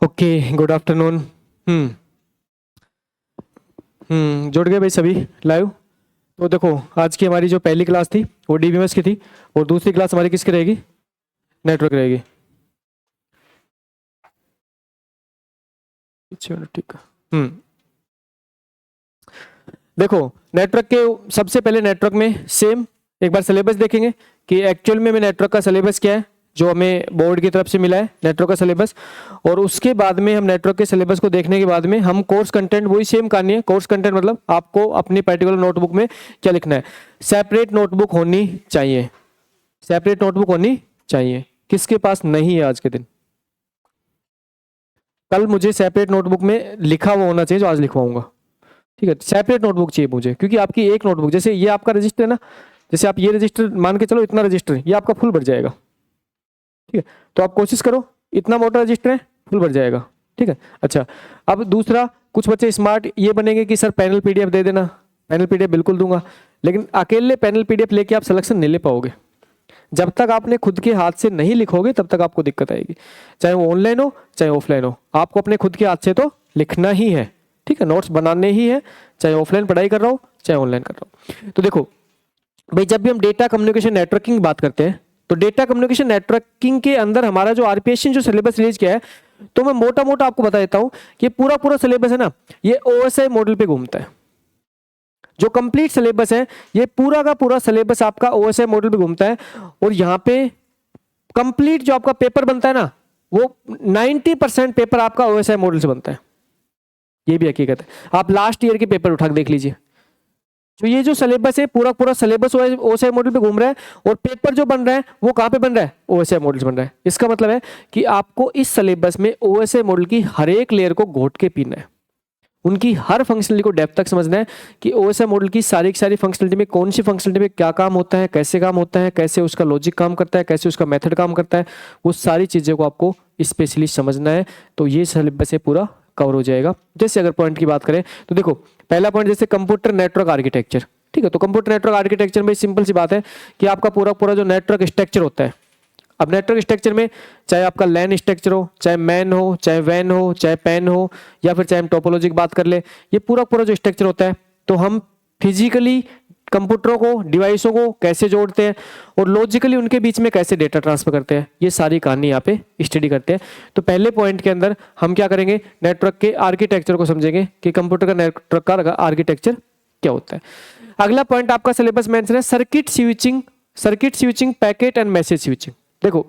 Okay, good afternoon. जुड़ गए भाई सभी लाइव। तो देखो, आज की हमारी जो पहली क्लास थी वो डीबीएमएस की थी, और दूसरी क्लास हमारी किसकी रहेगी? नेटवर्क रहेगी। ठीक है। देखो, नेटवर्क के सबसे पहले नेटवर्क में सेम एक बार सिलेबस देखेंगे कि एक्चुअल में नेटवर्क का सिलेबस क्या है, जो हमें बोर्ड की तरफ से मिला है नेटवर्क का सिलेबस। और उसके बाद में हम नेटवर्क के सिलेबस को देखने के बाद में हम कोर्स कंटेंट, वही सेम कहानी है। कोर्स कंटेंट मतलब आपको अपनी पर्टिकुलर नोटबुक में क्या लिखना है। सेपरेट नोटबुक होनी चाहिए, सेपरेट नोटबुक होनी चाहिए। किसके पास नहीं है आज के दिन? कल मुझे सेपरेट नोटबुक में लिखा हुआ होना चाहिए जो आज लिखवाऊंगा। ठीक है, सेपरेट नोटबुक चाहिए मुझे, क्योंकि आपकी एक नोटबुक, जैसे ये आपका रजिस्टर है ना, जैसे आप ये रजिस्टर मान के चलो, इतना रजिस्टर ये आपका फुल भर जाएगा। ठीक है, तो आप कोशिश करो, इतना मोटा रजिस्टर है, फुल भर जाएगा। ठीक है, अच्छा। अब दूसरा, कुछ बच्चे स्मार्ट ये बनेंगे कि सर पैनल पीडीएफ दे देना। पैनल पीडीएफ बिल्कुल दूंगा, लेकिन अकेले पैनल पीडीएफ लेके आप सिलेक्शन नहीं ले पाओगे। जब तक आपने खुद के हाथ से नहीं लिखोगे तब तक आपको दिक्कत आएगी, चाहे वो ऑनलाइन हो चाहे ऑफलाइन हो। आपको अपने खुद के हाथ से तो लिखना ही है। ठीक है, नोट्स बनाने ही है, चाहे ऑफलाइन पढ़ाई कर रहा हो चाहे ऑनलाइन कर रहा हो। तो देखो भाई, जब भी हम डेटा कम्युनिकेशन नेटवर्किंग की बात करते हैं, तो डेटा कम्युनिकेशन नेटवर्किंग के अंदर हमारा जो आरपीएससी जो सिलेबस रिलीज किया है, तो मैं मोटा मोटा आपको बता देता हूं कि पूरा पूरा सिलेबस है ना, ये ओएसआई मॉडल पे घूमता है। जो कंप्लीट सिलेबस है, ये पूरा का पूरा सिलेबस आपका ओएसआई मॉडल पे घूमता है। और यहाँ पे कंप्लीट जो आपका पेपर बनता है ना, वो 90% पेपर आपका ओएसआई मॉडल से बनता है। ये भी हकीकत है। आप लास्ट ईयर के पेपर उठा के देख लीजिए, तो ये जो सिलेबस है पूरा पूरा सिलेबस ओएसआई मॉडल पे घूम रहा है, और पेपर जो बन रहा है वो कहां पे बन रहा है? ओएसआई मॉडल से बन रहा है। इसका मतलब है कि आपको इस सिलेबस में ओएसआई मॉडल की हर एक लेयर को घोट के पीना है, उनकी हर फंक्शनलिटी को डेप्थ तक समझना है कि ओएसआई मॉडल की सारी फंक्शनलिटी में कौन सी फंक्शनलिटी में क्या काम होता है, कैसे काम होता है, कैसे उसका लॉजिक काम करता है, कैसे उसका मेथड काम करता है, वो सारी चीज़ों को आपको स्पेशली समझना है। तो ये सिलेबस से पूरा कवर हो जाएगा। जैसे अगर पॉइंट की बात करें तो देखो, पहला पॉइंट जैसे कंप्यूटर नेटवर्क आर्किटेक्चर। ठीक है, तो कंप्यूटर नेटवर्क आर्किटेक्चर में सिंपल सी बात है कि आपका पूरा पूरा जो नेटवर्क स्ट्रक्चर होता है, अब नेटवर्क स्ट्रक्चर में चाहे आपका लैन स्ट्रक्चर हो, चाहे मैन हो, चाहे वैन हो, चाहे पैन हो, या फिर चाहे हम टोपोलॉजी की बात कर ले, ये पूरा पूरा जो स्ट्रक्चर होता है, तो हम फिजिकली कंप्यूटरों को, डिवाइसों को कैसे जोड़ते हैं और लॉजिकली उनके बीच में कैसे डेटा ट्रांसफर करते हैं, ये सारी कहानी यहाँ पे स्टडी करते हैं। तो पहले पॉइंट के अंदर हम क्या करेंगे, नेटवर्क के आर्किटेक्चर को समझेंगे कि कंप्यूटर का नेटवर्क का आर्किटेक्चर क्या होता है। अगला पॉइंट आपका सिलेबस मेंशन है circuit switching, circuit switching, packet and message switching. देखो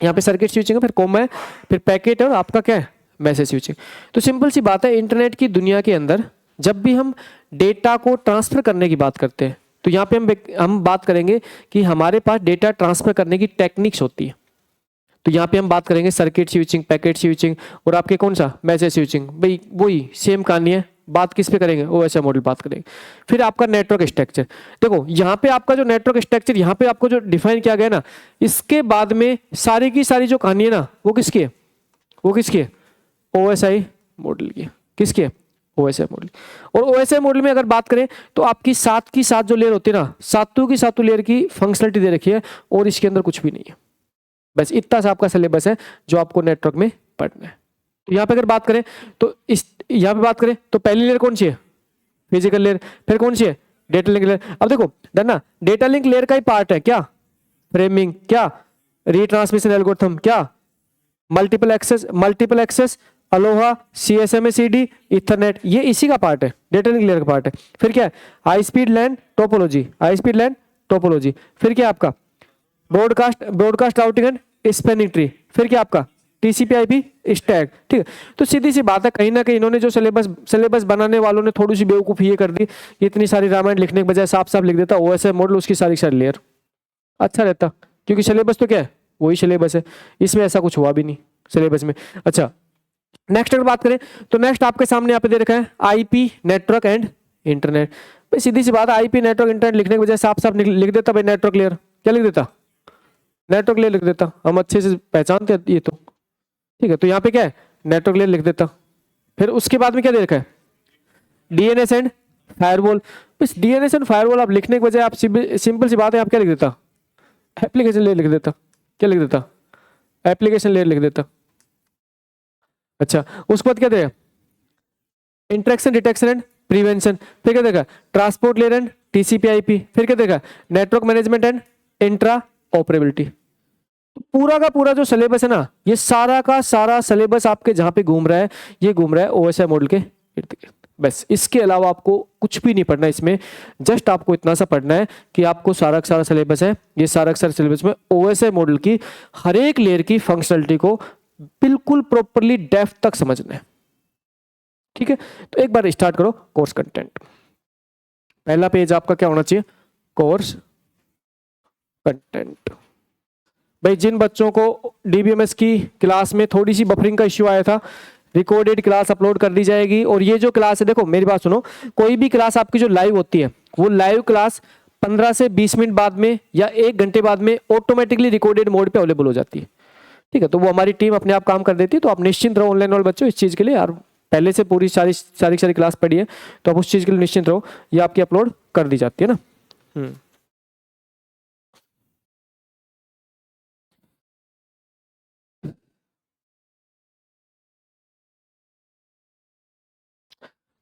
यहाँ पे सर्किट स्विचिंग है, फिर कॉमा है, फिर पैकेट है, और आपका क्या है? Message switching. तो सिंपल सी बात है, इंटरनेट की दुनिया के अंदर जब भी हम डेटा को ट्रांसफर करने की बात करते हैं, तो यहाँ पे हम बात करेंगे कि हमारे पास डेटा ट्रांसफर करने की टेक्निक्स होती है। तो यहाँ पे हम बात करेंगे सर्किट स्विचिंग, पैकेट स्विचिंग, और आपके कौन सा? Message switching. भाई वही सेम कहानी है। बात किस पे करेंगे? ओएसआई मॉडल बात करेंगे। फिर आपका नेटवर्क स्ट्रक्चर। देखो यहाँ पे आपका जो नेटवर्क स्ट्रक्चर यहाँ पे आपको जो डिफाइन किया गया ना, इसके बाद में सारी की सारी जो कहानी है ना, वो किसकी है? वो किसकी है? ओएसआई मॉडल की। किसकी है? OSI model. और ओएसआई मॉडल में अगर बात करें तो आपकी सात की सात जो लेयर होती है ना, सातों की सातों लेयर की फंक्शनलिटी दे रखी है, और इसके अंदर कुछ भी नहीं है। बस इतना सा आपका सिलेबस है जो आपको नेटवर्क में पढ़ना है। तो यहाँ पे अगर बात करें तो इस यहाँ पे बात करें तो पहली लेयर कौन सी है? Physical layer. फिर कौन सी है? Data link layer. अब देखो डरना, डेटा लिंक लेयर का ही पार्ट है क्या? फ्रेमिंग, क्या रीट्रांसमिशन एल्गोरिथम, क्या multiple access, aloha, CSMA CD, Ethernet, ये इसी का पार्ट है, डेटा लिंक लेयर का पार्ट है। फिर क्या है? High speed LAN topology, high speed LAN topology. फिर क्या आपका? Broadcast routing and spanning tree. फिर क्या आपका? TCP IP stack. ठीक है, तो सीधी सी बात है, कहीं ना कहीं इन्होंने जो सिलेबस बनाने वालों ने थोड़ी सी बेवकूफ़ी ये कर दी कि इतनी सारी रामायण लिखने के बजाय साफ साफ लिख देता ओएसआई मॉडल, उसकी सारी सारी लेयर, अच्छा रहता। क्योंकि सिलेबस तो क्या है? वही सिलेबस है, इसमें ऐसा कुछ हुआ भी नहीं सिलेबस में। अच्छा, नेक्स्ट अगर बात करें तो नेक्स्ट आपके सामने यहाँ पे दे रखा है आईपी नेटवर्क एंड इंटरनेट। भाई सीधी सी बात है, आईपी नेटवर्क इंटरनेट लिखने के बजाय साफ साफ लिख देता भाई नेटवर्क लेयर। क्या लिख देता? नेटवर्क लेयर लिख देता। हम अच्छे से पहचानते हैं ये तो। ठीक है, तो यहाँ पे क्या है? नेटवर्क लेयर लिख देता। फिर उसके बाद में क्या दे रखा है? DNS and firewall. बस डीएनएस एंड फायरवॉल आप लिखने के बजाय आप सिंपल सी बात है, आप क्या लिख देता? एप्लीकेशन लेयर लिख देता। क्या लिख देता? एप्लीकेशन लेयर लिख देता। अच्छा, उसके बाद क्या देगा, इंटरेक्शन डिटेक्शन एंड प्रिवेंशन, फिर क्या देगा, transport layer and TCP IP, फिर क्या देगा, network management and intra operability. पूरा का पूरा जो सिलेबस है ना, ये सारा का सारा सिलेबस आपके जहां पे घूम रहा है, ये घूम रहा है ओएसआई मॉडल के इर्द गिर्द। बस इसके अलावा आपको कुछ भी नहीं पढ़ना इसमें, जस्ट आपको इतना सा पढ़ना है कि आपको सारा का सारा सिलेबस है, ये सारा का सारा सिलेबस में ओएसआई मॉडल की हर एक लेयर की फंक्शनलिटी को बिल्कुल प्रॉपरली डेप्थ तक समझना है। ठीक है, तो एक बार स्टार्ट करो कोर्स कंटेंट। पहला पेज आपका क्या होना चाहिए, कोर्स कंटेंट। भाई जिन बच्चों को डीबीएमएस की क्लास में थोड़ी सी बफरिंग का इश्यू आया था, रिकॉर्डेड क्लास अपलोड कर दी जाएगी। और ये जो क्लास है, देखो मेरी बात सुनो, कोई भी क्लास आपकी जो लाइव होती है, वो लाइव क्लास 15 से 20 मिनट बाद में या 1 घंटे बाद में ऑटोमेटिकली रिकॉर्डेड मोड पे अवेलेबल हो जाती है। ठीक है, तो वो हमारी टीम अपने आप काम कर देती है। तो आप निश्चिंत रहो ऑनलाइन वाले बच्चों इस चीज़ के लिए, यार पहले से पूरी सारी क्लास पढ़ी है, तो आप उस चीज़ के लिए निश्चिंत रहो, ये आपकी अपलोड कर दी जाती है ना।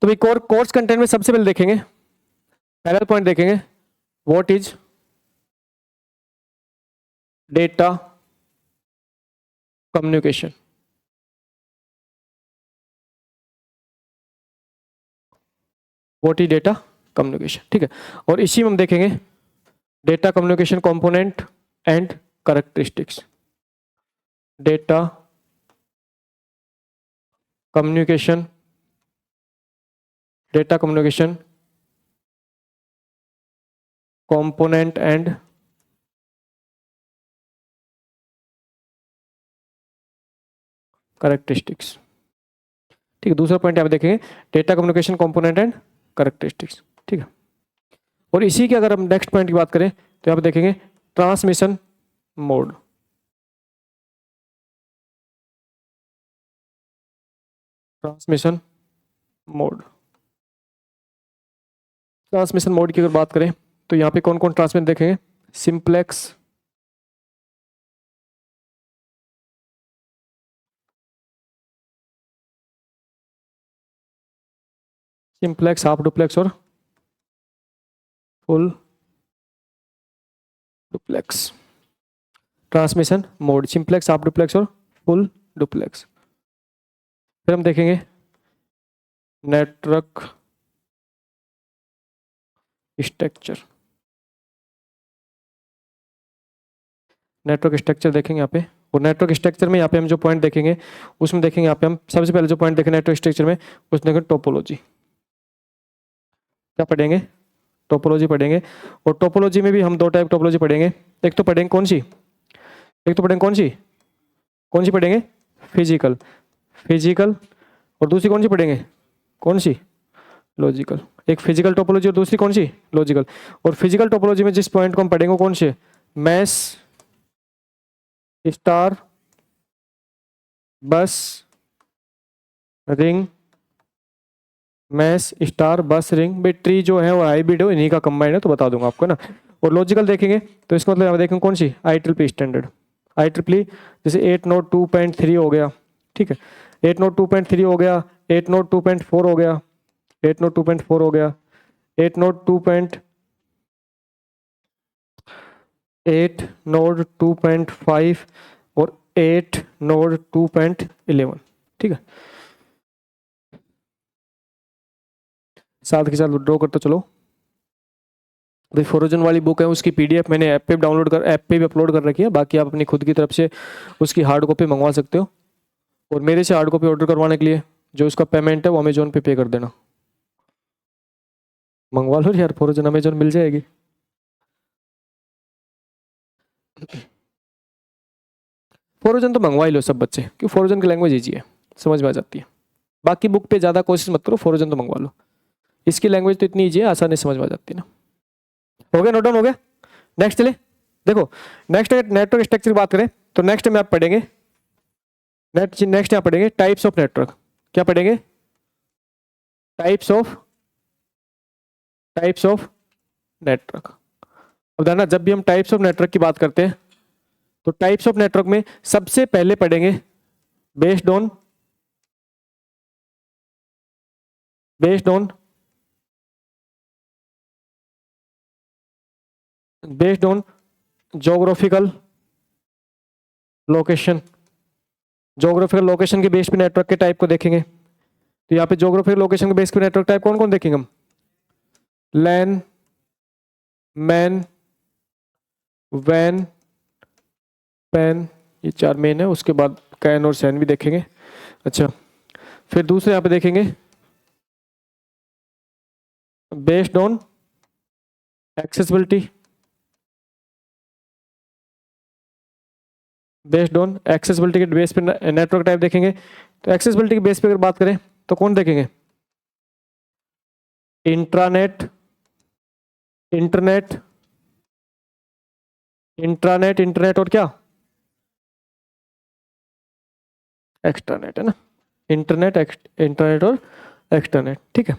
तो भाई कोर्स कंटेंट में सबसे पहले देखेंगे, पहला पॉइंट देखेंगे, what is data communication. What is data communication, ठीक है। और इसी में हम देखेंगे data communication component and characteristics. Data communication component and characteristics. ठीक है, दूसरा पॉइंट यहाँ पे देखेंगे data communication component and characteristics. ठीक है, और इसी के अगर हम नेक्स्ट पॉइंट की बात करें तो यहाँ पे देखेंगे ट्रांसमिशन मोड। ट्रांसमिशन मोड की अगर बात करें तो यहाँ पे कौन कौन ट्रांसमिट देखेंगे, सिंप्लेक्स, हाफ डुप्लेक्स और full duplex. Transmission mode simplex, half duplex और फुल डुप्लेक्स। फिर हम देखेंगे नेटवर्क स्ट्रक्चर। देखेंगे यहाँ पे, और नेटवर्क स्ट्रक्चर में यहाँ पे हम जो पॉइंट देखेंगे उसमें देखेंगे यहाँ पे हम सबसे पहले जो पॉइंट देखेंगे नेटवर्क स्ट्रक्चर में, उसमें देखेंगे टोपोलॉजी। क्या पढ़ेंगे, टोपोलॉजी पढ़ेंगे। और टोपोलॉजी में भी हम 2 टाइप टोपोलॉजी पढ़ेंगे। एक तो पढ़ेंगे कौन सी पढ़ेंगे, फिजिकल, और दूसरी कौन सी पढ़ेंगे, लॉजिकल। एक फिजिकल टोपोलॉजी और दूसरी कौन सी, लॉजिकल। और फिजिकल टोपोलॉजी में जिस पॉइंट को हम पढ़ेंगे कौन से, मैश, स्टार, बस, रिंग, मैश, स्टार, बस, रिंग। भाई ट्री जो है वो हाइब्रिड है, इन्हीं का कंबाइंड है, तो बता दूंगा आपको ना। और लॉजिकल देखेंगे तो इसका मतलब देखेंगे कौन सी, IEEE स्टैंडर्ड। IEEE जैसे 802.3 हो गया, ठीक है, 802.3 हो गया, 802.4 हो गया, 802.4 हो गया, 802.5 और 802.11। ठीक है, साथ के साथ ड्रॉ करते चलो। भाई फोरोजन वाली बुक है, उसकी PDF मैंने ऐप पे भी अपलोड कर रखी है। बाकी आप अपनी खुद की तरफ से उसकी हार्ड कॉपी मंगवा सकते हो। और मेरे से हार्ड कॉपी ऑर्डर करवाने के लिए जो उसका पेमेंट है वो अमेजोन पे कर देना। मंगवा लो यार, फोरोजन अमेजोन मिल जाएगी। फोरोजन तो मंगवा ही लो सब बच्चे, क्योंकि फोरोजन की लैंग्वेज ईजी है, समझ में आ जाती है। बाकी बुक पे ज़्यादा कोशिश मत करो, फोरोजन तो मंगवा लो, इसकी लैंग्वेज तो इतनी ईजी है, आसानी से समझ में आ जाती है ना। हो गया, नोट डाउन हो गया। नेक्स्ट चले, देखो नेक्स्ट नेटवर्क स्ट्रक्चर की बात करें तो नेक्स्ट में आप पढ़ेंगे नेक्स्ट यहाँ पढ़ेंगे टाइप्स ऑफ नेटवर्क। क्या पढ़ेंगे, टाइप्स ऑफ नेटवर्क। अब ध्यान, जब भी हम टाइप्स ऑफ नेटवर्क की बात करते हैं तो टाइप्स ऑफ नेटवर्क में सबसे पहले पढ़ेंगे based on based on geographical location, geographical location के बेस पे नेटवर्क के टाइप को देखेंगे। तो यहाँ पे जोग्राफिकल लोकेशन के बेस पे नेटवर्क टाइप कौन कौन देखेंगे हम? लैन, मैन, वैन, पैन, ये 4 मेन है। उसके बाद कैन और सैन भी देखेंगे। अच्छा, फिर दूसरे यहाँ पे देखेंगे based on accessibility, based on accessibility के बेस पे नेटवर्क टाइप देखेंगे। तो एक्सेसिबिलिटी के बेस पे अगर बात करें तो कौन देखेंगे? इंट्रानेट, इंटरनेट, इंट्रानेट, इंटरनेट और क्या? एक्सट्रानेट, है ना? इंटरनेट, इंटरनेट और एक्सट्रानेट, ठीक है।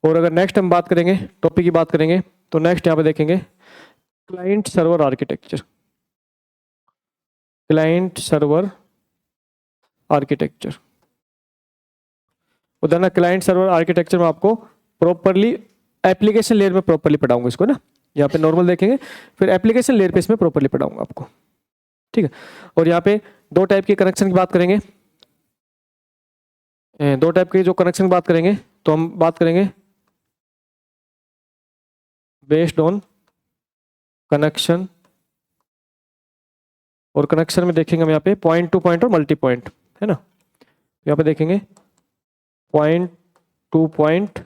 और अगर नेक्स्ट हम बात करेंगे, टॉपिक की बात करेंगे, तो नेक्स्ट यहाँ पे देखेंगे client server architecture, client server architecture. उधर ना क्लाइंट सर्वर आर्किटेक्चर में आपको प्रॉपरली एप्लीकेशन लेयर में प्रॉपरली पढ़ाऊंगा इसको ना। यहाँ पे नॉर्मल देखेंगे, फिर एप्लीकेशन लेयर पे इसमें प्रॉपरली पढ़ाऊंगा आपको, ठीक है। और यहाँ पे दो टाइप के कनेक्शन की बात करेंगे, दो टाइप के जो कनेक्शन की बात करेंगे, तो हम बात करेंगे बेस्ड ऑन कनेक्शन, और कनेक्शन में देखेंगे हम यहाँ पे पॉइंट टू पॉइंट और मल्टी पॉइंट, है ना। यहाँ पे देखेंगे पॉइंट टू पॉइंट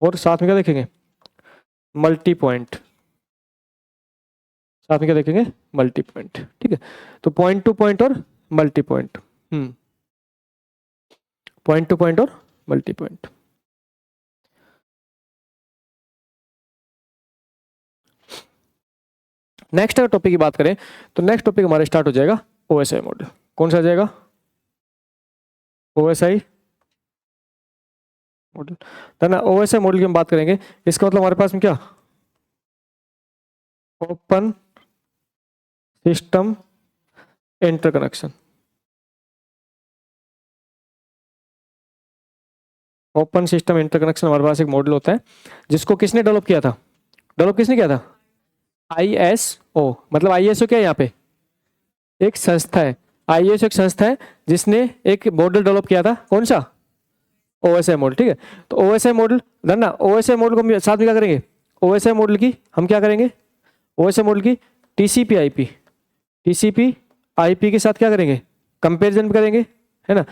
और साथ में क्या देखेंगे? मल्टी पॉइंट, साथ में क्या देखेंगे? मल्टी पॉइंट, ठीक है। तो पॉइंट टू पॉइंट और multi point, point two point और मल्टी पॉइंट। नेक्स्ट अगर टॉपिक की बात करें तो नेक्स्ट टॉपिक हमारा स्टार्ट हो जाएगा ओएसआई मॉडल। कौन सा आ जाएगा? OSI model. तो ना ओएसआई मॉडल की हम बात करेंगे, इसका मतलब हमारे पास में क्या? Open system interconnection. Open system interconnection हमारे पास एक मॉडल होता है, जिसको किसने डेवलप किया था? डेवलप किसने किया था? आईएसओ। मतलब आईएसओ क्या है? यहाँ पे एक संस्था है। आईएसओ एक संस्था है जिसने एक मॉडल डेवलप किया था। कौन सा? ओएसआई मॉडल, ठीक है। तो ओएसआई मॉडल ना, ओएसआई मॉडल को हम साथ में क्या करेंगे? ओएसआई मॉडल की हम क्या करेंगे? ओएसआई मॉडल की टीसीपी आईपी, टीसीपी आईपी के साथ क्या करेंगे? कंपैरिजन करेंगे, है ना।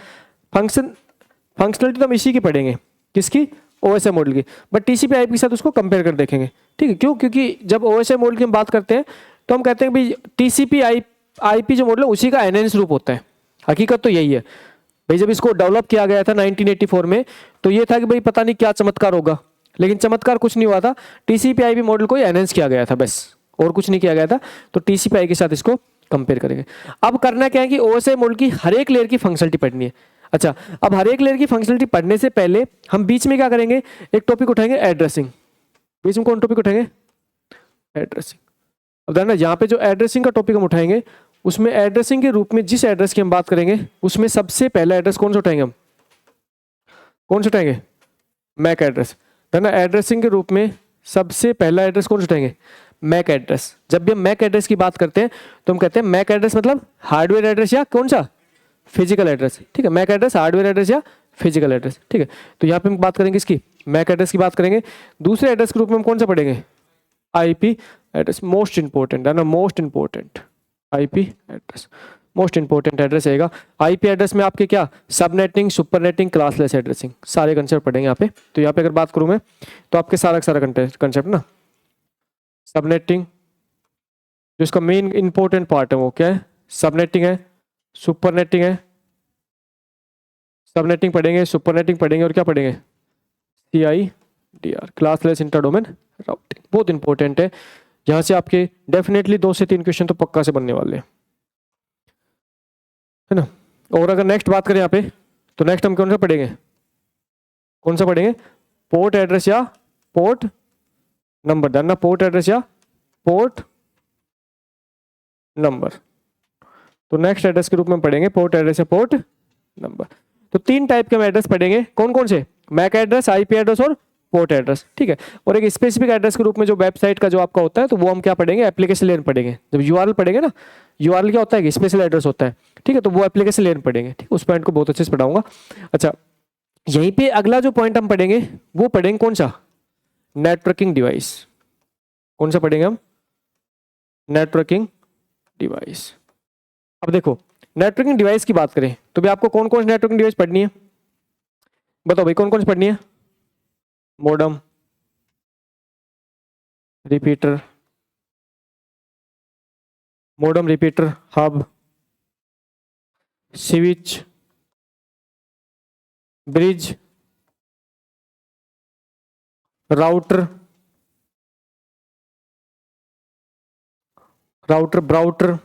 फंक्शनलिटी तो हम इसी की पढ़ेंगे, किसकी? ओएसआई मॉडल की। बट टीसीपी आईपी के साथ उसको कंपेयर कर देखेंगे, ठीक है। क्यों? क्योंकि जब ओएसआई मॉडल की हम बात करते हैं तो हम कहते हैं भाई टीसीपी आईपी जो मॉडल है उसी का एनहेंस रूप होता है। हकीकत तो यही है भाई। जब इसको डेवलप किया गया था 1984 में, तो ये था कि भाई पता नहीं क्या चमत्कार होगा, लेकिन चमत्कार कुछ नहीं हुआ था। टीसीपी आईपी मॉडल को एनहेंस किया गया था, बस, और कुछ नहीं किया गया था। तो टीसीपी आई के साथ इसको कंपेयर करेंगे। अब करना क्या है कि ओएसआई मॉडल की हर एक लेयर की फंक्शनलिटी पढ़नी है। अच्छा, अब हर एक लेयर की फंक्शनलिटी पढ़ने से पहले हम बीच में क्या करेंगे? एक टॉपिक उठाएंगे, एड्रेसिंग। बीच में कौन टॉपिक उठाएंगे? एड्रेसिंग। अब ना यहाँ पे जो एड्रेसिंग का टॉपिक हम उठाएंगे, उसमें एड्रेसिंग के रूप में जिस एड्रेस की हम बात करेंगे, उसमें सबसे पहला एड्रेस कौन सा उठाएंगे हम? कौन सा उठाएंगे? MAC address. ना एड्रेसिंग के रूप में सबसे पहला एड्रेस कौन सा उठाएंगे? MAC address. जब भी हम मैक एड्रेस की बात करते हैं तो हम कहते हैं मैक एड्रेस मतलब हार्डवेयर एड्रेस या कौन सा? फिजिकल एड्रेस, ठीक है। मैक एड्रेस हार्डवेयर एड्रेस या फिजिकल एड्रेस, ठीक है। तो यहाँ पे हम बात करेंगे इसकी, मैक एड्रेस की बात करेंगे। दूसरे एड्रेस के रूप में हम कौन सा पढ़ेंगे? IP address. मोस्ट इंपोर्टेंट है ना, most important IP address, most important address रहेगा। आईपी एड्रेस में आपके क्या? सबनेटिंग, सुपरनेटिंग, क्लासलेस एड्रेसिंग, सारे कंसेप्ट पढ़ेंगे यहाँ पे। तो यहाँ पे अगर बात करूँ मैं, तो आपके सारा कंसेप्ट ना, सबनेटिंग जो इसका मेन इंपॉर्टेंट पार्ट है वो क्या है? सबनेटिंग है, सुपरनेटिंग है, सबनेटिंग पढ़ेंगे, सुपरनेटिंग पढ़ेंगे, और क्या पढ़ेंगे? CIDR, classless inter domain routing. बहुत इंपॉर्टेंट है, यहाँ से आपके डेफिनेटली 2 से 3 क्वेश्चन तो पक्का से बनने वाले हैं, है ना। और अगर नेक्स्ट बात करें यहाँ पे, तो नेक्स्ट हम कौन सा पढ़ेंगे? कौन सा पढ़ेंगे? पोर्ट एड्रेस या पोर्ट नंबर। जानना, पोर्ट एड्रेस या पोर्ट नंबर। तो नेक्स्ट एड्रेस के रूप में पढ़ेंगे पोर्ट एड्रेस या पोर्ट नंबर। तो 3 टाइप के हम एड्रेस पढ़ेंगे, कौन कौन से? मैक एड्रेस, आईपी एड्रेस और पोर्ट एड्रेस, ठीक है। और एक स्पेसिफिक एड्रेस के रूप में जो वेबसाइट का जो आपका होता है, तो वो हम क्या पढ़ेंगे? एप्लीकेशन लेयर पढ़ेंगे। जब यूआरएल पढ़ेंगे ना, यूआरएल क्या होता है कि स्पेशल एड्रेस होता है, ठीक है, तो वो एप्लीकेशन लेयर पढ़ेंगे, ठीक, उस पॉइंट को बहुत अच्छे से पढ़ाऊंगा। अच्छा, यहीं पे अगला जो पॉइंट हम पढ़ेंगे वो पढ़ेंगे कौन सा? Networking device. कौन सा पढ़ेंगे हम? Networking device. अब देखो, नेटवर्किंग डिवाइस की बात करें तो भी आपको कौन कौन सी नेटवर्किंग डिवाइस पढ़नी है? बताओ भाई, कौन कौन सी पढ़नी है? Modem, repeater, modem, repeater, hub, switch, bridge, router, brouter,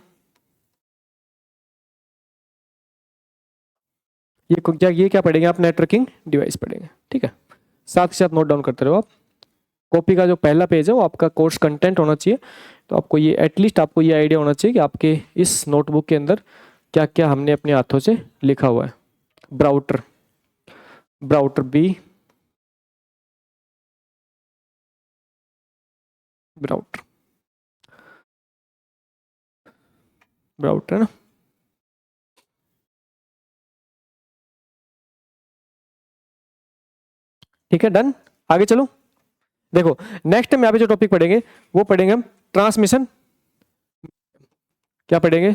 ये क्या पढ़ेंगे आप? नेटवर्किंग डिवाइस पढ़ेंगे, ठीक है। साथ ही साथ नोट डाउन करते रहो आप। कॉपी का जो पहला पेज है वो आपका कोर्स कंटेंट होना चाहिए, तो आपको ये एटलीस्ट आपको ये आइडिया होना चाहिए कि आपके इस नोटबुक के अंदर क्या क्या हमने अपने हाथों से लिखा हुआ है। ब्राउटर, ब्राउटर बी, ब्राउटर, ब्राउटर ना, ठीक है, डन। आगे चलो, देखो नेक्स्ट टाइम यहाँ पे जो टॉपिक पढ़ेंगे वो पढ़ेंगे हम ट्रांसमिशन। क्या पढ़ेंगे?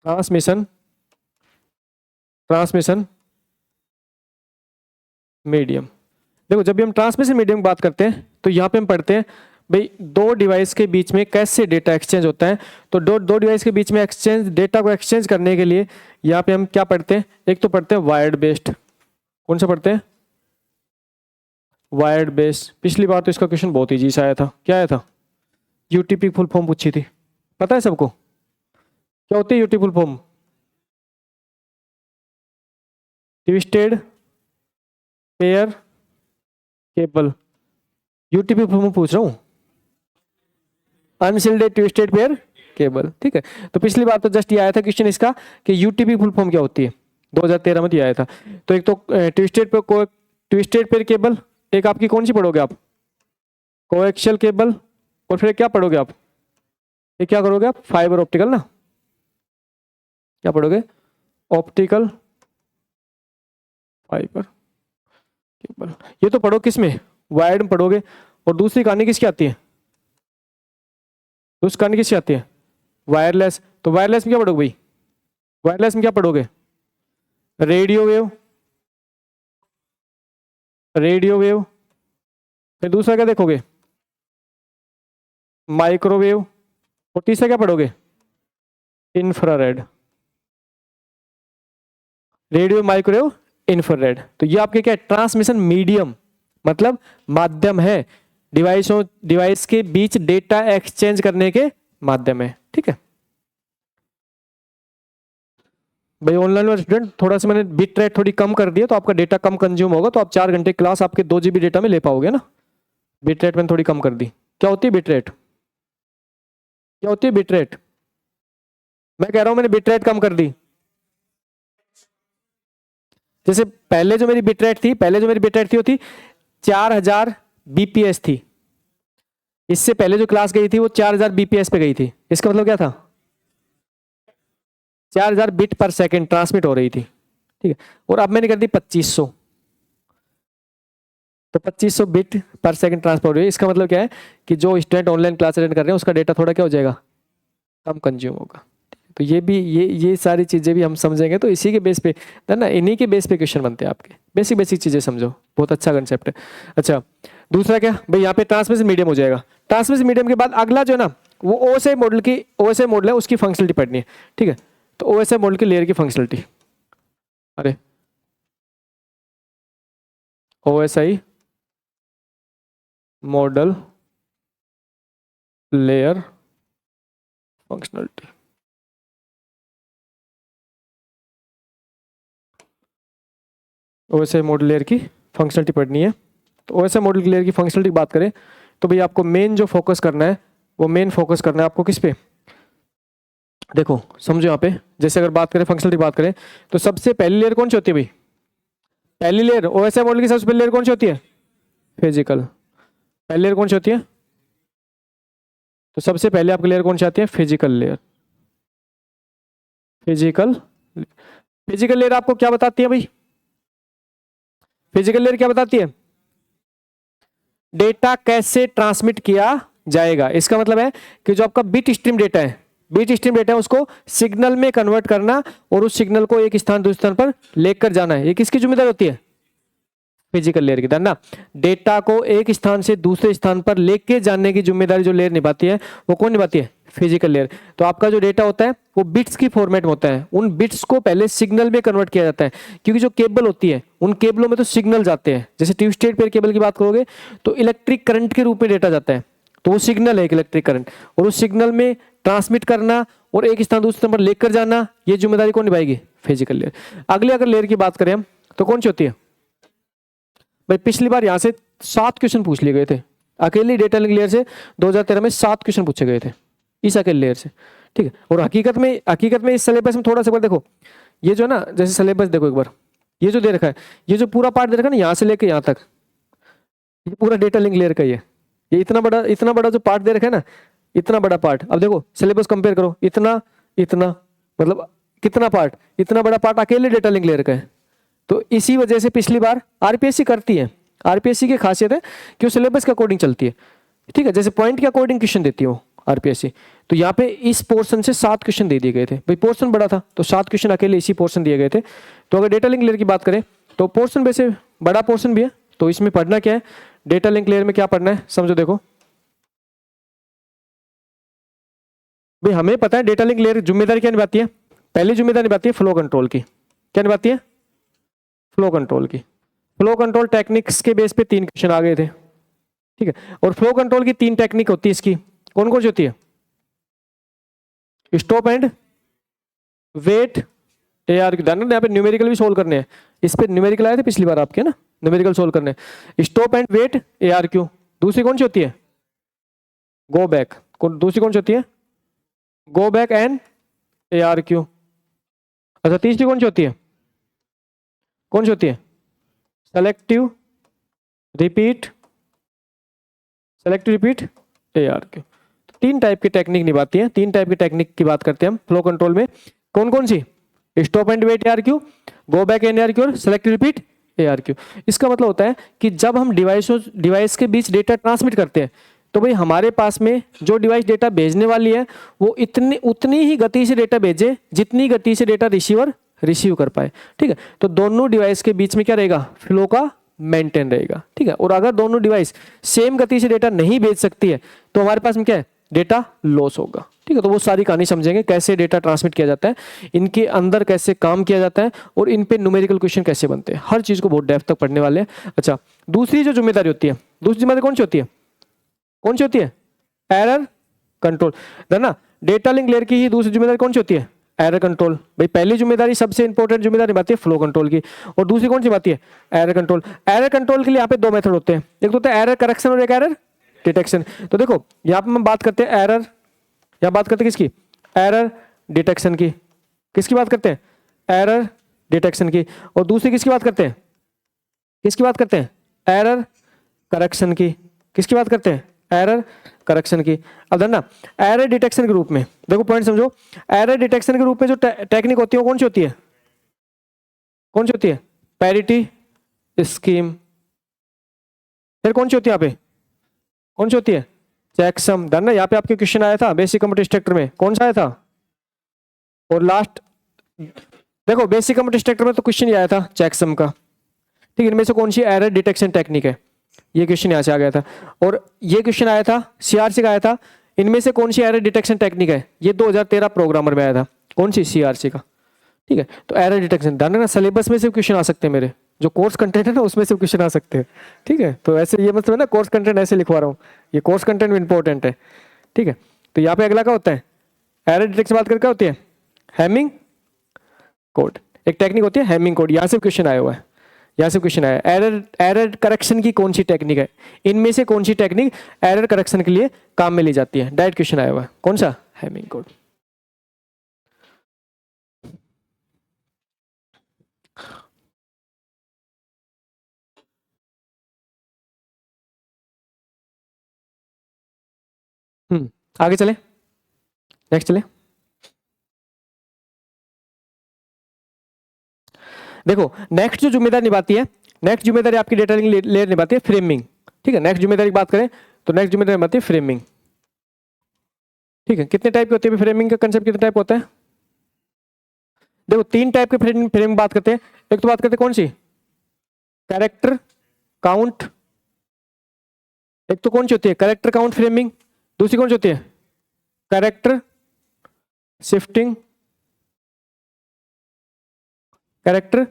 Transmission, transmission medium. देखो, जब भी हम ट्रांसमिशन मीडियम की बात करते हैं तो यहाँ पे हम पढ़ते हैं भाई दो डिवाइस के बीच में कैसे डेटा एक्सचेंज होता है। तो दो डिवाइस के बीच में एक्सचेंज, डेटा को एक्सचेंज करने के लिए यहाँ पे हम क्या पढ़ते हैं? एक तो पढ़ते हैं वायर्ड बेस्ड। कौन सा पढ़ते हैं? Wired based. पिछली बार तो इसका क्वेश्चन बहुत ईजी सा आया था। क्या आया था? यूटीपी फुल फॉर्म पूछी थी, पता है सबको? क्या होती है UTP full form? Twisted pair cable. UTP full form पूछ रहा हूँ, अनशिल्डेड ट्विस्टेड पेयर केबल, ठीक है। तो पिछली बार तो जस्ट ये आया था क्वेश्चन इसका कि यूटीपी फुल फॉर्म क्या होती है, 2013 में तो ये आया था। तो एक तो ट्विस्टेड पेयर केबल, एक आपकी कौन सी पढ़ोगे आप? कोएक्शियल केबल, और फिर क्या पढ़ोगे आप? ये क्या करोगे आप? फाइबर ऑप्टिकल ना, क्या पढ़ोगे? Optical fibre cable. ये तो पढ़ो किस में? वायर्ड में पढ़ोगे। और दूसरी कहानी किसकी आती है? दूसरी कहानी किसकी आती है? वायरलेस। तो वायरलेस में क्या पढ़ोगे भाई? वायरलेस में क्या पढ़ोगे? Radio wave, radio wave. फिर दूसरा क्या देखोगे? माइक्रोवेव। और तीसरा क्या पढ़ोगे? इंफ्रारेड। Radio, microwave, infrared. तो ये आपके क्या है? ट्रांसमिशन मीडियम, मतलब माध्यम है, डिवाइस के बीच डेटा एक्सचेंज करने के माध्यम है, ठीक है भाई। ऑनलाइन वाले स्टूडेंट, थोड़ा सा मैंने बिट रेट थोड़ी कम कर दिया तो आपका डेटा कम कंज्यूम होगा, तो आप 4 घंटे क्लास आपके 2 GB डेटा में ले पाओगे ना। बिट रेट मैंने थोड़ी कम कर दी। क्या होती है बिट रेट? क्या होती है बिट रेट? मैं कह रहा हूं मैंने बिट रेट कम कर दी। जैसे पहले जो मेरी बिट रेट थी, वो थी 4000 BPS थी। इससे पहले जो क्लास गई थी वो 4000 BPS पे गई थी। इसका मतलब क्या था? 4000 बिट पर सेकंड ट्रांसमिट हो रही थी, ठीक है। और अब मैंने कर दी 2500, तो 2500 बिट पर सेकंड ट्रांसफर हो रही है। इसका मतलब क्या है कि जो स्टूडेंट ऑनलाइन क्लास अटेंड कर रहे हैं उसका डेटा थोड़ा क्या हो जाएगा? कम कंज्यूम होगा। तो ये भी ये सारी चीजें भी हम समझेंगे, तो इसी के बेस पे ना, इन्हीं के बेस पे क्वेश्चन बनते हैं आपके। बेसिक चीजें समझो, बहुत अच्छा कंसेप्ट है। अच्छा, दूसरा क्या भाई? यहाँ पे ट्रांसमिशन मीडियम हो जाएगा। ट्रांसमिशन मीडियम के बाद अगला जो है ना, वो ओएसआई मॉडल है, उसकी फंक्शनलिटी पढ़नी है, ठीक है। तो ओएसआई मॉडल की लेयर की फंक्शनलिटी, अरे OSI model layer functionality. OSI model layer की फंक्शनलिटी पढ़नी है। तो ओएसआई मॉडल लेयर की फंक्शनलिटी की बात करें तो भाई आपको मेन जो फोकस करना है, वो मेन फोकस करना है आपको किस पे? देखो समझो यहाँ पे, जैसे अगर बात करें फंक्शनल की बात करें तो सबसे पहली लेयर कौन सी होती है भाई? पहली लेयर ओएसआई मॉडल की सबसे पहली लेयर कौन सी होती है? फिजिकल। पहली लेयर कौन सी होती है? तो सबसे पहले आपकी लेयर कौन सी आती है? Physical layer. Physical physical layer आपको क्या बताती है भाई? फिजिकल लेयर क्या बताती है? डेटा कैसे ट्रांसमिट किया जाएगा। इसका मतलब है कि जो आपका बिट स्ट्रीम डेटा है, बिट स्ट्रीम डेटा है उसको सिग्नल में कन्वर्ट करना और उस सिग्नल को एक स्थान दूसरे स्थान पर लेकर जाना है, ये किसकी जिम्मेदारी होती है? फिजिकल लेयर की। ना डेटा को एक स्थान से दूसरे स्थान पर लेके जाने की जिम्मेदारी जो लेयर निभाती है वो कौन निभाती है? Physical layer. तो आपका जो डेटा होता है वो बिट्स की फॉर्मेट में होता है, उन बिट्स को पहले सिग्नल में कन्वर्ट किया जाता है, क्योंकि जो केबल होती है उन केबलों में तो सिग्नल जाते हैं। जैसे ट्विस्टेड पेयर केबल की बात करोगे तो इलेक्ट्रिक करंट के रूप में डेटा जाता है, तो वो सिग्नल है एक इलेक्ट्रिक करंट, और उस सिग्नल में ट्रांसमिट करना और एक स्थान दूसरे स्थान पर लेकर जाना, ये जिम्मेदारी कौन निभाएगी? Physical layer. अगली अगर लेयर की बात करें हम तो कौन सी होती है भाई? पिछली बार यहां से 7 क्वेश्चन पूछ लिए गए थे, अकेली डेटा लिंक लेयर से 2013 में 7 क्वेश्चन पूछे गए थे इस अकेले लेयर से, ठीक है। और हकीकत में इस सिलेबस में थोड़ा सा देखो, ये जो ना जैसे सिलेबस देखो एक बार, ये जो दे रखा है, ये जो पूरा पार्ट दे रखा है ना यहाँ से लेके यहाँ तक, ये पूरा डेटा लिंक लेयर का ही है। ये इतना बड़ा जो पार्ट दे रखा है ना, इतना बड़ा पार्ट, अब देखो सिलेबस कंपेयर करो, इतना इतना मतलब कितना पार्ट, इतना बड़ा पार्ट अकेले डेटा लिंक लेयर का है। तो इसी वजह से पिछली बार आरपीएससी करती है, आरपीएससी की खासियत है कि वो सिलेबस के अकॉर्डिंग चलती है, ठीक है। जैसे पॉइंट के अकॉर्डिंग क्वेश्चन देती है वो आरपीएससी। तो यहाँ पे इस पोर्शन से 7 क्वेश्चन दे दिए गए थे भाई, पोर्शन बड़ा था तो 7 क्वेश्चन अकेले इसी पोर्शन दिए गए थे। तो अगर डेटा लिंक लेयर की बात करें तो पोर्शन वैसे बड़ा पोर्शन भी है, तो इसमें पढ़ना क्या है, डेटा लिंक लेयर में क्या पढ़ना है समझो। देखो भाई हमें पता है डेटा लिंक लेयर जिम्मेदारी क्या निभाती है, पहली जिम्मेदारी निभाती है फ्लो कंट्रोल की। क्या निभाती है? फ्लो कंट्रोल की। फ्लो कंट्रोल टेक्निक्स के बेस पे 3 क्वेश्चन आ गए थे, ठीक है। और फ्लो कंट्रोल की 3 टेक्निक होती है इसकी, कौन कौन सी होती है? स्टॉप एंड वेट AR की। यहाँ पे न्यूमेरिकल भी सोल्व करने हैं, इस पे न्यूमेरिकल आए थे पिछली बार आपके ना, न्यूमेरिकल सोल्व करने। Stop and wait ARQ। दूसरी कौन सी होती है? Go back. दूसरी कौन सी होती है? Go back and ARQ। अच्छा तीसरी कौन सी होती है? कौन सी होती है? Selective repeat, selective repeat ARQ। 3 type की टेक्निक निभाती है, 3 टाइप की टेक्निक की बात करते हैं हम फ्लो कंट्रोल में। कौन कौन सी? Stop and wait ARQ, go back and ARQ और सेलेक्टिव रिपीट ARQ। इसका मतलब होता है कि जब हम डिवाइस के बीच डेटा ट्रांसमिट करते हैं तो भाई हमारे पास में जो डिवाइस डेटा भेजने वाली है वो उतनी ही गति से डेटा भेजे जितनी गति से डेटा रिसीवर रिसीव कर पाए, ठीक है। तो दोनों डिवाइस के बीच में क्या रहेगा? फ्लो का मेंटेन रहेगा, ठीक है। और अगर दोनों डिवाइस सेम गति से डेटा नहीं भेज सकती है तो हमारे पास में क्या है? डेटा लॉस होगा, ठीक है। तो वो सारी कहानी समझेंगे, कैसे डेटा ट्रांसमिट किया जाता है, इनके अंदर कैसे काम किया जाता है और इन पे न्यूमेरिकल क्वेश्चन कैसे बनते हैं, हर चीज को बहुत डेप्थ तक पढ़ने वाले हैं। अच्छा दूसरी जो जिम्मेदारी होती है, दूसरी जिम्मेदारी कौन सी होती है? कौन सी होती है? Error control. ना डेटा लिंक लेयर की ही दूसरी जिम्मेदारी कौन सी होती है? Error control. भाई पहली जिम्मेदारी सबसे इंपॉर्टेंट जिम्मेदारी निभाती है फ्लो कंट्रोल की, और दूसरी कौन सी निभाती है? Error control. एरर कंट्रोल के लिए यहाँ पे 2 मेथड होते हैं, एक तो होता है एरर करेक्शन और एक एरर डिटेक्शन। तो देखो यहाँ पे हम बात करते हैं एरर, यहाँ बात करते हैं किसकी? एरर डिटेक्शन की। किसकी बात करते हैं? एरर डिटेक्शन की। और दूसरी किसकी बात करते हैं? किसकी बात करते हैं? एरर करेक्शन की। किसकी बात करते हैं? एरर करेक्शन की। अब ना एरर डिटेक्शन के रूप में देखो पॉइंट समझो, एरर डिटेक्शन के रूप में जो टेक्निक होती है वो कौन सी होती है? कौन सी होती है? Parity scheme. फिर कौन सी होती है? यहाँ पे कौन सी होती है? चेकसम। डन ना, यहाँ पे आपके क्वेश्चन आया था बेसिक कंप्यूटर स्ट्रक्चर में, कौन सा आया था? और लास्ट देखो बेसिक कंप्यूटर स्ट्रक्चर में तो क्वेश्चन ही आया था चेकसम का, ठीक है। इनमें से कौन सी एरर डिटेक्शन टेक्निक है? ये क्वेश्चन यहाँ से आ गया था। और ये क्वेश्चन आया था CRC का आया था, इनमें से कौन सी एरर डिटेक्शन टेक्निक है? ये 2013 प्रोग्रामर में आया था, कौन सी? CRC का, ठीक है। तो एरर डिटेक्शन ध्यान रखना, सिलेबस में से क्वेश्चन आ सकते हैं, मेरे जो कोर्स कंटेंट है ना उसमें से क्वेश्चन आ सकते हैं, ठीक है। तो ऐसे ये मतलब है ना, कोर्स कंटेंट ऐसे लिखवा रहा हूँ, ये कोर्स कंटेंट भी इंपॉर्टेंट है, ठीक है। तो यहाँ पे अगला क्या होता है? एरर डिटेक्शन बात करके क्या होती है? Hamming code. एक टेक्निक होती है हैमिंग कोड, यहाँ से क्वेश्चन आया हुआ है, यहाँ से क्वेश्चन आया एरर करेक्शन की कौन सी टेक्निक है, इनमें से कौन सी टेक्निक एरर करेक्शन के लिए काम में ली जाती है? डायरेक्ट क्वेश्चन आया हुआ है, कौन सा? Hamming code. आगे चले, नेक्स्ट चले। देखो नेक्स्ट जो जिम्मेदारी निभाती है, नेक्स्ट जिम्मेदारी आपकी डेटा लिंक लेयर निभाती है फ्रेमिंग। ठीक है, नेक्स्ट जिम्मेदारी की बात करें तो नेक्स्ट जिम्मेदारी निभाती है फ्रेमिंग। ठीक है, कितने टाइप की होती है फ्रेमिंग का कंसेप्ट, कितने टाइप होता है? देखो 3 टाइप के फ्रेमिंग बात करते हैं। एक तो बात करते हैं कौन सी, कैरेक्टर काउंट। एक तो कौन सी होती है कैरेक्टर काउंट फ्रेमिंग, दूसरी कौन सी होती है कैरेक्टर शिफ्टिंग, कैरेक्टर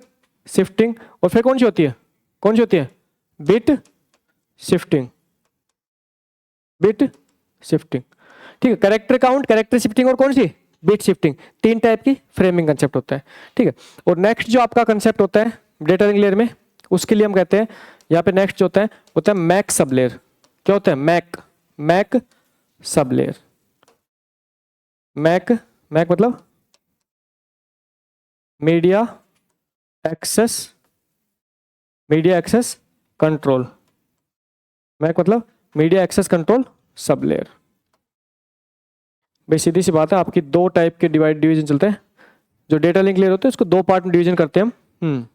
शिफ्टिंग। और फिर कौन सी होती है, कौन सी होती है बिट शिफ्टिंग, बिट शिफ्टिंग। ठीक है, कैरेक्टर काउंट, कैरेक्टर शिफ्टिंग और कौन सी बिट शिफ्टिंग, 3 टाइप की फ्रेमिंग कंसेप्ट होता है। ठीक है, और नेक्स्ट जो आपका कंसेप्ट होता है डेटा लिंक लेयर में, उसके लिए हम कहते हैं यहाँ पे नेक्स्ट जो होता है मैक सब लेयर। क्या होता है मैक सब लेयर। मैक मतलब मीडिया एक्सेस कंट्रोल। मैक मतलब media access control sub layer. भाई सीधी सी बात है, आपकी 2 टाइप के डिवीजन चलते हैं। जो डेटा लिंक लेयर होते हैं उसको 2 पार्ट में डिवीजन करते हैं हम।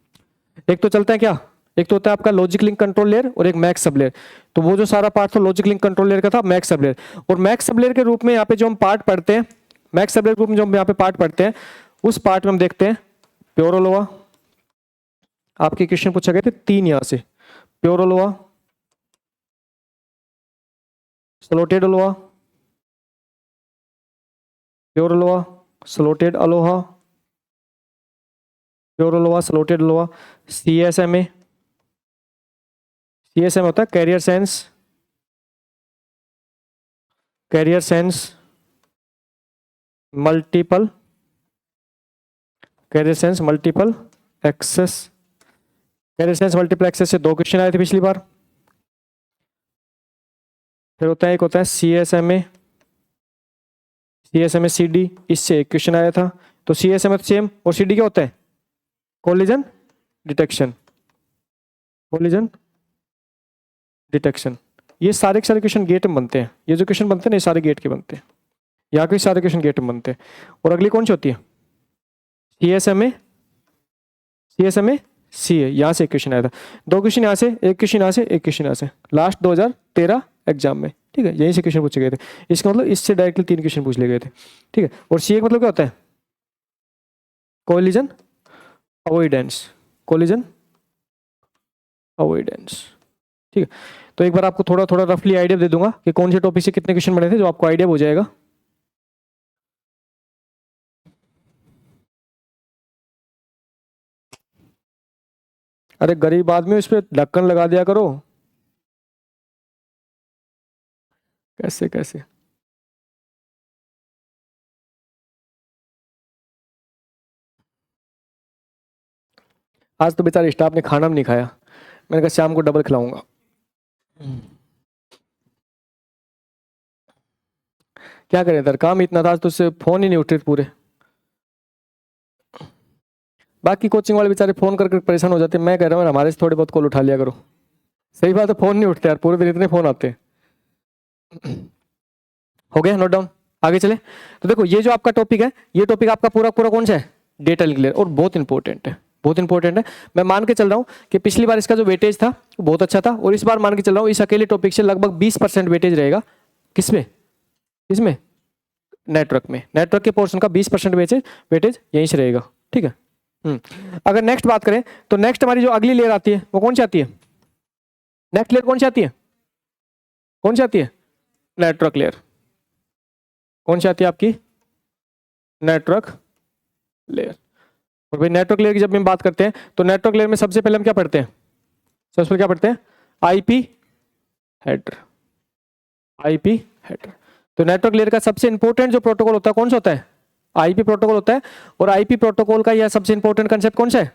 एक तो चलता है क्या, एक तो होता है आपका लॉजिक लिंक कंट्रोल लेयर और एक मैक सब लेयर। तो वो जो सारा पार्ट था लॉजिक लिंक कंट्रोल लेयर का था मैक सब लेयर। और मैक सब लेयर के रूप में यहाँ पे जो हम पार्ट पढ़ते हैं, मैक सब लेयर के रूप में जो हम यहाँ पे पार्ट पढ़ते हैं, उस पार्ट में हम देखते हैं प्योरोलोआ। आपके क्वेश्चन पूछा गए थे 3 यहाँ से, pure aloha, slotted aloha, pure aloha, slotted aloha, pure aloha, slotted aloha. CSMA, CSMA होता है carrier sense multiple, carrier sense multiple access. Carrier sense multiple access से 2 क्वेश्चन आए थे पिछली बार। फिर होता है एक होता है CSMA CD, इससे 1 क्वेश्चन आया था। तो CSMA सेम, और CD क्या होता है कोलिजन डिटेक्शन। ये सारे के सारे क्वेश्चन गेट में बनते हैं। ये जो क्वेश्चन बनते हैं ना ये सारे गेट के बनते हैं, यहाँ के सारे क्वेश्चन गेट में बनते हैं। और अगली कौन सी होती है CSMA CA, यहाँ से 1 क्वेश्चन आया था। 2 क्वेश्चन यहाँ से, 1 क्वेश्चन यहाँ से, 1 क्वेश्चन यहाँ से, लास्ट 2013 एग्जाम में। ठीक है, यहीं से क्वेश्चन पूछे गए थे। इसका मतलब इससे डायरेक्टली 3 क्वेश्चन पूछ लिए गए थे। ठीक है, और CA का मतलब क्या होता है कोलिजन अवॉइडेंस। ठीक है, तो एक बार आपको थोड़ा रफली आइडिया दे दूंगा कि कौन से टॉपिक से कितने क्वेश्चन बने थे, जो आपको आइडिया हो जाएगा। अरे गरीब आदमी इस पे ढक्कन लगा दिया करो। कैसे आज तो बेचारे स्टाफ ने खाना भी नहीं खाया। मैंने कहा शाम को डबल खिलाऊंगा। क्या करें इधर काम इतना था तो उससे फोन ही नहीं उठ रहे पूरे। बाकी कोचिंग वाले बेचारे फोन करके परेशान हो जाते हैं। मैं कह रहा हूँ हमारे से थोड़े बहुत कॉल उठा लिया करो। सही बात है, फोन नहीं उठते यार, पूरे दिन इतने फोन आते हैं। हो गया नोट डाउन, आगे चले। तो देखो ये जो आपका टॉपिक है, ये टॉपिक आपका पूरा कौन सा है डेटा लिंक लेयर, और बहुत इंपॉर्टेंट है, बहुत इंपॉर्टेंट है। मैं मान के चल रहा हूँ कि पिछली बार इसका जो वेटेज था वो बहुत अच्छा था, और इस बार मान के चल रहा हूँ इस अकेले टॉपिक से लगभग 20% वेटेज रहेगा। किसमें नेटवर्क में, नेटवर्क के पोर्शन का 20% वेटेज यहीं से रहेगा। ठीक है, अगर नेक्स्ट बात करें तो नेक्स्ट हमारी जो अगली लेयर आती है वो कौन सी आती है, नेक्स्ट लेयर कौन सी आती है नेटवर्क लेयर। कौन सी आती है आपकी नेटवर्क लेयर। और भाई नेटवर्क लेयर की जब हम बात करते हैं तो नेटवर्क लेयर में सबसे पहले हम क्या पढ़ते हैं, सबसे पहले क्या पढ़ते हैं आईपी हेडर। तो नेटवर्क लेयर का सबसे इंपॉर्टेंट जो प्रोटोकॉल होता है कौन सा होता है, आईपी प्रोटोकॉल होता है। और आईपी प्रोटोकॉल का यह सबसे इंपॉर्टेंट कंसेप्ट कौन सा है,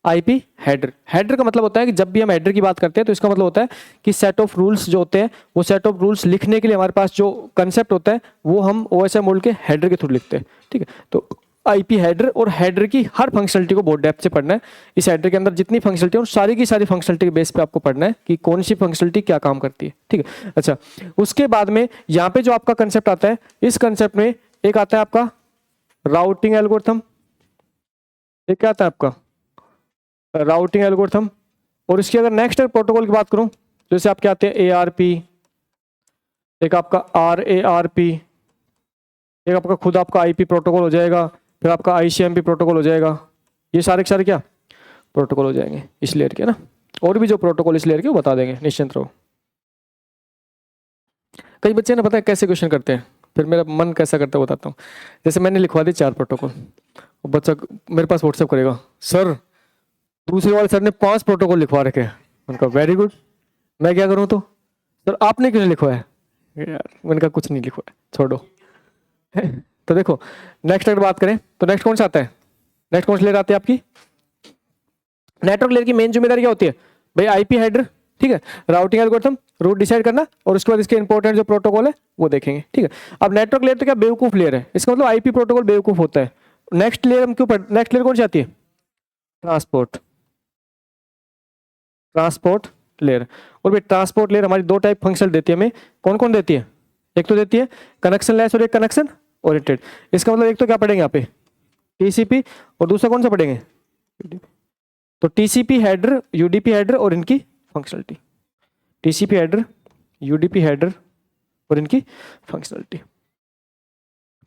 आईपी हेडर का मतलब होता है कि जब भी हम हेडर की बात करते हैं तो इसका मतलब होता है कि सेट ऑफ रूल्स जो होते हैं, वो सेट ऑफ रूल्स लिखने के लिए हमारे पास जो कंसेप्ट होता है वो हम OSI मोड के हेडर के थ्रू लिखते हैं। ठीक है, तो आईपी हेडर और हेडर की हर फंक्शनलिटी को बहुत डेप्थ से पढ़ना है। इस हेडर के अंदर जितनी फंक्शनलिटी है सारी की सारी फंक्शनलिटी के बेस पे आपको पढ़ना है कि कौन सी फंक्शनलिटी क्या काम करती है, ठीक है। अच्छा, उसके बाद में यहाँ पे जो आपका कंसेप्ट आता है, इस कंसेप्ट में एक आता है आपका राउटिंग एल्गोरिथम, एक क्या आता है आपका राउटिंग एल्गोरिथम। और इसकी अगर नेक्स्ट प्रोटोकॉल की बात करूं, जैसे आपके आते हैं ARP, एक आपका RARP, एक आपका खुद आपका IP प्रोटोकॉल हो जाएगा, फिर आपका ICMP प्रोटोकॉल हो जाएगा। ये सारे के सारे क्या प्रोटोकॉल हो जाएंगे इस लेयर के ना। और भी जो प्रोटोकॉल इस लेयर के वो बता देंगे, निश्चिंत रहो। कई बच्चे ना पता है कैसे क्वेश्चन करते हैं, फिर मेरा मन कैसा करता है बताता हूँ। जैसे मैंने लिखवा दिए 4 प्रोटोकॉल, और बच्चा मेरे पास व्हाट्सएप करेगा, सर दूसरे वाले सर ने 5 प्रोटोकॉल लिखवा रखे हैं। उनका वेरी गुड, मैं क्या करूँ? तो सर आपने क्यों नहीं लिखवाया? यार मैंने कहा कुछ नहीं लिखवाया, छोड़ो। तो देखो नेक्स्ट अगर बात करें तो नेक्स्ट कौन सा आता है, नेक्स्ट कौन सी लेयर आती है आपकी? नेटवर्क लेयर की मेन जिम्मेदारी क्या होती है भाई? आईपी हेडर, ठीक है, राउटिंग एल्गोरिथम, रूट डिसाइड करना, और उसके बाद इसके इंपॉर्टेंट जो प्रोटोकॉल है वो देखेंगे, ठीक है। अब नेटवर्क लेयर तो क्या बेवकूफ लेयर है, इसका मतलब आईपी प्रोटोकॉल बेवकूफ होता है। नेक्स्ट लेयर हम क्यों नेक्स्ट लेयर कौन सी आती है? Transport layer. और भाई ट्रांसपोर्ट लेयर हमारी 2 टाइप फंक्शन देती है हमें। कौन कौन देती है? एक तो देती है कनेक्शन लेस और एक कनेक्शन ओरिएंटेड। इसका मतलब एक तो क्या पढ़ेंगे यहाँ पे TCP, और दूसरा कौन सा पढ़ेंगे? तो TCP हेडर, UDP हेडर और इनकी functionality. TCP header, UDP header और इनकी फंक्शनलिटी,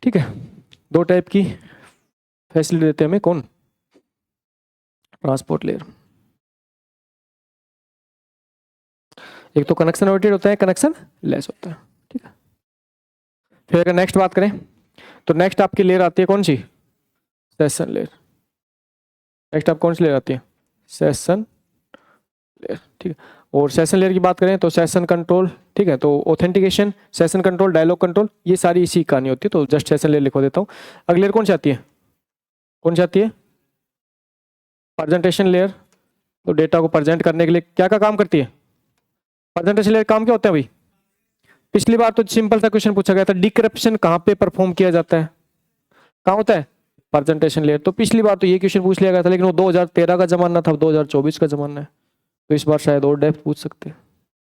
ठीक है। 2 टाइप की फैसिलिटी देते हैं हमें कौन? Transport layer. एक तो कनेक्शन ओरिएंटेड होता है, कनेक्शन लेस होता है, ठीक है। फिर अगर नेक्स्ट बात करें तो नेक्स्ट आपकी लेयर आती है कौन सी? Session layer. नेक्स्ट आप कौन सी लेयर आती है? सेशन लेयर, ठीक है। और सेशन लेयर की बात करें तो सेशन कंट्रोल, ठीक है, तो authentication, session control, dialogue control, ये सारी इसी कहानी होती है। तो जस्ट सेशन लेयर लिखवा देता हूँ। अगली लेयर कौन सी आती है? कौन सी आती है? Presentation layer. तो डेटा को प्रेजेंट करने के लिए क्या क्या काम करती है प्रेजेंटेशन लेयर? काम क्या होता है भाई? पिछली बार तो सिंपल सा क्वेश्चन पूछा गया था, डिक्रिप्शन कहाँ पे परफॉर्म किया जाता है? कहाँ होता है? Presentation layer. तो पिछली बार तो ये क्वेश्चन पूछ लिया गया था, लेकिन वो 2013 का जमाना था, 2024 का जमाना है, तो इस बार शायद और डेप्थ पूछ सकते हैं,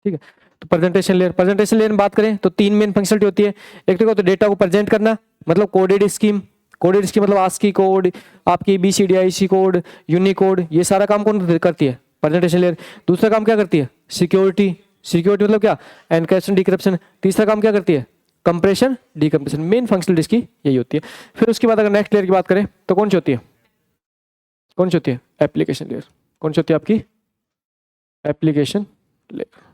ठीक है। तो प्रेजेंटेशन लेयर में बात करें तो 3 मेन फंक्शनलिटी होती है। एक तो डेटा को प्रेजेंट करना, मतलब कोडेड स्कीम मतलब आस्की कोड, आपकी BCDIC कोड, यूनिकोड, ये सारा काम कौन करती है? Presentation layer. दूसरा काम क्या करती है? सिक्योरिटी मतलब क्या? Encryption decryption. तीसरा काम क्या करती है? Compression decompression. मेन फंक्शनलिटी इसकी यही होती है। फिर उसके बाद अगर नेक्स्ट लेयर की बात करें तो कौन सी होती है? कौन सी होती है? Application layer. कौन सी होती है आपकी? Application layer.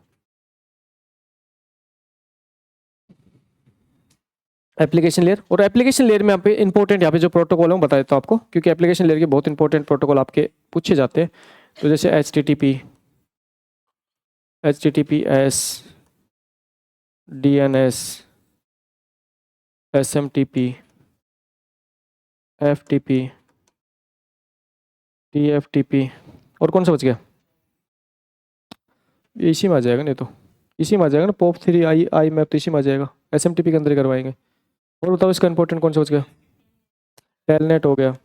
Application layer. और एप्लीकेशन लेयर में यहाँ पे इंपॉर्टेंट यहाँ पे जो प्रोटोकॉल है बता देता हूँ आपको, क्योंकि एप्लीकेशन लेयर के बहुत इंपॉर्टेंट प्रोटोकॉल आपके पूछे जाते हैं। तो जैसे HTTPS, DNS, SMTP, FTP, TFTP, और कौन सा बच गया? इसी में आ जाएगा, नहीं तो इसी में आ जाएगा ना, POP3 आई मैप तो इसी में आ जाएगा, SMTP के अंदर ही करवाएंगे। और बताओ इसका इंपॉर्टेंट कौन सा बच गया? टेलनेट हो गया,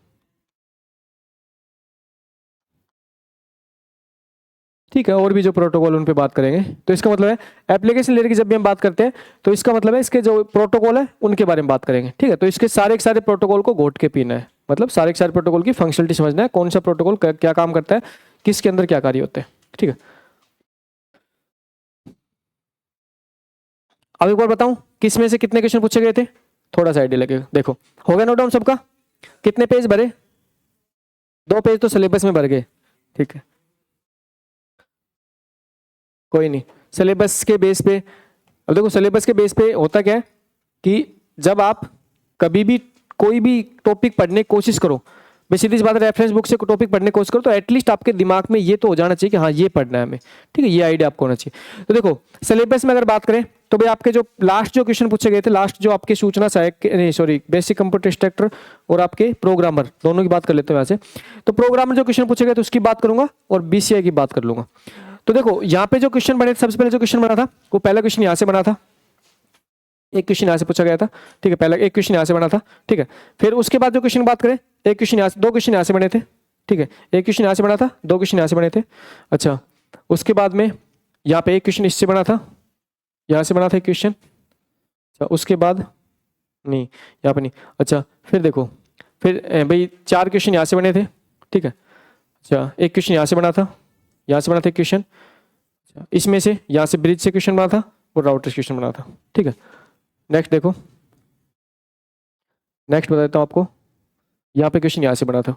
ठीक है। और भी जो प्रोटोकॉल उन पे बात करेंगे। तो इसका मतलब है एप्लीकेशन लेयर की जब भी हम बात करते हैं तो इसका मतलब है इसके जो प्रोटोकॉल है उनके बारे में बात करेंगे, ठीक है। तो इसके सारे के सारे प्रोटोकॉल को घोट के पीना है, मतलब सारे के सारे प्रोटोकॉल की फंक्शनलिटी समझना है, कौन सा प्रोटोकॉल क्या काम करता है, किसके अंदर क्या कार्य होते हैं, ठीक है। अब एक बार बताऊं किस में से कितने क्वेश्चन पूछे गए थे, थोड़ा सा आइडिया लगेगा। देखो हो गया नोट डाउन सबका? कितने पेज भरे? 2 पेज तो सिलेबस में भर गए, ठीक है, कोई नहीं। सिलेबस के बेस पे, अब देखो सिलेबस के बेस पे होता क्या है कि जब आप कभी भी कोई भी टॉपिक पढ़ने की कोशिश करो, मैं सीधी सी बात है, रेफरेंस बुक से टॉपिक पढ़ने की कोशिश करो तो एटलीस्ट आपके दिमाग में ये तो हो जाना चाहिए कि हाँ ये पढ़ना है हमें, ठीक है, ये आइडिया आपको होना चाहिए। तो देखो सिलेबस में अगर बात करें तो भाई आपके जो लास्ट जो क्वेश्चन पूछे गए थे, लास्ट जो आपके सूचना सहायक नहीं सॉरी बेसिक कंप्यूटर इंस्ट्रक्टर और आपके प्रोग्रामर दोनों की बात कर लेते हैं यहाँ से। तो प्रोग्रामर जो क्वेश्चन पूछे गए थे उसकी बात करूंगा और BCI की बात कर लूंगा। तो देखो यहाँ पे जो क्वेश्चन बने, सबसे पहले जो क्वेश्चन बना था वो पहला क्वेश्चन यहाँ से बना था, एक क्वेश्चन यहाँ से पूछा गया था, ठीक है, पहला एक क्वेश्चन यहाँ से बना था, ठीक है। फिर उसके बाद जो क्वेश्चन बात करें, एक क्वेश्चन यहाँ से, दो क्वेश्चन यहाँ से बने थे, ठीक है, एक क्वेश्चन यहाँ से बना था, दो क्वेश्चन यहाँ से बने थे। अच्छा, उसके बाद में यहाँ पे एक क्वेश्चन इससे बना था, यहाँ से बना था एक क्वेश्चन। अच्छा, उसके बाद नहीं, यहाँ पे नहीं। अच्छा, फिर देखो, फिर भाई 4 क्वेश्चन यहाँ से बने थे, ठीक है। अच्छा, एक क्वेश्चन यहाँ से बना था, यहाँ से बना था एक क्वेश्चन, इसमें से यहाँ से ब्रिज से क्वेश्चन बना था और राउटर क्वेश्चन बना था, ठीक है। नेक्स्ट देखो, नेक्स्ट बता देता हूँ आपको, यहाँ पे क्वेश्चन यहाँ से बना था,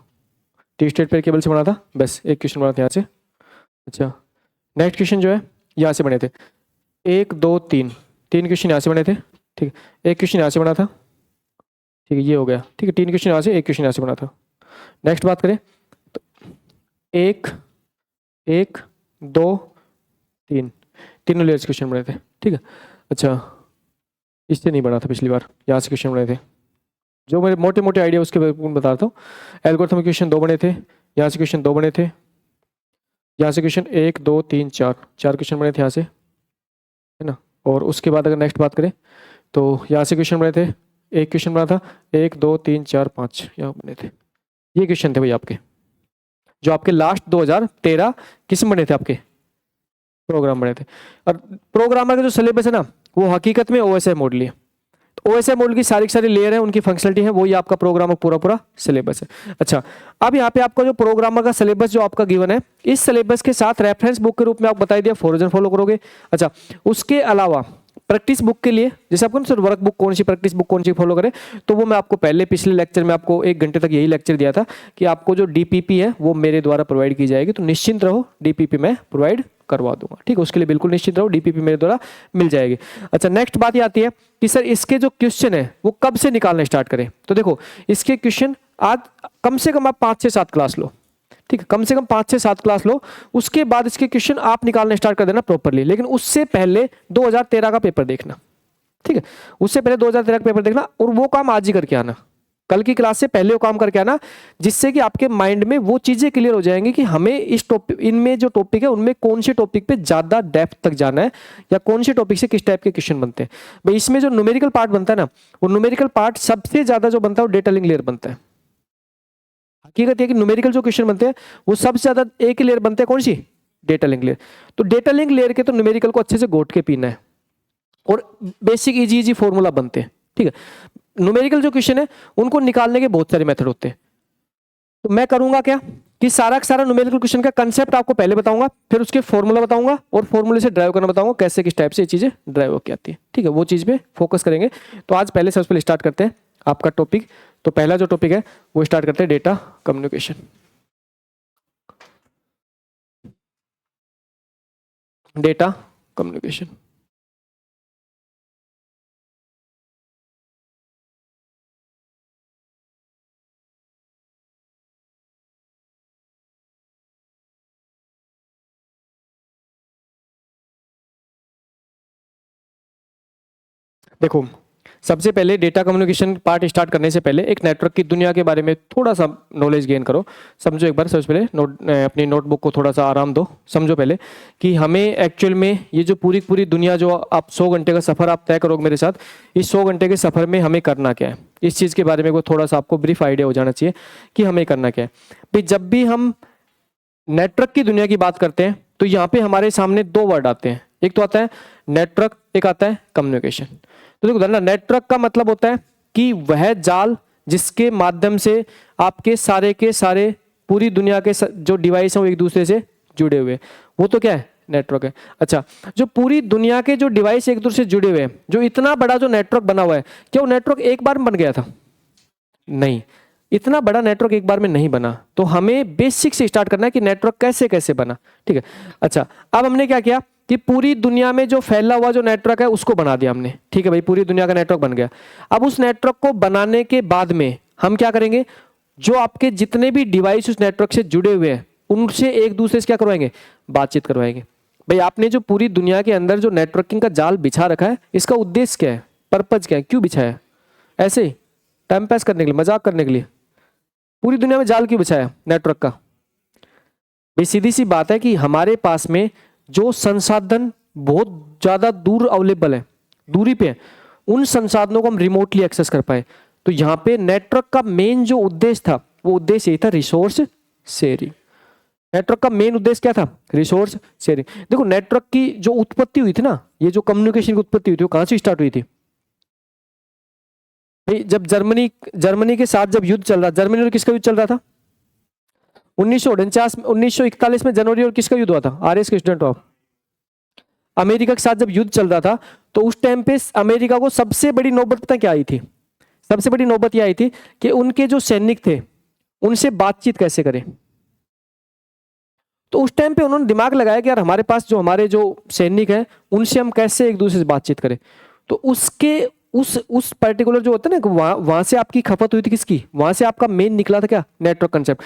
टी स्टेट पेयर केबल से बना था, बस एक क्वेश्चन बना था यहाँ से। अच्छा, नेक्स्ट क्वेश्चन जो है यहाँ से बने थे, 1 2 3 क्वेश्चन यहाँ से बने थे, ठीक है। एक क्वेश्चन यहाँ से बना था, ठीक है, ये हो गया, ठीक है। 3 क्वेश्चन यहाँ से, एक क्वेश्चन यहाँ से बना था। नेक्स्ट बात करें तो 1 1 2 3 तीनों लेयर्स क्वेश्चन बने थे, ठीक है। अच्छा, इससे नहीं बना था पिछली बार, यहाँ से क्वेश्चन बने थे, जो मेरे मोटे मोटे आइडिया उसके बारे में बता रहा हूँ। एल्गोरिथम क्वेश्चन 2 बने थे, यहाँ से क्वेश्चन 2 बने थे, यहाँ से क्वेश्चन 1 2 3 4 क्वेश्चन बने थे यहाँ से, है ना। और उसके बाद अगर नेक्स्ट बात करें तो यहाँ से क्वेश्चन बने थे, एक क्वेश्चन बना था, 1 2 3 4 5 यहाँ बने थे। ये क्वेश्चन थे भाई आपके, जो आपके लास्ट 2013 किस में बने थे, आपके प्रोग्राम बने थे। और प्रोग्रामर का जो सिलेबस है ना, वो हकीकत में ओएसआई मॉडल है। तो ओएसआई मॉडल की सारी सारी लेयर है, उनकी फंक्शनलिटी है, वो ये आपका प्रोग्रामर पूरा सिलेबस है। अच्छा, अब यहाँ पे आपका जो प्रोग्रामर का सिलेबस जो आपका गिवन है, इस सिलेबस के साथ रेफरेंस बुक के रूप में आप बताई दिया फोरजन फॉलो करोगे। अच्छा, उसके अलावा प्रैक्टिस बुक के लिए, जैसे आपको सर वर्क बुक कौन सी, प्रैक्टिस बुक कौन सी फॉलो करें, तो वो मैं आपको पहले पिछले लेक्चर में आपको 1 घंटे तक यही लेक्चर दिया था कि आपको जो डीपीपी है वो मेरे द्वारा प्रोवाइड की जाएगी, तो निश्चिंत रहो, डीपीपी मैं प्रोवाइड करवा दूंगा, ठीक है। उसके लिए बिल्कुल निश्चित रहो, डीपीपी मेरे द्वारा मिल जाएगी। अच्छा, नेक्स्ट बात ये आती है कि सर इसके जो क्वेश्चन है वो कब से निकालना स्टार्ट करें। तो देखो, इसके क्वेश्चन आज कम से कम आप 5 से 7 क्लास लो, ठीक है, कम से कम 5 से 7 क्लास लो, उसके बाद इसके क्वेश्चन आप निकालना स्टार्ट कर देना प्रॉपरली। लेकिन उससे पहले 2013 का पेपर देखना, ठीक है, उससे पहले 2013 का पेपर देखना, और वो काम आज ही करके आना, कल की क्लास से पहले वो काम करके आना, जिससे कि आपके माइंड में वो चीजें क्लियर हो जाएंगी कि हमें इस टॉपिक, इनमें जो टॉपिक है उनमें कौन से टॉपिक पे ज्यादा डेप्थ तक जाना है, या कौन से टॉपिक से किस टाइप के क्वेश्चन बनते हैं। भाई इसमें जो न्यूमेरिकल पार्ट बनता है ना, वो न्यूमेरिकल पार्ट सबसे ज्यादा जो बनता है वो डेटा लिंक लेयर बनता है। हकीकत है कि न्यूमेरिकल जो क्वेश्चन बनते हैं वो सबसे ज्यादा एक ही लेयर बनते हैं, कौन सी, डेटा लिंक लेयर। तो डेटा लिंक लेयर के तो न्यूमेरिकल को अच्छे से घोट के पीना है, और बेसिक इजी फॉर्मूला बनते हैं, ठीक है। न्यूमेरिकल जो क्वेश्चन है उनको निकालने के बहुत सारे मेथड होते हैं। तो मैं करूंगा क्या कि सारा का सारा न्यूमेरिकल क्वेश्चन का कंसेप्ट आपको पहले बताऊंगा, फिर उसके फॉर्मूला बताऊंगा, और फॉर्मूले से ड्राइव करना बताऊंगा, कैसे किस टाइप से ये चीजें ड्राइव होकर आती है, ठीक है। वो चीज पे फोकस करेंगे। तो आज पहले सबसे पहले स्टार्ट करते हैं आपका टॉपिक। तो पहला जो टॉपिक है वो स्टार्ट करते हैं डेटा कम्युनिकेशन। डेटा कम्युनिकेशन, देखो सबसे पहले डेटा कम्युनिकेशन पार्ट स्टार्ट करने से पहले एक नेटवर्क की दुनिया के बारे में थोड़ा सा नॉलेज गेन करो, समझो एक बार। सबसे पहले अपनी नोटबुक को थोड़ा सा आराम दो, समझो पहले कि हमें एक्चुअल में ये जो पूरी पूरी दुनिया, जो आप 100 घंटे का सफ़र आप तय करोगे मेरे साथ, इस 100 घंटे के सफ़र में हमें करना क्या है, इस चीज़ के बारे में वो थोड़ा सा आपको ब्रीफ आइडिया हो जाना चाहिए कि हमें करना क्या है। भाई जब भी हम नेटवर्क की दुनिया की बात करते हैं तो यहाँ पे हमारे सामने 2 वर्ड आते हैं, एक तो आता है नेटवर्क, एक आता है कम्युनिकेशन। तो देखो ना, नेटवर्क का मतलब होता है कि वह जाल जिसके माध्यम से आपके सारे के सारे पूरी दुनिया के जो डिवाइस हैं वो एक दूसरे से जुड़े हुए, वो तो क्या है, नेटवर्क है। अच्छा, जो पूरी दुनिया के जो डिवाइस एक दूसरे से जुड़े हुए हैं, जो इतना बड़ा जो नेटवर्क बना हुआ है, क्या वो नेटवर्क एक बार में बन गया था? नहीं, इतना बड़ा नेटवर्क एक बार में नहीं बना। तो हमें बेसिक से स्टार्ट करना है कि नेटवर्क कैसे कैसे बना, ठीक है। अच्छा, अब हमने क्या किया कि पूरी दुनिया में जो फैला हुआ जो नेटवर्क है उसको बना दिया हमने, ठीक है भाई, पूरी दुनिया का नेटवर्क बन गया। अब उस नेटवर्क को बनाने के बाद में हम क्या करेंगे, जो आपके जितने भी डिवाइस उस नेटवर्क से जुड़े हुए हैं उनसे एक दूसरे से क्या करवाएंगे, बातचीत करवाएंगे। भाई आपने जो पूरी दुनिया के अंदर जो नेटवर्किंग का जाल बिछा रखा है, इसका उद्देश्य क्या है, पर्पज क्या है, क्यों बिछाया? ऐसे ही टाइम पास करने के लिए, मजाक करने के लिए? पूरी दुनिया में जाल क्यों बिछाया नेटवर्क का? भाई सीधी सी बात है कि हमारे पास में जो संसाधन बहुत ज्यादा दूर अवेलेबल है, दूरी पे है, उन संसाधनों को हम रिमोटली एक्सेस कर पाए। तो यहाँ पे नेटवर्क का मेन जो उद्देश्य था वो उद्देश्य यही था, रिसोर्स शेयरिंग। नेटवर्क का मेन उद्देश्य क्या था? Resource sharing. देखो नेटवर्क की जो उत्पत्ति हुई थी ना, ये जो कम्युनिकेशन की उत्पत्ति हुई थी वो कहां से स्टार्ट हुई थी? जब जर्मनी के साथ जब युद्ध चल रहा, जर्मनी और किसका युद्ध चल रहा था? 1941 में जनवरी और किसका युद्ध हुआ था? आरएस के स्टूडेंट ऑफ अमेरिका के साथ जब युद्ध चल रहा था तो उस टाइम पे अमेरिका को सबसे बड़ी नौबत पता क्या आई थी? सबसे बड़ी नौबत यह आई थी कि उनके जो सैनिक थे उनसे बातचीत कैसे करें। तो उस टाइम पे उन्होंने दिमाग लगाया कि यार हमारे जो सैनिक हैं उनसे हम कैसे एक दूसरे से बातचीत करें। तो उसके उस पर्टिकुलर जो होता है ना, वहां से आपकी खपत हुई थी किसकी? वहां से आपका मेन निकला था क्या? Network concept.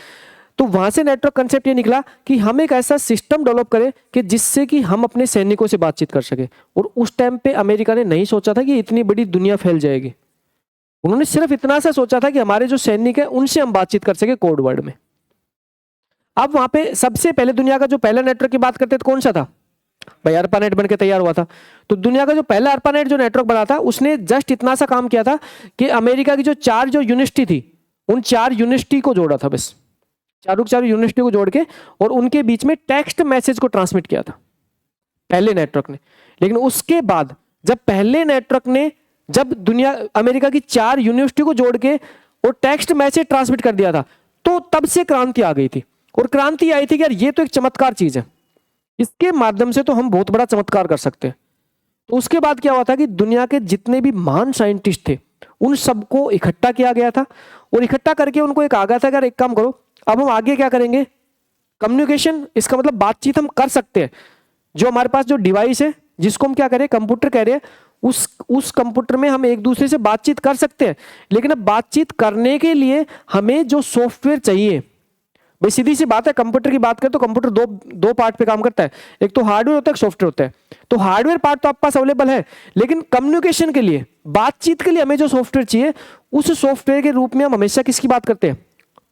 तो वहां से नेटवर्क कंसेप्ट ये निकला कि हम एक ऐसा सिस्टम डेवलप करें कि जिससे कि हम अपने सैनिकों से बातचीत कर सके। और उस टाइम पे अमेरिका ने नहीं सोचा था कि इतनी बड़ी दुनिया फैल जाएगी। उन्होंने सिर्फ इतना सा सोचा था कि हमारे जो सैनिक है उनसे हम बातचीत कर सके कोड वर्ड में। अब वहां पे सबसे पहले दुनिया का जो पहला नेटवर्क की बात करते थे कौन सा था भाई? ARPANET बन के तैयार हुआ था। तो दुनिया का जो पहला ARPANET जो नेटवर्क बना था उसने जस्ट इतना सा काम किया था कि अमेरिका की जो 4 जो यूनिवर्सिटी थी उन 4 यूनिवर्सिटी को जोड़ा था, बस चारों यूनिवर्सिटी को जोड़ के, और उनके बीच में टेक्स्ट मैसेज को ट्रांसमिट किया था पहले नेटवर्क ने। लेकिन उसके बाद जब पहले नेटवर्क ने जब अमेरिका की 4 यूनिवर्सिटी को जोड़ के और टेक्स्ट मैसेज ट्रांसमिट कर दिया था तो तब से क्रांति आ गई थी। और क्रांति आई थी कि यार ये तो एक चमत्कार चीज है, इसके माध्यम से तो हम बहुत बड़ा चमत्कार कर सकते हैं। तो उसके बाद क्या हुआ था कि दुनिया के जितने भी महान साइंटिस्ट थे उन सबको इकट्ठा किया गया था, और इकट्ठा करके उनको एक आ गया था कि यार एक काम करो, अब हम आगे क्या करेंगे? कम्युनिकेशन, इसका मतलब बातचीत हम कर सकते हैं। जो हमारे पास जो डिवाइस है जिसको हम क्या करें, कंप्यूटर कह रहे हैं, उस कंप्यूटर में हम एक दूसरे से बातचीत कर सकते हैं। लेकिन अब बातचीत करने के लिए हमें जो सॉफ्टवेयर चाहिए, भाई सीधी सी बात है, कंप्यूटर की बात करें तो कंप्यूटर दो पार्ट पे काम करता है, एक तो हार्डवेयर होता है, एक सॉफ्टवेयर होता है। तो हार्डवेयर पार्ट तो आपके पास अवेलेबल है, लेकिन कम्युनिकेशन के लिए, बातचीत के लिए हमें जो सॉफ्टवेयर चाहिए उस सॉफ्टवेयर के रूप में हम हमेशा किसकी बात करते हैं?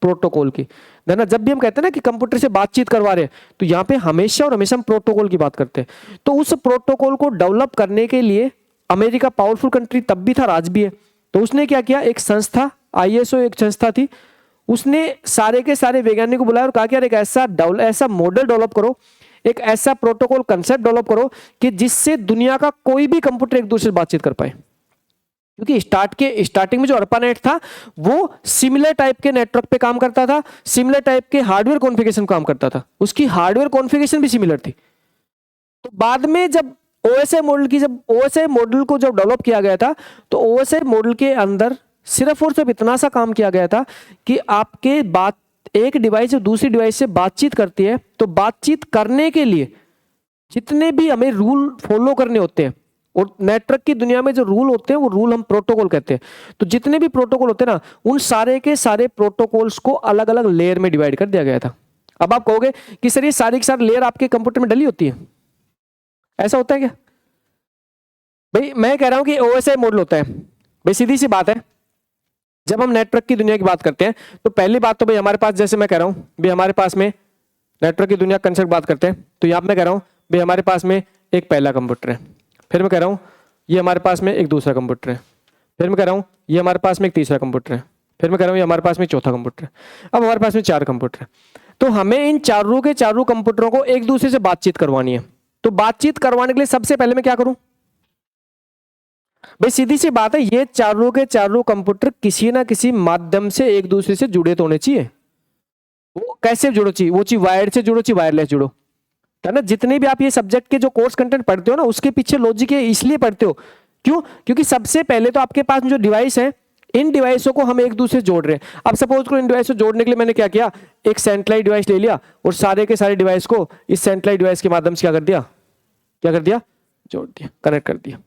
प्रोटोकॉल की। ना जब भी हम कहते हैं ना कि कंप्यूटर से बातचीत करवा रहे हैं तो यहां पे हमेशा और हमेशा हम प्रोटोकॉल की बात करते हैं। तो उस प्रोटोकॉल को डेवलप करने के लिए अमेरिका पावरफुल कंट्री तब भी था, आज भी है। तो उसने क्या किया, एक संस्था ISO एक संस्था थी, उसने सारे के सारे वैज्ञानिक को बुलाया और कहा कि यार एक ऐसा मॉडल डेवलप करो, एक ऐसा प्रोटोकॉल कंसेप्ट डेवलप करो कि जिससे दुनिया का कोई भी कंप्यूटर एक दूसरे से बातचीत कर पाए। क्योंकि स्टार्टिंग में जो ARPANET था वो सिमिलर टाइप के नेटवर्क पे काम करता था, सिमिलर टाइप के हार्डवेयर कॉन्फ़िगरेशन काम करता था, उसकी हार्डवेयर कॉन्फ़िगरेशन भी सिमिलर थी। तो बाद में जब OSI मॉडल को जब डेवलप किया गया था तो OSI मॉडल के अंदर सिर्फ और सिर्फ इतना सा काम किया गया था कि आपके बात एक डिवाइस जो दूसरी डिवाइस से बातचीत करती है, तो बातचीत करने के लिए जितने भी हमें रूल फॉलो करने होते हैं, और नेटवर्क की दुनिया में जो रूल होते हैं वो रूल हम प्रोटोकॉल कहते हैं। तो जितने भी प्रोटोकॉल होते हैं ना, उन सारे के सारे प्रोटोकॉल्स को अलग अलग लेयर में डिवाइड कर दिया गया था। अब आप कहोगे कि सर ये सारी की सारी लेयर आपके कंप्यूटर में डली होती है, ऐसा होता है क्या? भाई मैं कह रहा हूं कि OSI मॉडल होता है। भाई सीधी सी बात है, जब हम नेटवर्क की दुनिया की बात करते हैं तो पहली बात तो भाई हमारे पास, जैसे मैं कह रहा हूं भाई हमारे पास में नेटवर्क की दुनिया कंसेप्ट बात करते हैं, तो यहां मैं कह रहा हूं भाई हमारे पास में एक पहला कंप्यूटर है, फिर मैं कह रहा हूं ये हमारे पास में एक दूसरा कंप्यूटर है, फिर मैं कह रहा हूं ये हमारे पास में एक तीसरा कंप्यूटर है, फिर मैं कह रहा हूं ये हमारे पास में चौथा कंप्यूटर है। अब हमारे पास में 4 कंप्यूटर है। तो हमें इन चारों के चारों कंप्यूटरों को एक दूसरे से बातचीत करवानी है। तो बातचीत करवाने के लिए सबसे पहले मैं क्या करूं? भाई सीधी सी बात है, ये चारों के चारों कंप्यूटर किसी ना किसी माध्यम से एक दूसरे से जुड़े तो होने चाहिए। वो कैसे जुड़ो चाहिए? वो चाहिए वायर्ड से जुड़ो, चाहिए वायरलेस जुड़ो, है ना। जितने भी आप ये सब्जेक्ट के जो कोर्स कंटेंट पढ़ते हो ना, उसके पीछे लॉजिक है, इसलिए पढ़ते हो। क्यों? क्योंकि सबसे पहले तो आपके पास जो डिवाइस है, इन डिवाइसों को हम एक दूसरे से जोड़ रहे हैं। अब सपोज करो इन डिवाइस को जोड़ने के लिए मैंने क्या किया, एक सेंट्रलाइज डिवाइस ले लिया और सारे के सारे डिवाइस को इस सेंट्रलाइज डिवाइस के माध्यम से क्या कर दिया, जोड़ दिया, कनेक्ट कर दिया।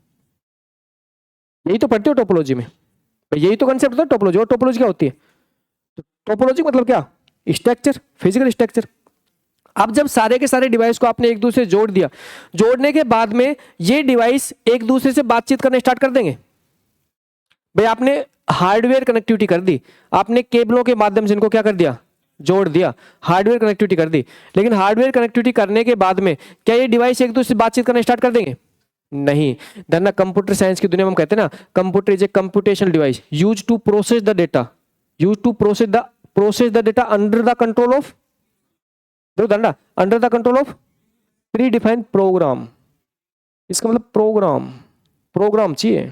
यही तो पढ़ते हो टोपोलॉजी में, यही तो कंसेप्ट होता है टोपोलॉजी। और टोपोलॉजी क्या होती है? तो टोपोलॉजी मतलब क्या? Structure, physical structure. अब जब सारे के सारे डिवाइस को आपने एक दूसरे से जोड़ दिया, जोड़ने के बाद में ये डिवाइस एक दूसरे से बातचीत करना स्टार्ट कर देंगे। भाई आपने हार्डवेयर कनेक्टिविटी कर दी, आपने केबलों के माध्यम से इनको क्या कर दिया, जोड़ दिया, हार्डवेयर कनेक्टिविटी कर दी। लेकिन हार्डवेयर कनेक्टिविटी करने के बाद में क्या ये डिवाइस एक दूसरे से बातचीत करना स्टार्ट कर देंगे? नहीं। धन्ना कंप्यूटर साइंस की दुनिया में हम कहते हैं ना, computer is a computational device use to process the data, use to process the data under the control of, देखो Dhanna, under the control of predefined program. इसका मतलब प्रोग्राम चाहिए,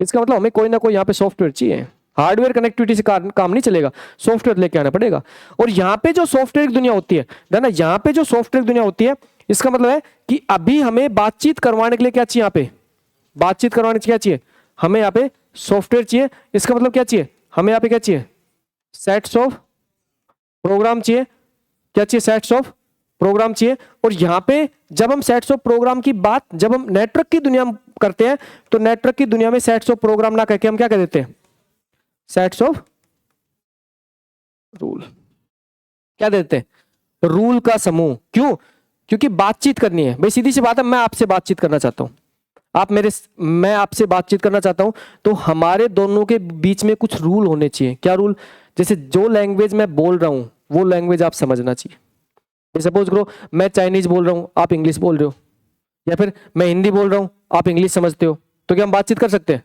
इसका मतलब हमें कोई ना कोई यहाँ पे सॉफ्टवेयर चाहिए। हार्डवेयर कनेक्टिविटी से काम नहीं चलेगा, सॉफ्टवेयर लेके आना पड़ेगा। और यहाँ पे जो सॉफ्टवेयर की दुनिया होती है ना, यहाँ पे जो सॉफ्टवेयर की दुनिया होती है, इसका मतलब है कि अभी हमें बातचीत करवाने के लिए क्या चाहिए, यहाँ पे बातचीत करवाने के लिए क्या चाहिए, हमें यहाँ पे सॉफ्टवेयर चाहिए। इसका मतलब क्या चाहिए, हमें यहाँ पे क्या चाहिए, सेट्स ऑफ प्रोग्राम चाहिए। क्या चाहिए, सेट्स ऑफ प्रोग्राम चाहिए। और यहाँ पे जब हम सेट्स ऑफ प्रोग्राम की बात, जब हम नेटवर्क की दुनिया में करते हैं, तो नेटवर्क की दुनिया में सेट्स ऑफ प्रोग्राम ना कहकर हम क्या कह देते हैं, सेट्स ऑफ रूल। क्या देते हैं, रूल का समूह। क्यों, क्योंकि बातचीत करनी है भाई, सीधी सी बात है, मैं आपसे बातचीत करना चाहता हूं, मैं आपसे बातचीत करना चाहता हूं, तो हमारे दोनों के बीच में कुछ रूल होने चाहिए। क्या रूल, जैसे जो लैंग्वेज मैं बोल रहा हूं वो लैंग्वेज आप समझना चाहिए। सपोज करो मैं चाइनीज बोल रहा हूं, आप इंग्लिश बोल रहे हो, या फिर मैं हिंदी बोल रहा हूं, आप इंग्लिश समझते हो, तो क्या हम बातचीत कर सकते हैं?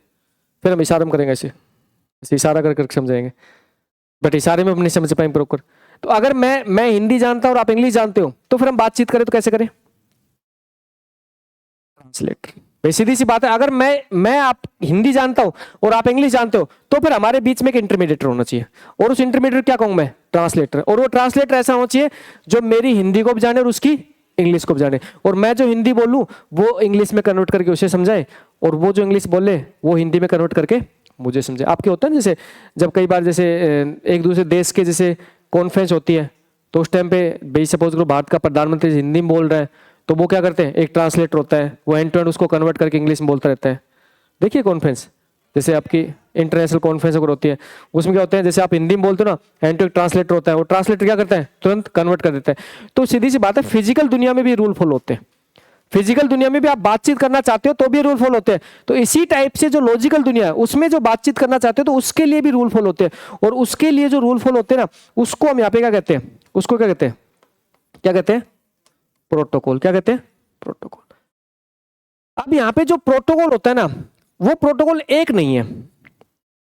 फिर हम इशारा में करेंगे, ऐसे इशारा कर कर समझाएंगे, बट इशारे में हम नहीं समझ पाएंगे प्रॉपर। तो अगर मैं हिंदी जानता हूं और आप इंग्लिश जानते हो, तो फिर हम बातचीत करें तो कैसे करें, ट्रांसलेट। सीधी सी बात है, अगर मैं आप हिंदी जानता हूं और आप इंग्लिश जानते हो, तो फिर हमारे बीच में एक इंटरमीडिएटर होना चाहिए, और उस इंटरमीडिएटर क्या कहूं मैं, ट्रांसलेटर। और वो ट्रांसलेटर ऐसा होना चाहिए जो मेरी हिंदी को भी जाने और उसकी इंग्लिश को भी जाने, और मैं जो हिंदी बोलूं वो इंग्लिश में कन्वर्ट करके उसे समझाए, और वो जो इंग्लिश बोले वो हिंदी में कन्वर्ट करके मुझे समझे। आपके होता है ना, जैसे जब कई बार जैसे एक दूसरे देश के जैसे कॉन्फ्रेंस होती है, तो उस टाइम पे भाई सपोज करो भारत का प्रधानमंत्री हिंदी में बोल रहा है, तो वो क्या करते हैं, एक ट्रांसलेटर होता है, वो एंड टू एंड उसको कन्वर्ट करके इंग्लिश में बोलता रहता है। देखिए कॉन्फ्रेंस, जैसे आपकी इंटरनेशनल कॉन्फ्रेंस अगर होती है, उसमें क्या होता है, जैसे आप हिंदी में बोलते हो ना, एंड टू एक ट्रांसलेटर होता है, वो ट्रांसलेटर क्या करता है, तुरंत कन्वर्ट कर देता है। तो सीधी सी बात है, फिजिकल दुनिया में भी रूल फॉलो होते हैं, फिजिकल दुनिया में भी आप बातचीत करना चाहते हो तो भी रूल फॉलो होते हैं। तो इसी टाइप से जो लॉजिकल दुनिया है उसमें जो बातचीत करना चाहते हो तो उसके लिए भी रूल फॉलो होते हैं, और उसके लिए जो रूल फॉलो होते हैं ना, उसको हम यहाँ पे क्या कहते हैं, उसको क्या कहते हैं, क्या कहते हैं, प्रोटोकॉल। क्या कहते हैं, प्रोटोकॉल। अब यहाँ पे जो प्रोटोकॉल होता है ना, वो प्रोटोकॉल एक नहीं है,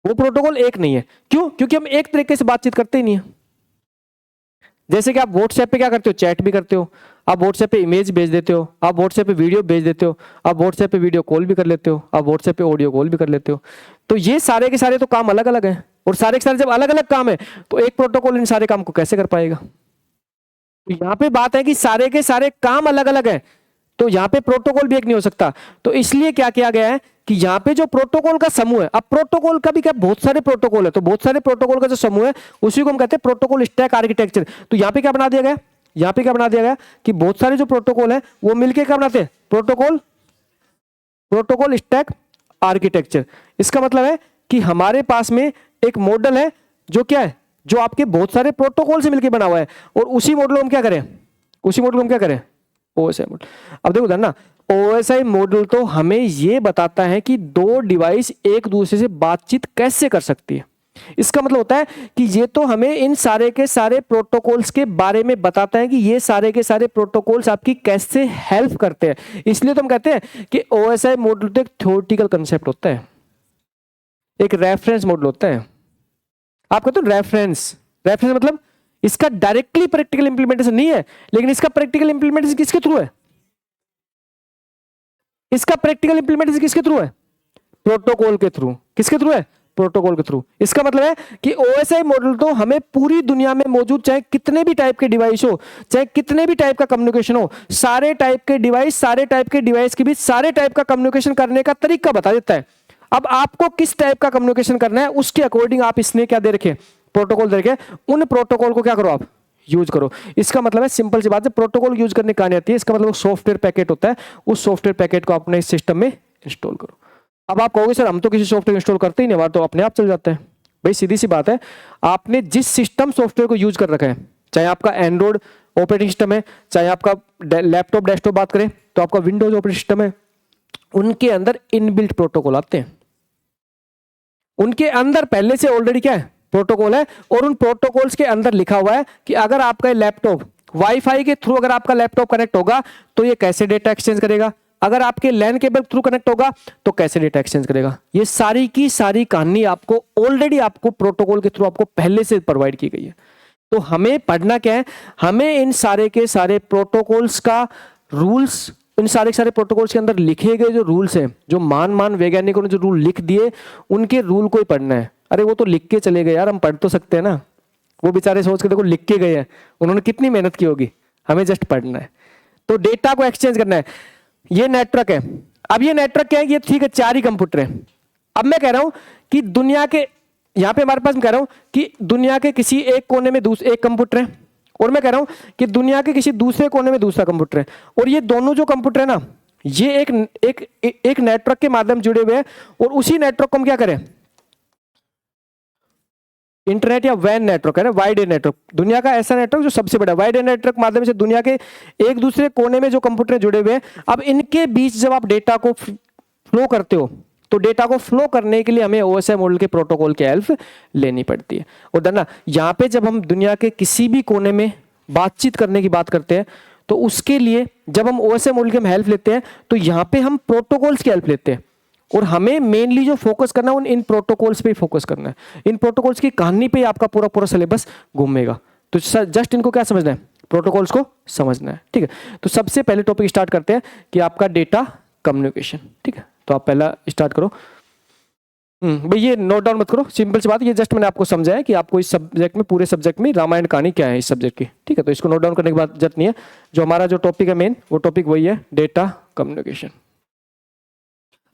वो प्रोटोकॉल एक नहीं है। क्यों, क्योंकि हम एक तरीके से बातचीत करते ही नहीं है। जैसे कि आप व्हाट्सएप पे क्या करते हो, चैट भी करते हो, आप व्हाट्सएप पे इमेज भेज देते हो, आप व्हाट्सएप पे वीडियो भेज देते हो, आप व्हाट्सएप पे वीडियो कॉल भी कर लेते हो, आप व्हाट्सएप पे ऑडियो कॉल भी कर लेते हो। तो ये सारे के सारे तो काम अलग अलग हैं, और सारे के सारे जब अलग अलग काम है तो एक प्रोटोकॉल इन सारे काम को कैसे कर पाएगा। तो यहाँ पे बात है कि सारे के सारे काम अलग अलग है, तो यहाँ पे प्रोटोकॉल भी एक नहीं हो सकता। तो इसलिए क्या किया गया है कि यहाँ पे जो प्रोटोकॉल का समूह है, अब प्रोटोकॉल का भी क्या बहुत सारे प्रोटोकॉल है, तो बहुत सारे प्रोटोकॉल का जो समूह है उसी को हम कहते हैं प्रोटोकॉल स्टैक आर्किटेक्चर। तो यहाँ पे क्या बना दिया गया, यहाँ पे क्या बना दिया गया कि बहुत सारे जो प्रोटोकॉल है वो मिलकर क्या बनाते हैं, प्रोटोकॉल स्टैक आर्किटेक्चर। इसका मतलब है कि हमारे पास में एक मॉडल है जो क्या है, जो आपके बहुत सारे प्रोटोकॉल से मिलकर बना हुआ है, और उसी मॉडल को हम क्या करें, उसी मॉडल को हम क्या करें, ओएसआई मॉडल। अब देखो ना, ओएसआई मॉडल तो हमें ये बताता है कि दो डिवाइस एक दूसरे से बातचीत कैसे कर सकती है। इसका मतलब होता है कि ये तो हमें इन सारे के सारे प्रोटोकॉल्स के बारे में बताता है कि ये सारे के सारे प्रोटोकॉल्स आपकी कैसे हेल्प करते हैं। इसलिए तो हम कहते हैं कि ओएसआई मॉडल तो एक थ्योरेटिकल कंसेप्ट होता है, एक रेफरेंस मॉडल होता है। आप कहते हो रेफरेंस मतलब इसका डायरेक्टली प्रैक्टिकल इंप्लीमेंटेशन नहीं है, लेकिन इसका प्रैक्टिकल इंप्लीमेंटेशन किसके थ्रू है, इसका प्रैक्टिकल इंप्लीमेंटेशन किसके थ्रू है, प्रोटोकॉल के थ्रू। किसके थ्रू है, प्रोटोकॉल के थ्रू। इसका मतलब है कि ओएसआई मॉडल तो हमें पूरी दुनिया में मौजूद चाहे कितने भी टाइप के डिवाइस हो, चाहे कितने भी टाइप का कम्युनिकेशन हो, सारे टाइप के डिवाइस के बीच सारे टाइप का कम्युनिकेशन करने का तरीका बता देता है। अब आपको किस टाइप का कम्युनिकेशन करना है उसके अकॉर्डिंग आप इसने क्या दे रखे, प्रोटोकॉल दे रखे, उन प्रोटोकॉल को क्या करो, आप यूज करो। इसका मतलब है सिंपल सी बात है, प्रोटोकॉल यूज करने कहानी आती है, इसका मतलब सॉफ्टवेयर पैकेट होता है, उस सॉफ्टवेयर पैकेट को अपने सिस्टम में इंस्टॉल करो। अब आप कहोगे सर हम तो किसी सॉफ्टवेयर इंस्टॉल करते ही नहीं, हमारा तो अपने आप चल जाता है। भाई सीधी सी बात है, आपने जिस सिस्टम सॉफ्टवेयर को यूज कर रखा है, चाहे आपका एंड्रॉइड ऑपरेटिंग सिस्टम है, चाहे आपका लैपटॉप डेस्कटॉप बात करें तो आपका विंडोज ऑपरेटिंग सिस्टम है, उनके अंदर इनबिल्ट प्रोटोकॉल आते हैं, उनके अंदर पहले से ऑलरेडी क्या है, प्रोटोकॉल है, और उन प्रोटोकॉल्स के अंदर लिखा हुआ है कि अगर आपका लैपटॉप वाईफाई के थ्रू अगर आपका लैपटॉप कनेक्ट होगा तो ये कैसे डेटा एक्सचेंज करेगा, अगर आपके लैन केबल थ्रू कनेक्ट होगा तो कैसे डेटा एक्सचेंज करेगा। ये सारी की सारी कहानी आपको ऑलरेडी आपको प्रोटोकॉल के थ्रू आपको पहले से प्रोवाइड की गई है। तो हमें पढ़ना क्या है, हमें इन सारे के सारे प्रोटोकॉल्स का रूल्स, इन सारे के सारे प्रोटोकॉल्स के अंदर लिखे गए जो रूल्स हैं, जो मान वैज्ञानिकों ने जो रूल लिख दिए, उनके रूल को ही पढ़ना है। अरे वो तो लिख के चले गए यार, हम पढ़ तो सकते हैं ना। वो बेचारे सोच के देखो लिख के गए हैं, उन्होंने कितनी मेहनत की होगी, हमें जस्ट पढ़ना है। तो डेटा को एक्सचेंज करना है। ये नेटवर्क है, अब ये नेटवर्क क्या है, ये ठीक है 4 ही कंप्यूटर है। अब मैं कह रहा हूं कि दुनिया के, यहां पे हमारे पास मैं कह रहा हूं कि दुनिया के किसी एक कोने में एक कंप्यूटर है, और मैं कह रहा हूं कि दुनिया के किसी दूसरे कोने में दूसरा कंप्यूटर है, और ये दोनों जो कंप्यूटर है ना, ये एक नेटवर्क के माध्यम जुड़े हुए हैं, और उसी नेटवर्क को हम क्या करें, इंटरनेट या वैन नेटवर्क है ना, वाइड एरिया नेटवर्क, दुनिया का ऐसा नेटवर्क जो सबसे बड़ा वाइड एरिया नेटवर्क माध्यम से दुनिया के एक दूसरे कोने में जो कंप्यूटर जुड़े हुए हैं, अब इनके बीच जब आप डेटा को फ्लो करते हो, तो डेटा को फ्लो करने के लिए हमें OSI मॉडल के प्रोटोकॉल की हेल्प लेनी पड़ती है। और ना यहाँ पे जब हम दुनिया के किसी भी कोने में बातचीत करने की बात करते हैं, तो उसके लिए जब हम OSI मॉडल की हम हेल्प लेते हैं, तो यहाँ पे हम प्रोटोकॉल्स की हेल्प लेते हैं, और हमें मेनली जो फोकस करना है इन प्रोटोकॉल्स पे ही फोकस करना है। इन प्रोटोकॉल्स की कहानी पे आपका पूरा पूरा सिलेबस घूमेगा। तो जस्ट इनको क्या समझना है, प्रोटोकॉल्स को समझना है, ठीक है। तो सबसे पहले टॉपिक स्टार्ट करते हैं कि आपका डेटा कम्युनिकेशन, ठीक है। तो आप पहला स्टार्ट करो। भाई ये नोट डाउन मत करो, सिंपल सी बात, ये जस्ट मैंने आपको समझाया कि आपको इस सब्जेक्ट में, पूरे सब्जेक्ट में रामायण कहानी क्या है इस सब्जेक्ट की, ठीक है। तो इसको नोट डाउन करने की बात जरूरत नहीं है। जो हमारा जो टॉपिक है मेन, वो टॉपिक वही है, डेटा कम्युनिकेशन।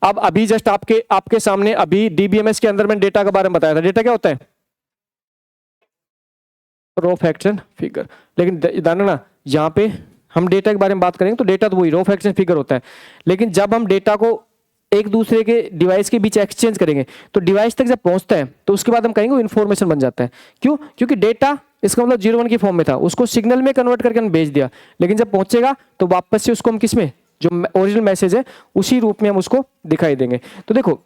अब अभी जस्ट आपके सामने अभी DBMS के अंदर मैंने डेटा के बारे में बताया था। डेटा क्या होता है, रो फैक्ट्स एंड फिगर। लेकिन ध्यान रखना, यहाँ पे हम डेटा के बारे में बात करेंगे तो डेटा तो वही रो फैक्ट्स एंड फिगर होता है, लेकिन जब हम डेटा को एक दूसरे के डिवाइस के बीच एक्सचेंज करेंगे, तो डिवाइस तक जब पहुंचता है तो उसके बाद हम कहेंगे इन्फॉर्मेशन बन जाता है। क्यों, क्योंकि डेटा इसका मतलब 0 1 की फॉर्म में था, उसको सिग्नल में कन्वर्ट करके हम भेज दिया, लेकिन जब पहुंचेगा तो वापस से उसको हम किस में, जो ओरिजिनल मैसेज है उसी रूप में हम उसको दिखाई देंगे। तो देखो,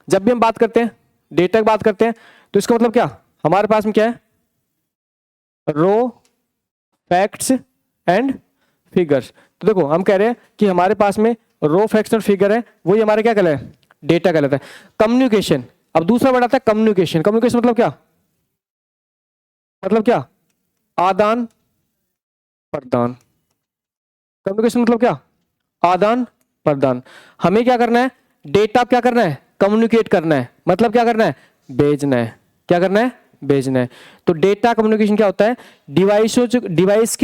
जब भी हम बात करते हैं डेटा की बात करते हैं, तो इसका मतलब क्या, हमारे पास में क्या है, रो फैक्ट्स एंड फिगर्स। तो देखो हम कह रहे हैं कि हमारे पास में रो फैक्ट्स और फिगर है, वही हमारे क्या कहलाता है, डेटा कहलाता है। कम्युनिकेशन, अब दूसरा वर्ड आता है कम्युनिकेशन। कम्युनिकेशन मतलब क्या, मतलब क्या, आदान प्रदान। कम्युनिकेशन मतलब क्या, आदान प्रदान। हमें क्या करना है, डेटा क्या करना है, कम्युनिकेट करना है, मतलब क्या करना है, भेजना है। क्या करना है, भेजना है। तो डेटा कम्युनिकेशन क्या होता है, डिवाइस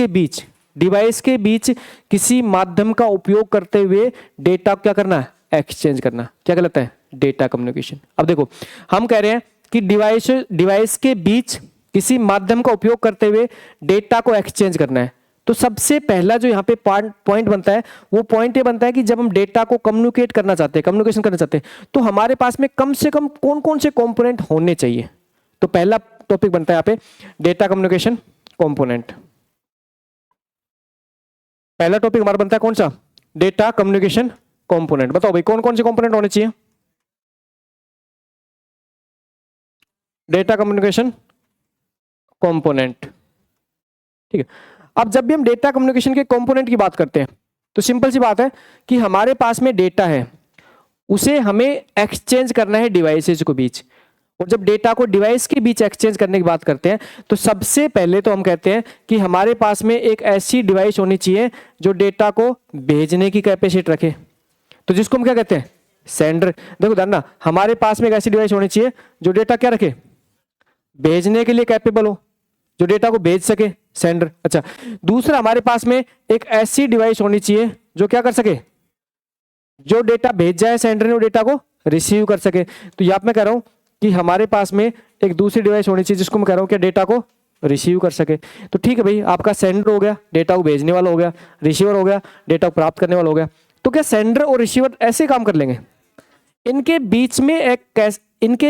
के बीच किसी माध्यम का उपयोग करते हुए डेटा क्या करना है, एक्सचेंज करना, क्या कहलाता है, डेटा कम्युनिकेशन। अब देखो हम कह रहे हैं कि डिवाइस के बीच किसी माध्यम का उपयोग करते हुए डेटा को एक्सचेंज करना है। तो सबसे पहला जो यहाँ पे पॉइंट बनता है, वो पॉइंट ये बनता है कि जब हम डेटा को कम्युनिकेट करना चाहते हैं, कम्युनिकेशन करना चाहते हैं, तो हमारे पास में कम से कम कौन कौन से कंपोनेंट होने चाहिए। तो पहला टॉपिक बनता है यहाँ पे डेटा कम्युनिकेशन कंपोनेंट। पहला टॉपिक हमारा बनता है कौन सा, डेटा कम्युनिकेशन कंपोनेंट। बताओ भाई कौन कौन से कंपोनेंट होने चाहिए, डेटा कम्युनिकेशन कंपोनेंट, ठीक है। अब जब भी हम डेटा कम्युनिकेशन के कंपोनेंट की बात करते हैं, तो सिंपल सी बात है कि हमारे पास में डेटा है, उसे हमें एक्सचेंज करना है डिवाइसेज के बीच। और जब डेटा को डिवाइस के बीच एक्सचेंज करने की बात करते हैं, तो सबसे पहले तो हम कहते हैं कि हमारे पास में एक ऐसी डिवाइस होनी चाहिए जो डेटा को भेजने की कैपेसिटी रखे, तो जिसको हम क्या कहते हैं, सेंडर। देखो ध्यान, हमारे पास में एक ऐसी डिवाइस होनी चाहिए जो डेटा क्या रखे, भेजने के लिए कैपेबल हो, जो डेटा को भेज सके, सेंडर। अच्छा, दूसरा हमारे पास में एक ऐसी डिवाइस होनी चाहिए जो क्या कर सके, जो डेटा भेज जाए सेंडर ने, वो डेटा को रिसीव कर सके। तो यहां मैं कह रहा हूं कि हमारे पास में एक दूसरी डिवाइस होनी चाहिए जिसको मैं कह रहा हूं कि डेटा को रिसीव कर सके। तो ठीक है भाई, आपका सेंडर हो गया, डेटा को भेजने वाला हो गया, रिसीवर हो गया, डेटा को प्राप्त करने वाला हो गया। तो क्या सेंडर और रिसीवर ऐसे काम कर लेंगे, इनके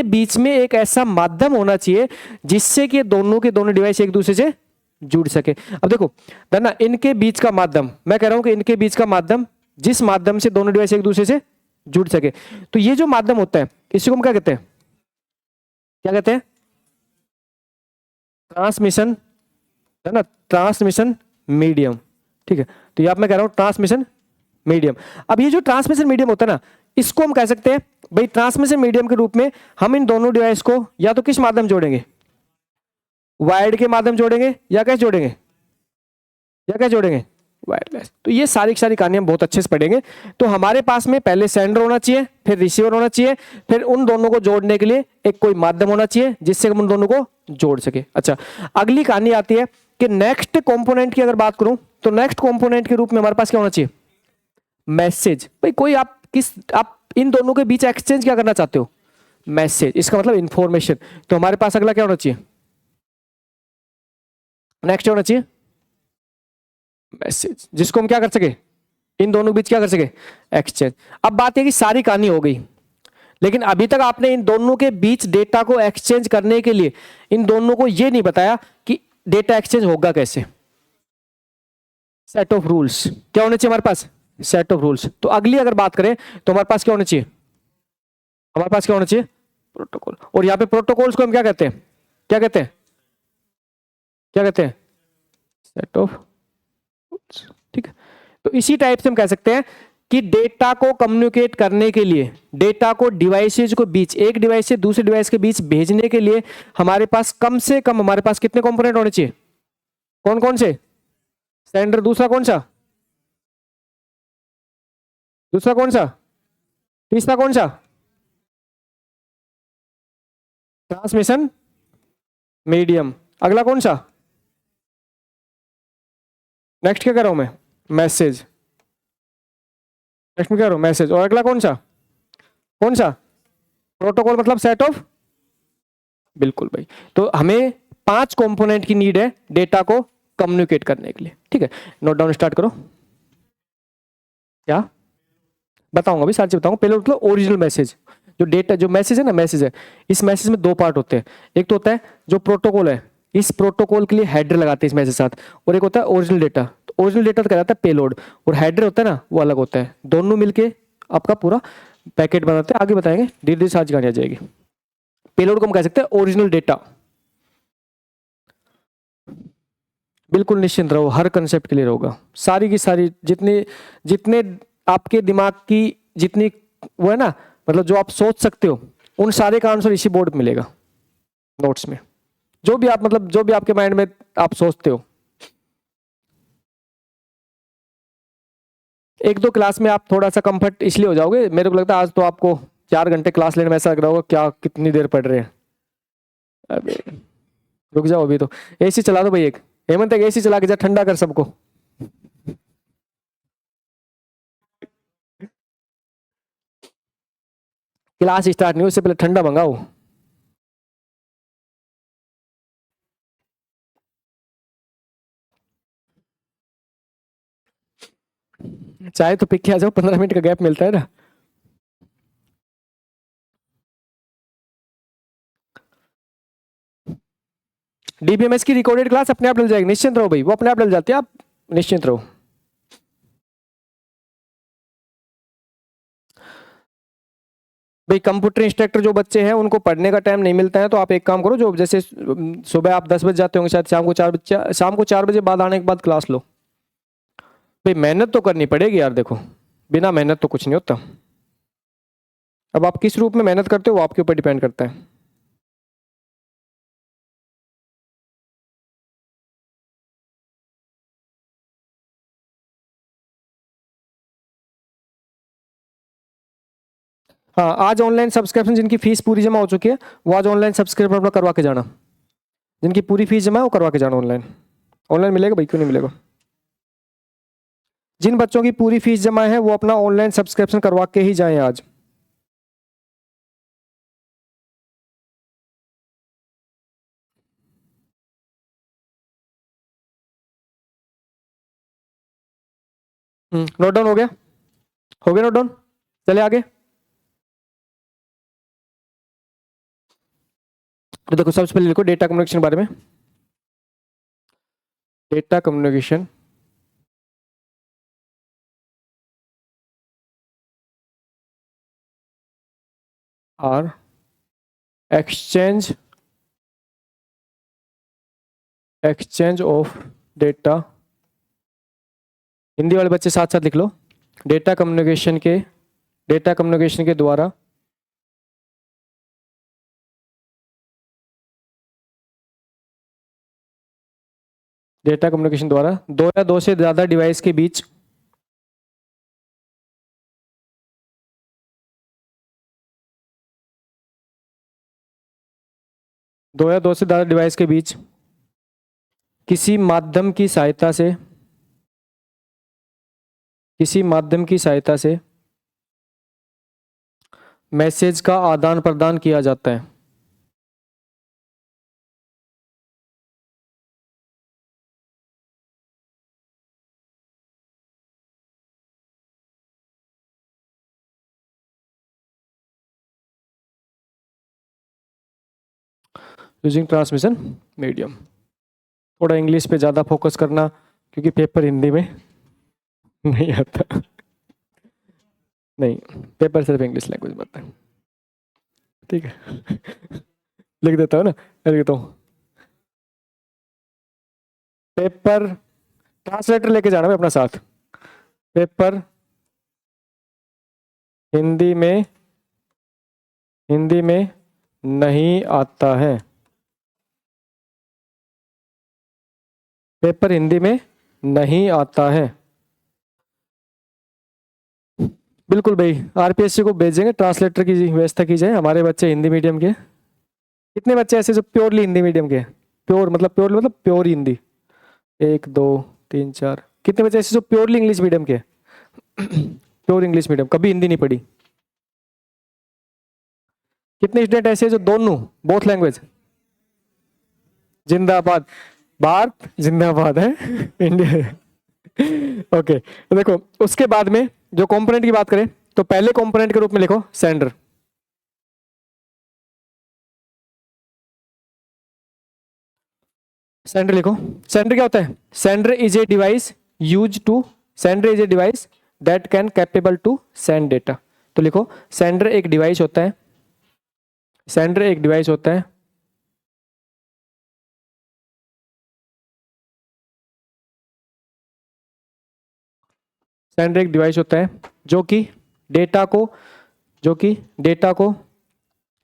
बीच में एक ऐसा माध्यम होना चाहिए जिससे कि दोनों के दोनों डिवाइस एक दूसरे से जुड़ सके। अब देखो ना, इनके बीच का माध्यम, मैं कह रहा हूं कि इनके बीच का माध्यम, जिस माध्यम से दोनों डिवाइस एक दूसरे से जुड़ सके, तो ये जो माध्यम होता है इसको हम क्या कहते हैं, क्या कहते हैं, ट्रांसमिशन, है ना, ट्रांसमिशन मीडियम, ठीक है। तो ये आप मैं कह रहा हूं ट्रांसमिशन मीडियम। अब ये जो ट्रांसमिशन मीडियम होता है ना, इसको हम कह सकते हैं भाई ट्रांसमिशन मीडियम के रूप में हम इन दोनों डिवाइस को या तो किस माध्यम जोड़ेंगे, वायर्ड के माध्यम जोड़ेंगे, या कैसे जोड़ेंगे, या कैसे जोड़ेंगे, वायरलेस। तो ये सारी की सारी कहानी हम बहुत अच्छे से पढ़ेंगे। तो हमारे पास में पहले सेंडर होना चाहिए, फिर रिसीवर होना चाहिए, फिर उन दोनों को जोड़ने के लिए एक कोई माध्यम होना चाहिए जिससे हम उन दोनों को जोड़ सके। अच्छा, अगली कहानी आती है कि नेक्स्ट कंपोनेंट की अगर बात करूं तो नेक्स्ट कंपोनेंट के रूप में हमारे पास क्या होना चाहिए, मैसेज। भाई कोई आप इन दोनों के बीच एक्सचेंज क्या करना चाहते हो, मैसेज, इसका मतलब इंफॉर्मेशन। तो हमारे पास अगला क्या होना चाहिए, नेक्स्ट होना चाहिए मैसेज, जिसको हम क्या कर सके, इन दोनों के बीच क्या कर सके, एक्सचेंज। अब बात है कि सारी कहानी हो गई, लेकिन अभी तक आपने इन दोनों के बीच डेटा को एक्सचेंज करने के लिए इन दोनों को यह नहीं बताया कि डेटा एक्सचेंज होगा कैसे। सेट ऑफ रूल्स क्या होने चाहिए हमारे पास, सेट ऑफ रूल्स। तो अगली अगर बात करें तो हमारे पास क्या होना चाहिए, हमारे पास क्या होना चाहिए, प्रोटोकॉल। और यहां पे प्रोटोकॉल्स को हम क्या कहते हैं, क्या कहते हैं, क्या कहते हैं, सेट ऑफ रूल्स। ठीक है, तो इसी टाइप से हम कह सकते हैं कि डेटा को कम्युनिकेट करने के लिए, डेटा को डिवाइसेज को बीच, एक डिवाइस से दूसरे डिवाइस के बीच भेजने के लिए हमारे पास कम से कम हमारे पास कितने कंपोनेंट होने चाहिए, कौन कौन से, सेंडर, दूसरा कौन सा, दूसरा कौन सा, तीसरा कौन सा, ट्रांसमिशन मीडियम, अगला कौन सा, नेक्स्ट क्या कर रहा हूं मैं, मैसेज, नेक्स्ट में क्या कह रहा हूं, मैसेज। और अगला कौन सा, कौन सा, प्रोटोकॉल, मतलब सेट ऑफ, बिल्कुल भाई। तो हमें 5 कंपोनेंट की नीड है डेटा को कम्युनिकेट करने के लिए। ठीक है, नोट डाउन स्टार्ट करो। क्या बताऊंगा अभी, सारी चीज बताऊंगा। पहले मतलब ओरिजिनल मैसेज, जो डेटा, जो मैसेज है ना, मैसेज है, इस मैसेज में 2 पार्ट होते हैं। एक तो होता है जो प्रोटोकॉल है, इस प्रोटोकॉल के लिए हेडर लगाते हैं इस मैसेज के साथ, और एक होता है ओरिजिनल डेटा। तो ओरिजिनल डेटा तो कहलाता है पेलोड, और हेडर होता है ना वो अलग होता है। दोनों मिलके आपका पूरा पैकेट बनाते हैं। आगे बताएंगे, धीरे धीरे सारी कहानी आ जाएगी। पेलोड को हम कह सकते हैं ओरिजिनल डेटा। बिल्कुल निश्चिंत रहो, हर कंसेप्ट क्लियर होगा। सारी की सारी जितने जितने आपके दिमाग की जितनी वो है ना, मतलब जो आप सोच सकते हो, उन सारे का आंसर इसी बोर्ड पे मिलेगा, नोट्स में। जो भी आप मतलब जो भी आपके माइंड में आप सोचते हो, 1-2 क्लास में आप थोड़ा सा कंफर्ट इसलिए हो जाओगे, मेरे को लगता है आज तो आपको 4 घंटे क्लास लेने में ऐसा लग रहा होगा क्या कितनी देर पढ़ रहे हैं। अबे रुक जाओ, अभी तो एसी चला दो भाई। एक हेमंत, एक एसी चला के जा, ठंडा कर सबको। क्लास स्टार्ट नहीं हो उससे पहले ठंडा मंगाओ। चाहे तो पिक के आ जाओ, 15 मिनट का गैप मिलता है ना। डीबीएमएस की रिकॉर्डेड क्लास अपने आप डल जाएगी, निश्चिंत रहो भाई, वो अपने आप डल जाती है, आप निश्चिंत रहो। भाई कंप्यूटर इंस्ट्रक्टर जो बच्चे हैं उनको पढ़ने का टाइम नहीं मिलता है, तो आप एक काम करो, जो जैसे सुबह आप 10 बजे जाते होंगे, शायद शाम को 4 बजे बाद आने के बाद क्लास लो। भाई मेहनत तो करनी पड़ेगी यार, देखो बिना मेहनत तो कुछ नहीं होता। अब आप किस रूप में मेहनत करते हो वो आपके ऊपर डिपेंड करता है। हाँ, आज ऑनलाइन सब्सक्रिप्शन जिनकी फीस पूरी जमा हो चुकी है वो आज ऑनलाइन सब्सक्रिप्शन अपना करवा के जाना। जिनकी पूरी फीस जमा है वो करवा के जाना ऑनलाइन। ऑनलाइन मिलेगा भाई, क्यों नहीं मिलेगा। जिन बच्चों की पूरी फीस जमा है वो अपना ऑनलाइन सब्सक्रिप्शन करवा के ही जाएं आज। नोट डाउन हो गया, हो गया नोट डाउन। चले आगे। तो देखो सबसे पहले लिखो डेटा कम्युनिकेशन बारे में। Data communication are exchange of data. Hindi वाले बच्चे साथ साथ लिख लो, डेटा कम्युनिकेशन के द्वारा दो या दो से ज्यादा डिवाइस के बीच किसी माध्यम की सहायता से मैसेज का आदान प्रदान किया जाता है। Using transmission medium. थोड़ा इंग्लिश पे ज़्यादा फोकस करना, क्योंकि पेपर हिंदी में नहीं आता। नहीं, पेपर सिर्फ इंग्लिश लैंग्वेज में आता है। ठीक है। लिख देता हूँ ना, लिख देता हूँ। पेपर ट्रांसलेटर लेके जाना है अपना साथ। पेपर हिंदी में नहीं आता है। पेपर हिंदी में नहीं आता है। बिल्कुल भाई, आरपीएससी को भेजेंगे, ट्रांसलेटर की व्यवस्था की जाए। हमारे बच्चे हिंदी मीडियम के, कितने बच्चे ऐसे जो प्योरली हिंदी मीडियम के, प्योर मतलब प्योर हिंदी, 1 2 3 4, कितने बच्चे ऐसे जो प्योरली इंग्लिश मीडियम के, प्योर इंग्लिश मीडियम, कभी हिंदी नहीं पढ़ी? कितने स्टूडेंट ऐसे जो दोनों, बोथ लैंग्वेज? जिंदाबाद, भारत जिंदाबाद है, इंडिया। ओके, तो देखो उसके बाद में जो कंपोनेंट की बात करें तो पहले कंपोनेंट के रूप में लिखो सेंडर। सेंडर लिखो। सेंडर क्या होता है? Sender is a device that can capable to send data. तो लिखो सेंडर एक डिवाइस होता है, सेंडर एक डिवाइस होता है सेंडर एक डिवाइस होता है जो कि डेटा को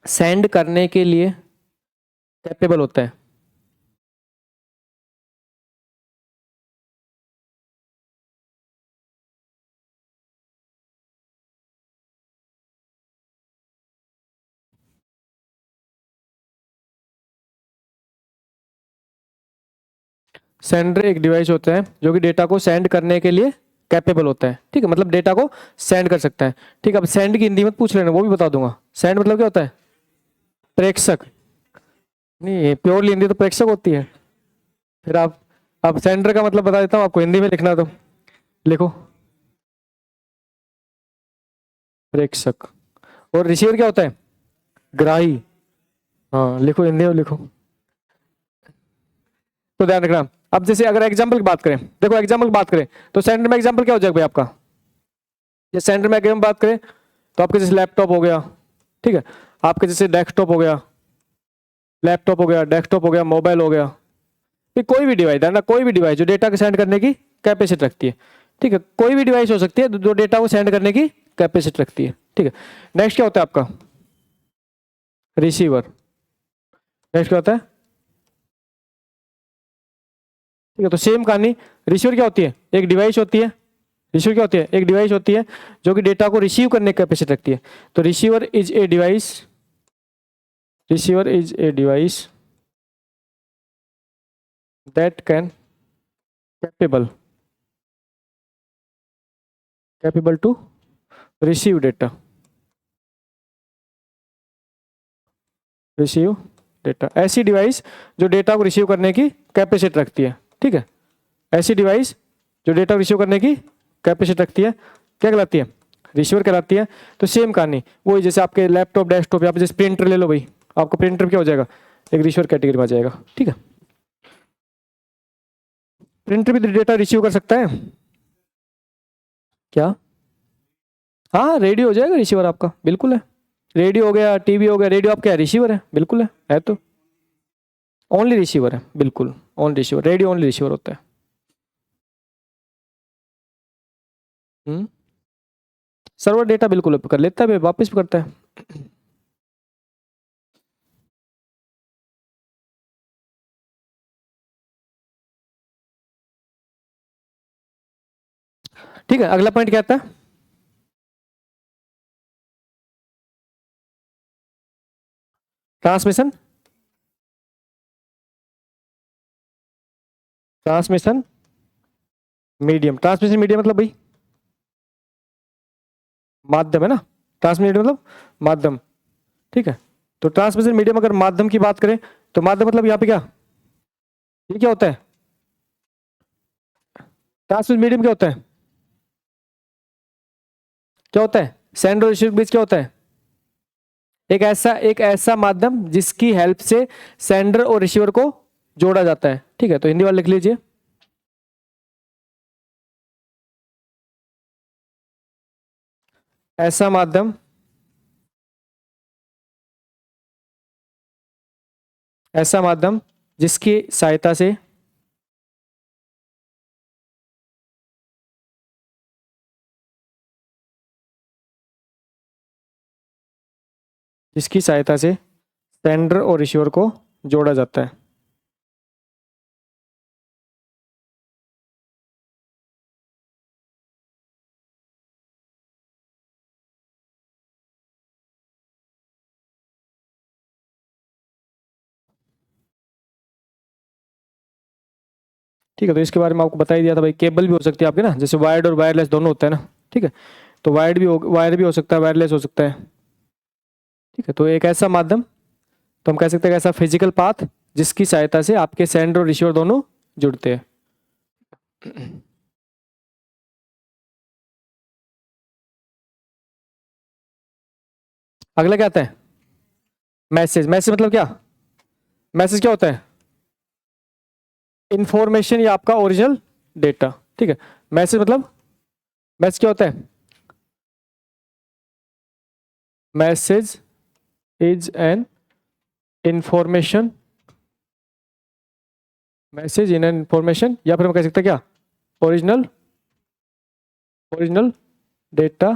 सेंड करने के लिए कैपेबल होता है। सेंडर एक डिवाइस होता है जो कि डेटा को सेंड करने के लिए कैपेबल होता है। ठीक है, मतलब डेटा को सेंड कर सकता है। ठीक है, अब सेंड की हिंदी मत पूछ लेना, वो भी बता दूंगा। सेंड मतलब क्या होता है? प्रेषक। नहीं, प्योरली हिंदी तो प्रेषक होती है। फिर आप, अब सेंडर का मतलब बता देता हूँ आपको, हिंदी में लिखना तो लिखो प्रेषक। और रिसीवर क्या होता है? ग्राही। हाँ लिखो, हिंदी में लिखो। तो ध्यान रखना। अब जैसे अगर एग्जाम्पल की बात करें, देखो एग्जाम्पल की बात करें तो सेंडर में एग्जाम्पल क्या हो जाएगा भाई आपका? ये सेंडर में अगर हम बात करें तो आपके जैसे लैपटॉप हो गया, ठीक है, आपके जैसे डेस्कटॉप हो गया, लैपटॉप हो गया, डेस्कटॉप हो गया, मोबाइल हो गया, फिर कोई भी डिवाइस है ना, कोई भी डिवाइस जो डेटा को सेंड करने की कैपेसिटी रखती है। ठीक है, कोई भी डिवाइस हो सकती है जो डेटा को सेंड करने की कैपेसिटी रखती है। ठीक है, नेक्स्ट क्या होता है आपका? रिसीवर। नेक्स्ट क्या होता है? ठीक है, तो सेम कहानी। रिसीवर क्या होती है? एक डिवाइस होती है। रिसीवर क्या होती है? एक डिवाइस होती है जो कि डेटा को रिसीव करने की कैपेसिटी रखती है। तो receiver is a device that can capable to receive data. ऐसी डिवाइस जो डेटा को रिसीव करने की कैपेसिटी रखती है। ठीक है, ऐसी डिवाइस जो डेटा को रिसीव करने की कैपेसिटी रखती है क्या कहलाती है? रिसीवर कहलाती है। तो सेम कहानी वही, जैसे आपके लैपटॉप, डेस्कटॉप, या जैसे प्रिंटर ले लो भाई, आपका प्रिंटर क्या हो जाएगा? एक रिसीवर कैटेगरी में आ जाएगा। ठीक है, प्रिंटर भी डेटा रिसीव कर सकता है क्या? हाँ, रेडियो हो जाएगा रिसीवर आपका, बिल्कुल है। रेडियो हो गया, टीवी हो गया, रेडियो आपका रिसीवर है, बिल्कुल है तो ओनली रिसीवर है, बिल्कुल only receiver. Radio only receiver होता है। सर्वर डेटा बिल्कुल कर लेता है, वापस भी करता है। ठीक है, अगला पॉइंट क्या आता है? Transmission, transmission medium. Transmission medium मतलब भाई माध्यम है ना, ट्रांसमिशन मीडियम मतलब माध्यम। ठीक है, तो ट्रांसमिशन मीडियम अगर माध्यम की बात करें तो माध्यम मतलब यहाँ पे क्या, ये क्या होता है? ट्रांसमिशन मीडियम क्या होता है? क्या होता है? सेंडर और रिसीवर के बीच क्या होता है? एक ऐसा माध्यम जिसकी हेल्प से सेंडर और रिसीवर को जोड़ा जाता है। ठीक है, तो हिंदी वाला लिख लीजिए। ऐसा माध्यम, ऐसा माध्यम जिसकी सहायता से जिसकी सहायता से सेंडर और रिसीवर को जोड़ा जाता है। ठीक है, तो इसके बारे में आपको बता ही दिया था भाई। केबल भी हो सकती है आपके ना, जैसे वायर्ड और वायरलेस दोनों होता है ना। ठीक है, तो वायर भी हो सकता है, वायरलेस हो सकता है। ठीक है, तो एक ऐसा माध्यम, तो हम कह सकते हैं ऐसा फिजिकल पाथ जिसकी सहायता से आपके सेंडर और रिसीवर दोनों जुड़ते हैं। अगला क्या आता है? मैसेज। मैसेज मतलब क्या? मैसेज क्या होता है? इंफॉर्मेशन या आपका ओरिजिनल डेटा। ठीक है, मैसेज मतलब, मैसेज क्या होता है? Message is an information, message in an information, या फिर हम कह सकते हैं क्या, original, original data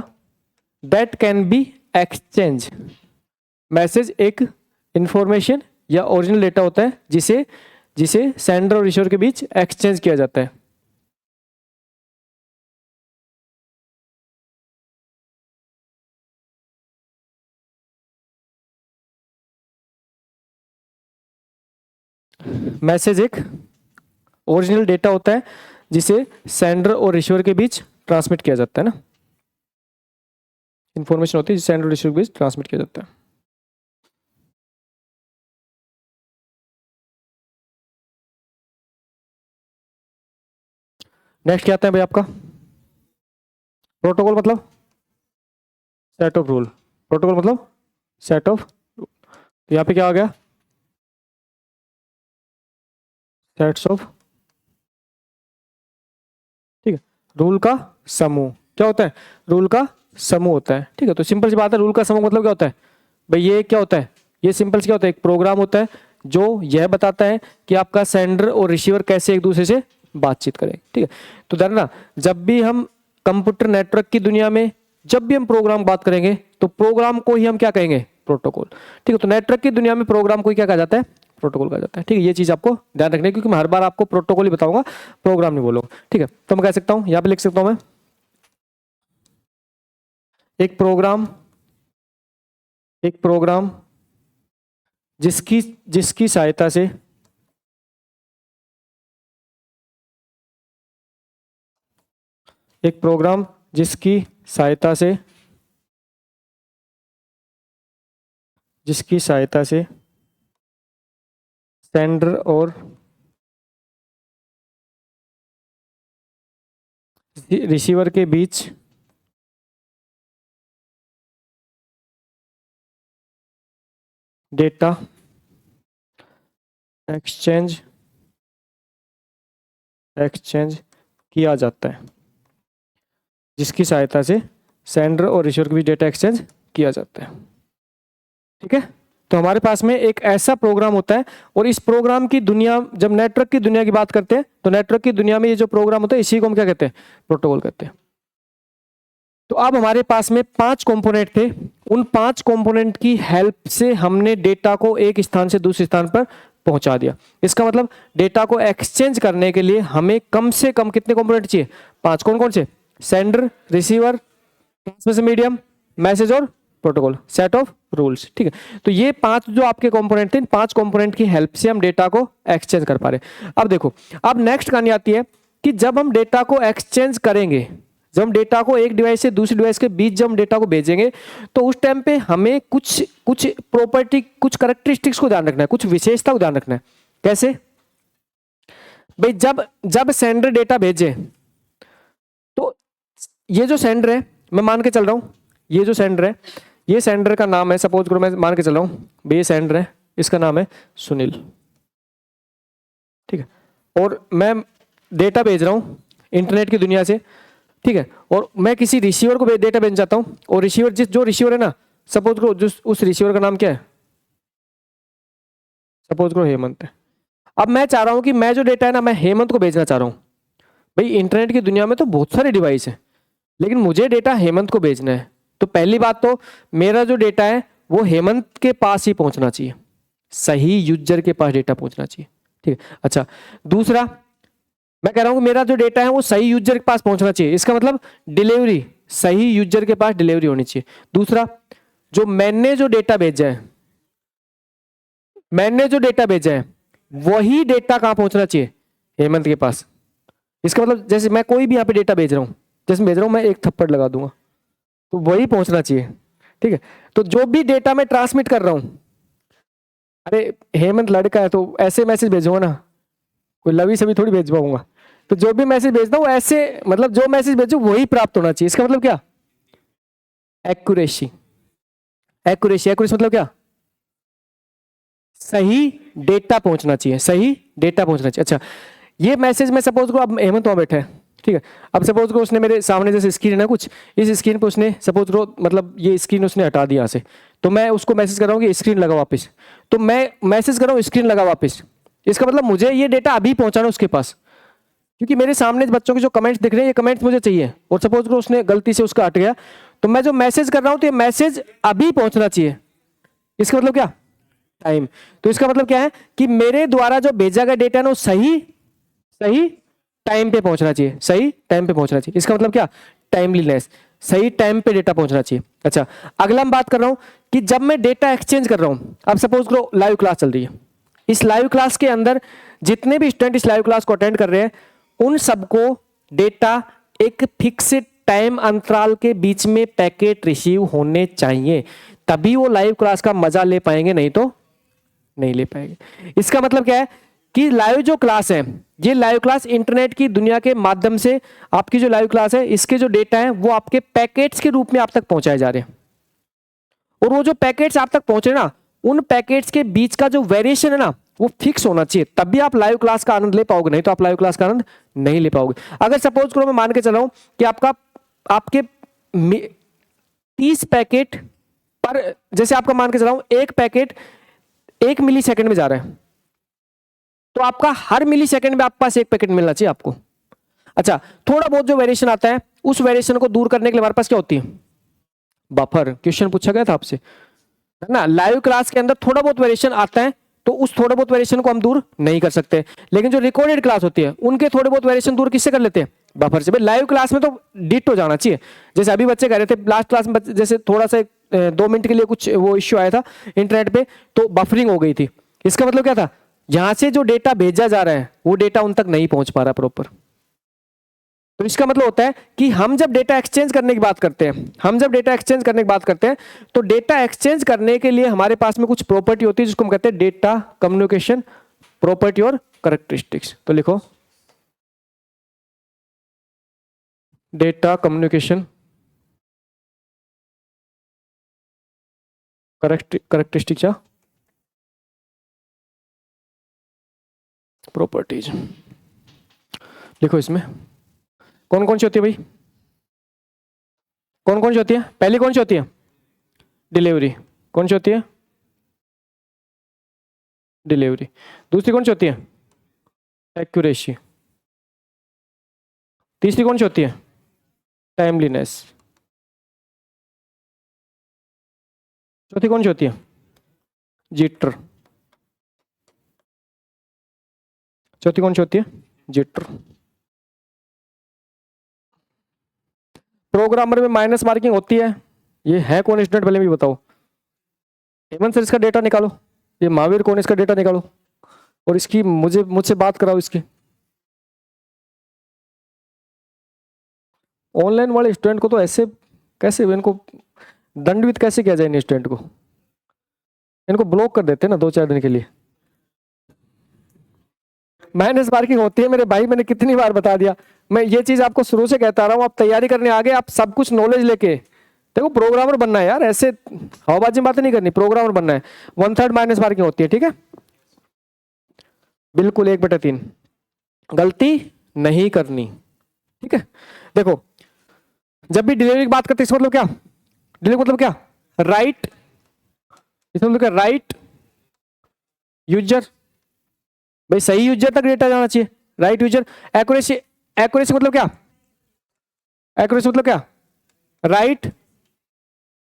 that can be exchange. Message एक इंफॉर्मेशन या ओरिजिनल डेटा होता है जिसे जिसे सेंडर और रिसीवर के बीच एक्सचेंज किया जाता है। मैसेज एक ओरिजिनल डेटा होता है जिसे सेंडर और रिसीवर के बीच ट्रांसमिट किया जाता है ना, इंफॉर्मेशन होती है जिसे सेंडर और रिसीवर के बीच ट्रांसमिट किया जाता है। नेक्स्ट क्या आता है भाई आपका? प्रोटोकॉल मतलब सेट ऑफ रूल। प्रोटोकॉल मतलब सेट ऑफ, तो यहाँ पे क्या आ गया? सेट्स ऑफ, ठीक है, रूल का समूह। क्या होता है? रूल का समूह होता है। ठीक है, तो सिंपल सी बात है, रूल का समूह मतलब क्या होता है भाई? ये क्या होता है? ये सिंपल से क्या होता है, एक प्रोग्राम होता है जो यह बताता है कि आपका सेंडर और रिसीवर कैसे एक दूसरे से बातचीत करें। ठीक है, तो ध्यान ना, जब भी हम कंप्यूटर नेटवर्क की दुनिया में जब भी हम प्रोग्राम बात करेंगे तो प्रोग्राम को ही हम क्या कहेंगे? प्रोटोकॉल। ठीक है, तो नेटवर्क की दुनिया में प्रोग्राम को ही क्या कहा जाता है? प्रोटोकॉल कहा जाता है। ठीक है, ये चीज आपको ध्यान रखनी है क्योंकि मैं हर बार आपको प्रोटोकॉल ही बताऊंगा, प्रोग्राम नहीं बोलूंगा। ठीक है, तो मैं कह सकता हूं, यहां पे लिख सकता हूं मैं, एक प्रोग्राम, एक प्रोग्राम जिसकी जिसकी सहायता से एक प्रोग्राम जिसकी सहायता से जिसकी सहायता से सेंडर और रिसीवर के बीच डेटा एक्सचेंज एक्सचेंज किया जाता है, जिसकी सहायता से सेंडर और रिसीवर के बीच डेटा एक्सचेंज किया जाता है। ठीक है, तो हमारे पास में एक ऐसा प्रोग्राम होता है, और इस प्रोग्राम की दुनिया, जब नेटवर्क की दुनिया की बात करते हैं तो नेटवर्क की दुनिया में ये जो प्रोग्राम होता है इसी को हम क्या कहते हैं? प्रोटोकॉल कहते हैं। तो अब हमारे पास में 5 कंपोनेंट थे, उन 5 कंपोनेंट की हेल्प से हमने डेटा को एक स्थान से दूसरे स्थान पर पहुंचा दिया। इसका मतलब डेटा को एक्सचेंज करने के लिए हमें कम से कम कितने कंपोनेंट चाहिए? 5। कौन कौन से? Sender, receiver, transmission medium, message और प्रोटोकॉल, सेट ऑफ रूल्स। ठीक है, तो ये 5 जो आपके कंपोनेंट थे, 5 कंपोनेंट की हेल्प से हम डेटा को एक्सचेंज कर पा रहे। अब देखो, अब नेक्स्ट कहानी आती है कि जब हम डेटा को एक्सचेंज करेंगे, जब हम डेटा को एक डिवाइस से दूसरी डिवाइस के बीच जब हम डेटा को भेजेंगे, तो उस टाइम पे हमें कुछ कुछ प्रॉपर्टी, कुछ कैरेक्टरिस्टिक्स को ध्यान रखना है, कुछ विशेषता को ध्यान रखना है। कैसे भाई? जब जब सेंडर डेटा भेजे, तो ये जो सेंडर है, मैं मान के चल रहा हूं ये जो सेंडर है, ये सेंडर का नाम है, सपोज करो मैं मान के चल रहा हूं ये सेंडर है, इसका नाम है सुनील। ठीक है, और मैं डेटा भेज रहा हूं इंटरनेट की दुनिया से। ठीक है, और मैं किसी रिसीवर को डेटा भेज जाता हूं, और रिसीवर जो रिसीवर है ना, सपोज करो उस रिसीवर का नाम क्या है? सपोज करो हेमंत है। अब मैं चाह रहा हूं कि मैं जो डेटा है ना, मैं हेमंत को भेजना चाह रहा हूं। भाई इंटरनेट की दुनिया में तो बहुत सारे डिवाइस है, लेकिन मुझे डेटा हेमंत को भेजना है, तो पहली बात तो मेरा जो डेटा है वो हेमंत के पास ही पहुंचना चाहिए, सही यूजर के पास डेटा पहुंचना चाहिए। ठीक है, अच्छा दूसरा, मैं कह रहा हूं कि मेरा जो डेटा है वो सही यूजर के पास पहुंचना चाहिए, इसका मतलब डिलीवरी, सही यूजर के पास डिलीवरी होनी चाहिए। दूसरा, जो मैंने जो डेटा भेजा है, मैंने जो डेटा भेजा है वही डेटा कहां पहुंचना चाहिए? हेमंत के पास। इसका मतलब जैसे मैं कोई भी यहाँ पे डेटा भेज रहा हूँ, जैसे भेज रहा हूँ मैं एक थप्पड़ लगा दूंगा, तो वही पहुंचना चाहिए। ठीक है, तो जो भी डेटा मैं ट्रांसमिट कर रहा हूं, अरे हेमंत लड़का है तो ऐसे मैसेज भेजूंगा ना, कोई लवी सभी थोड़ी भेज पाऊंगा। तो जो भी मैसेज भेजता हूँ ऐसे, मतलब जो मैसेज भेजू वही प्राप्त होना चाहिए। इसका मतलब क्या? एक्यूरेसी। एक्यूरेसी, एक्यूरेसी मतलब क्या? सही डेटा पहुंचना चाहिए, सही डेटा पहुंचना चाहिए। अच्छा, ये मैसेज मैं सपोज करो, अब हेमंत वहां बैठा है, ठीक है, अब सपोज करो उसने मेरे सामने जैसे स्क्रीन है ना कुछ, इस स्क्रीन पे उसने सपोज करो, मतलब ये स्क्रीन उसने हटा दिया यहाँ से, तो मैं उसको मैसेज कर रहा हूँ कि स्क्रीन लगा वापस, तो मैं मैसेज कर रहा हूँ स्क्रीन लगा वापस। इसका मतलब मुझे ये डेटा अभी पहुंचाना उसके पास, क्योंकि मेरे सामने बच्चों के जो कमेंट्स दिख रहे हैं ये कमेंट्स मुझे चाहिए, और सपोज करो उसने गलती से उसका हट गया, तो मैं जो मैसेज कर रहा हूँ तो ये मैसेज अभी पहुंचना चाहिए। इसका मतलब क्या? टाइम। तो इसका मतलब क्या है कि मेरे द्वारा जो भेजा गया डेटा है ना, सही सही टाइम पे पहुंचना चाहिए, सही टाइम पे पहुंचना चाहिए। इसका मतलब क्या? टाइमलीनेस, सही टाइम पे डेटा पहुंचना चाहिए। अच्छा, अगला मैं बात कर रहा हूं कि जब मैं डेटा एक्सचेंज कर रहा हूं, अब सपोज करो लाइव क्लास चल रही है, इस लाइव क्लास के अंदर जितने भी स्टूडेंट इस लाइव क्लास को अटेंड कर रहे हैं, उन सबको डेटा एक फिक्स टाइम अंतराल के बीच में पैकेट रिसीव होने चाहिए, तभी वो लाइव क्लास का मजा ले पाएंगे, नहीं तो नहीं ले पाएंगे। इसका मतलब क्या है कि लाइव जो क्लास है, ये लाइव क्लास इंटरनेट की दुनिया के माध्यम से, आपकी जो लाइव क्लास है इसके जो डेटा है वो आपके पैकेट्स के रूप में आप तक पहुंचाए जा रहे हैं, और वो जो पैकेट्स आप तक पहुंचे ना, उन पैकेट्स के बीच का जो वेरिएशन है ना वो फिक्स होना चाहिए, तभी आप लाइव क्लास का आनंद ले पाओगे, नहीं तो आप लाइव क्लास का आनंद नहीं ले पाओगे। अगर सपोज करो मैं मान के चला हूं कि आपके 30 पैकेट पर, जैसे आपका मान के चला हूं एक पैकेट 1 मिली सेकेंड में जा रहा है, तो आपका हर मिली सेकेंड में आपके पास एक पैकेट मिलना चाहिए आपको। अच्छा, थोड़ा बहुत जो वेरिएशन आता है, उस वेरिएशन को दूर करने के लिए हमारे पास क्या होती है? बफर। क्वेश्चन पूछा गया था आपसे, है ना, लाइव क्लास के अंदर थोड़ा बहुत वेरिएशन आता है, तो उस थोड़े बहुत वेरिएशन को हम दूर नहीं कर सकते, लेकिन जो रिकॉर्डेड क्लास होती है उनके थोड़े बहुत वेरिएशन दूर किससे कर लेते हैं? बफर से। भाई लाइव क्लास में तो डिट हो जाना चाहिए, जैसे अभी बच्चे कह रहे थे लास्ट क्लास में, जैसे थोड़ा सा 2 मिनट के लिए कुछ वो इश्यू आया था इंटरनेट पे, तो बफरिंग हो गई थी। इसका मतलब क्या था? यहां से जो डेटा भेजा जा रहा है वो डेटा उन तक नहीं पहुंच पा रहा प्रॉपर। तो इसका मतलब होता है कि हम जब डेटा एक्सचेंज करने की बात करते हैं, हम जब डेटा एक्सचेंज करने की बात करते हैं, तो डेटा एक्सचेंज करने के लिए हमारे पास में कुछ प्रॉपर्टी होती है जिसको हम कहते हैं डेटा कम्युनिकेशन प्रॉपर्टी और कैरेक्टरिस्टिक्स। तो लिखो डेटा कम्युनिकेशन कैरेक्टरिस्टिक्स या प्रॉपर्टीज। लिखो इसमें कौन कौन सी होती है भाई? कौन कौन सी होती है? पहली कौन सी होती है? डिलीवरी। कौन सी होती है? डिलीवरी। दूसरी कौन सी होती है? एक्यूरेसी। तीसरी कौन सी होती है? टाइमलीनेस। चौथी कौन सी होती है? जिटर। चौथी कौन सी होती है? जिटर। प्रोग्रामर में माइनस मार्किंग होती है। ये है कौन स्टूडेंट पहले भी बताओ। हेमंत सर इसका डेटा निकालो। ये महावीर कौन, इसका डेटा निकालो और इसकी मुझसे बात कराओ इसकी। ऑनलाइन वाले स्टूडेंट को तो ऐसे कैसे, इनको दंडवित कैसे किया जाए इन स्टूडेंट को? इनको ब्लॉक कर देते हैं ना 2-4 दिन के लिए। माइनस मार्किंग होती है मेरे भाई, मैंने कितनी बार बता दिया। मैं ये चीज आपको शुरू से कहता रहा हूँ, आप तैयारी करने आगे, आप सब कुछ नॉलेज लेके देखो। प्रोग्रामर बनना है यार, ऐसे हवाबाजी में बातें नहीं करनी, प्रोग्रामर बनना है। 1/3 माइनस मार्किंग होती है, ठीक है। बिल्कुल 1/3 गलती नहीं करनी, ठीक है। देखो जब भी डिलीवरी की बात करते हैं इसका मतलब क्या? डिलीवरी मतलब क्या? राइट, इसका मतलब क्या? राइट यूजर, भाई सही यूजर तक डेटा जाना चाहिए। Right user. एक्यूरेसी, एक्यूरेसी मतलब क्या? एक्यूरेसी मतलब क्या? राइट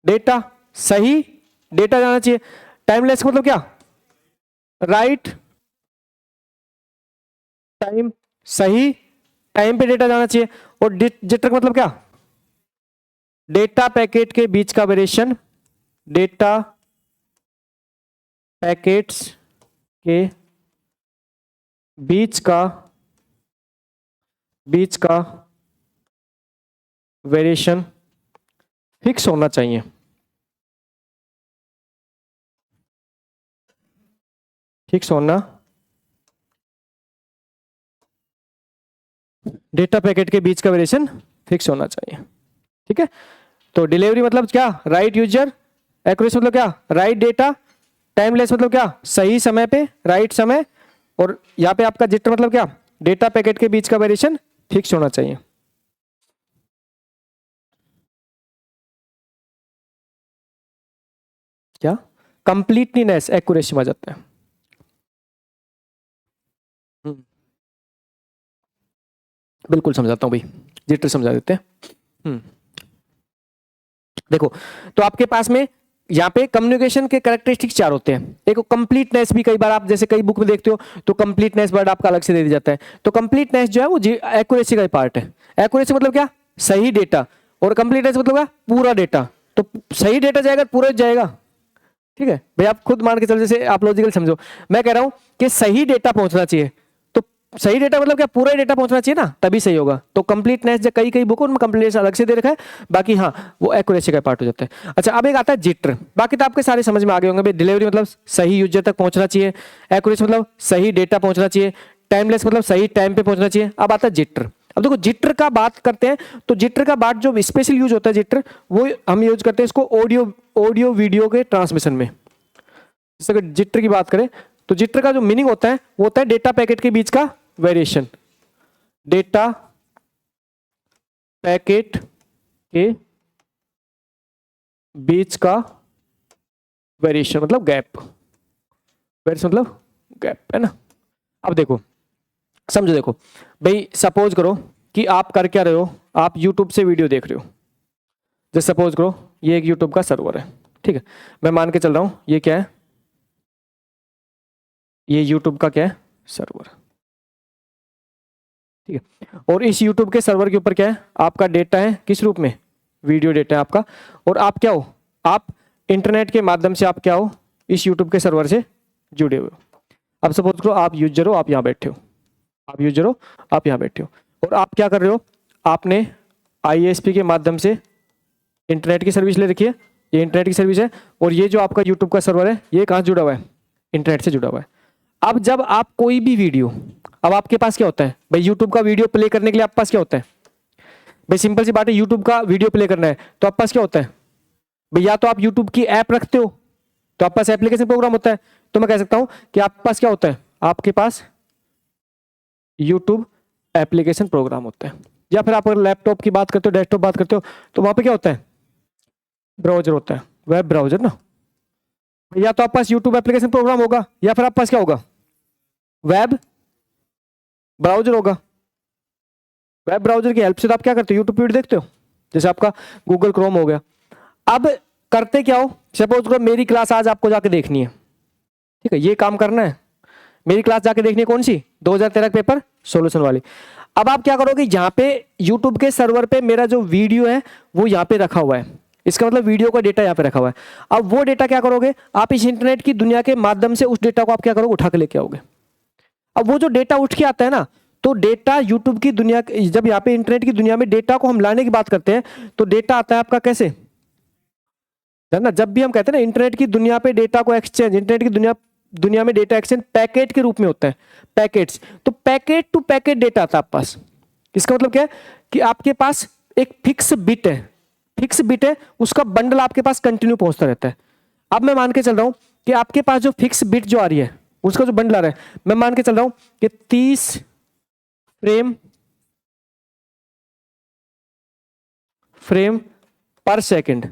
डेटा, सही डेटा जाना चाहिए। टाइमलेस मतलब क्या? राइट टाइम, सही टाइम पे डेटा जाना चाहिए। और जिटर मतलब क्या? डेटा पैकेट के बीच का वेरिएशन, डेटा पैकेट्स के बीच का वेरिएशन फिक्स होना चाहिए। फिक्स होना, डेटा पैकेट के बीच का वेरिएशन फिक्स होना चाहिए, ठीक है। तो डिलीवरी मतलब क्या? Right user. एक्यूरेसी मतलब क्या? Right data. टाइमलेस मतलब क्या? सही समय पे, राइट समय। और यहां पे आपका जिटर मतलब क्या? डेटा पैकेट के बीच का वेरिएशन फिक्स होना चाहिए। क्या? कंप्लीटलीनेस एक्यूरेसी में आ जाता है। बिल्कुल समझाता हूं भाई, जिटर समझा देते हैं। देखो तो आपके पास में यहाँ पे कम्युनिकेशन के कैरेक्टरिस्टिक्स 4 होते हैं। एक कंप्लीटनेस भी, कई बार आप जैसे कई बुक में देखते हो तो कंप्लीटनेस वर्ड आपका अलग से दे दिया जाता है। तो कंप्लीटनेस जो है वो एक्यूरेसी का पार्ट है। एक्यूरेसी मतलब क्या? सही डेटा। और कंप्लीटनेस मतलब क्या? पूरा डेटा। तो सही डेटा जाएगा, पूरा जाएगा, ठीक है भाई। आप खुद मान के चलो, जैसे आप लॉजिकल समझो, मैं कह रहा हूं कि सही डेटा पहुंचना चाहिए। तो सही डेटा मतलब क्या? पूरा डेटा पहुंचना चाहिए ना, तभी सही होगा। तो कंप्लीटनेस जो कई बुक उनमें कंप्लीटनेस अलग से दे रखा है, बाकी हाँ वो एक्यूरेसी का पार्ट हो जाता है। अच्छा अब एक आता है जिटर। बाकी तो आपके सारे समझ में आ गए होंगे भाई। डिलीवरी मतलब सही यूजर तक पहुंचना चाहिए। एक्यूरेसी मतलब सही डेटा पहुंचना चाहिए। टाइमलेस मतलब सही टाइम पे पहुंचना चाहिए। अब आता है जिटर। अब देखो जिटर का बात करते हैं तो जिटर का बात जो स्पेशल यूज होता है जिटर, वो हम यूज करते हैं इसको ऑडियो वीडियो के ट्रांसमिशन में। जैसे अगर जिटर की बात करें तो जिटर का जो मीनिंग होता है वो होता है डेटा पैकेट के बीच का वेरिएशन। डेटा पैकेट के बीच का वेरिएशन मतलब गैप। वेरिएशन मतलब गैप, है ना। अब देखो समझो, देखो भाई सपोज करो कि आप कर क्या रहे हो, आप यूट्यूब से वीडियो देख रहे हो। जैसे सपोज करो ये एक यूट्यूब का सर्वर है, ठीक है। मैं मान के चल रहा हूं ये क्या है? ये यूट्यूब का क्या है? सर्वर, ठीक है। और इस यूट्यूब के सर्वर के ऊपर क्या है? आपका डेटा है, किस रूप में? वीडियो डेटा है आपका। और आप क्या हो? आप इंटरनेट के माध्यम से आप क्या हो? इस यूट्यूब के सर्वर से जुड़े हुए हो। अब सपोज करो आप यूजर हो, आप यहाँ बैठे हो। आप यूजर हो, आप यहाँ बैठे हो। और आप क्या कर रहे हो? आपने ISP के माध्यम से इंटरनेट की सर्विस ले रखी है। ये इंटरनेट की सर्विस है। और ये जो आपका यूट्यूब का सर्वर है ये कहाँ जुड़ा हुआ है? इंटरनेट से जुड़ा हुआ है। अब जब आप कोई भी वीडियो, अब आपके पास क्या होता है भाई? यूट्यूब का वीडियो प्ले करने के लिए आपके पास क्या होता है भाई? सिंपल सी बात है, यूट्यूब का वीडियो प्ले करना है तो आपके पास क्या होता है भाई? या तो आप यूट्यूब की ऐप रखते हो तो आपके पास एप्लीकेशन प्रोग्राम होता है। तो मैं कह सकता हूं कि आपके पास क्या होता है? आपके पास यूट्यूब एप्लीकेशन प्रोग्राम होता है। या फिर आप अगर लैपटॉप की बात करते हो, डेस्कटॉप बात करते हो, तो वहां पे क्या होता है? ब्राउजर होता है, वेब ब्राउजर ना। या तो आपके पास यूट्यूब एप्लीकेशन प्रोग्राम होगा या फिर आपके पास क्या होगा? वेब ब्राउजर होगा। वेब ब्राउजर की हेल्प से तो आप क्या करते हो? यूट्यूब वीडियो देखते हो। जैसे आपका गूगल क्रोम हो गया। अब करते क्या हो, सपोज करो मेरी क्लास आज आपको जाके देखनी है, ठीक है, ये काम करना है, मेरी क्लास जाके देखनी है कौन सी, 2013 पेपर सॉल्यूशन वाली। अब आप क्या करोगे, यहाँ पे यूट्यूब के सर्वर पे मेरा जो वीडियो है वो यहाँ पे रखा हुआ है, इसका मतलब वीडियो का डेटा यहाँ पे रखा हुआ है। अब वो डेटा क्या करोगे आप, इस इंटरनेट की दुनिया के माध्यम से उस डेटा को आप क्या करोगे, उठा के लेके आओगे। अब वो जो डेटा उठ के आता है ना, तो डेटा यूट्यूब की दुनिया, जब यहाँ पे इंटरनेट की दुनिया में डेटा को हम लाने की बात करते हैं तो डेटा आता है आपका कैसे, है ना, जब भी हम कहते हैं ना इंटरनेट की दुनिया पे डेटा को एक्सचेंज, इंटरनेट की दुनिया में डेटा एक्सचेंज पैकेट के रूप में होता है, पैकेट्स, तो पैकेट टू पैकेट डेटा आता है आप पास। इसका मतलब क्या है कि आपके पास एक फिक्स बिट है, फिक्स बिट है, उसका बंडल आपके पास कंटिन्यू पहुंचता रहता है। अब मैं मान के चल रहा हूं कि आपके पास जो फिक्स बिट जो आ रही है, उसका जो बंडल आ रहा है, मैं मान के चल रहा हूं कि 30 फ्रेम पर सेकंड,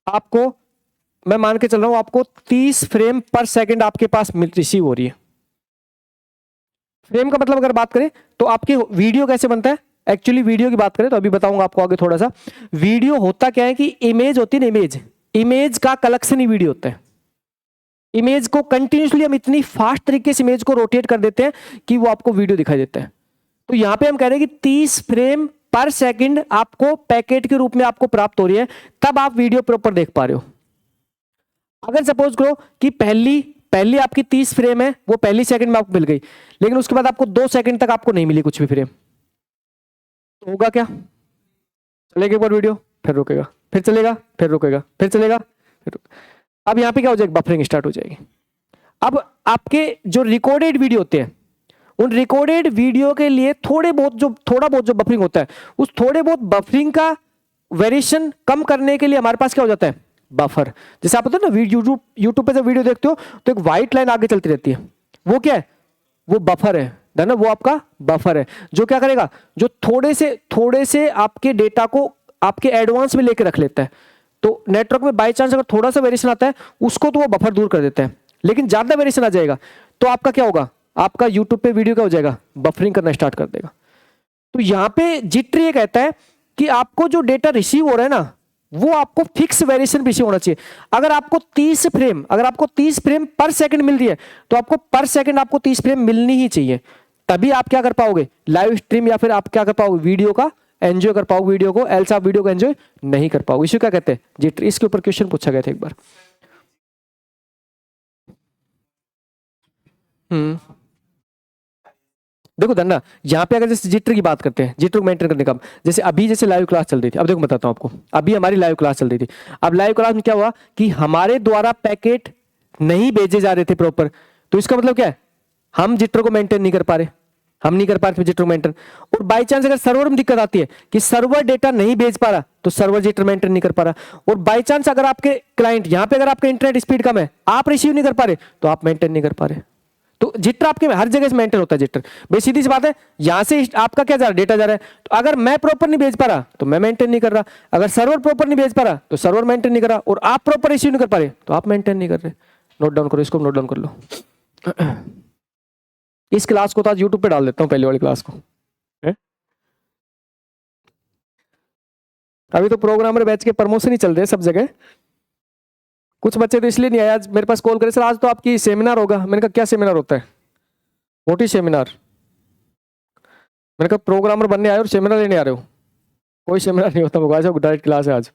आपको, मैं मान के चल रहा हूं आपको 30 फ्रेम पर सेकंड आपके पास रिसीव हो रही है। फ्रेम का मतलब अगर बात करें तो आपके वीडियो कैसे बनता है, एक्चुअली वीडियो की बात करें तो अभी बताऊंगा आपको आगे थोड़ा सा। वीडियो होता क्या है कि इमेज होती है ना, इमेज का कलेक्शन ही वीडियो होता है। इमेज को कंटिन्यूसली हम इतनी फास्ट तरीके से इमेज को रोटेट कर देते हैं कि वो आपको वीडियो दिखाई देता है। तो यहां पे हम कह रहे हैं कि 30 फ्रेम पर सेकंड आपको पैकेट के रूप में आपको प्राप्त हो रही है, तब आप वीडियो प्रॉपर देख पा रहे हो। अगर सपोज करो कि पहली पहली आपकी 30 फ्रेम है, वो पहली सेकंड में आपको मिल गई, लेकिन उसके बाद आपको 2 सेकंड तक आपको नहीं मिली कुछ भी फ्रेम, तो होगा क्या, चलेगा एक बार वीडियो, फिर रुकेगा, फिर चलेगा, फिर रुकेगा, फिर चलेगा, फिर रुकेगा। अब यहाँ पे क्या हो जाएगा, बफरिंग स्टार्ट हो जाएगी। अब आपके जो रिकॉर्डेड वीडियो होते हैं, उन रिकॉर्डेड वीडियो के लिए थोड़ा बहुत जो बफरिंग होता है, उस थोड़े बहुत बफरिंग का वेरिएशन कम करने के लिए हमारे पास क्या हो जाता है, बफर। जैसे आप होता है ना यूट्यूब पे जब वीडियो देखते हो तो एक व्हाइट लाइन आगे चलती रहती है, वो क्या है, वो बफर है ना, वो आपका बफर है जो क्या करेगा, जो थोड़े से आपके डेटा को आपके एडवांस में लेके रख लेता है। तो नेटवर्क में बाय चांस अगर थोड़ा सा वेरिएशन आता है, उसको तो वो बफर दूर कर देता है, लेकिन ज्यादा वेरिएशन आ जाएगा तो आपका क्या होगा, आपका यूट्यूब पे वीडियो क्या हो जाएगा, बफरिंग करना स्टार्ट कर देगा। तो यहां पे जिट्री ये कहता है कि आपको जो डेटा रिसीव हो रहा है ना, वो आपको फिक्स वेरिएशन रिसीव होना चाहिए। अगर आपको 30 फ्रेम पर सेकंड मिल रही है, तो आपको पर सेकंड आपको 30 फ्रेम मिलनी ही चाहिए, तभी आप क्या कर पाओगे, लाइव स्ट्रीम, या फिर आप क्या कर पाओगे, वीडियो का एंजॉय कर पाओगे वीडियो को, एल्स आप वीडियो को एंजॉय नहीं कर पाओगे। इसे क्या कहते हैं, जिट्री। इसके ऊपर क्वेश्चन पूछा गया था एक बार। हम्म, देखो धन्ना, यहाँ पे अगर जैसे जिटर की बात करते हैं, जिटर को मेंटेन करने का, जैसे अभी जैसे लाइव क्लास चल रही थी, अब देखो बताता हूँ आपको, अभी हमारी लाइव क्लास चल रही थी। अब लाइव क्लास में क्या हुआ कि हमारे द्वारा पैकेट नहीं भेजे जा रहे थे प्रॉपर, तो इसका मतलब क्या है, हम जिटर को मेंटेन नहीं कर पा रहे, हम नहीं कर पा रहे जिटर मेंटेन। और बाई चांस अगर सर्वर में दिक्कत आती है कि सर्वर डेटा नहीं भेज पा रहा, तो सर्वर जिटर मेंटेन नहीं कर पा रहा। और बाई चांस अगर आपके क्लाइंट यहाँ पे, अगर आपका इंटरनेट स्पीड कम है, आप रिसीव नहीं कर पा रहे, तो आप मेंटेन नहीं कर पा रहे। तो जिटर आपके हर जगह से मेंटेन होता है जिटर। भाई सीधी सी बात है, यहां से आपका क्या जा रहा है, डेटा जा रहा है, तो अगर मैं प्रॉपर नहीं भेज पा रहा तो मैं मेंटेन नहीं कर रहा, अगर सर्वर प्रॉपर नहीं भेज पा रहा तो सर्वर मेंटेन नहीं कर रहा, और आप प्रॉपर रिसीव नहीं कर पा रहे तो आप मेंटेन नहीं कर रहे। नोट डाउन करो, इसको नोट डाउन कर लो। इस क्लास को तो आज यूट्यूब पे डाल देता हूँ, पहले वाली क्लास को। अभी तो प्रोग्रामर बैच के प्रमोशन ही चल रहे हैं सब जगह। कुछ बच्चे तो इसलिए नहीं आए आज मेरे पास, कॉल करे सर आज तो आपकी सेमिनार होगा। मैंने कहा क्या सेमिनार होता है, मोटी सेमिनार। मैंने कहा प्रोग्रामर बनने आए और सेमिनार लेने आ रहे हो, कोई सेमिनार नहीं होता, मुझे डायरेक्ट क्लास है आज।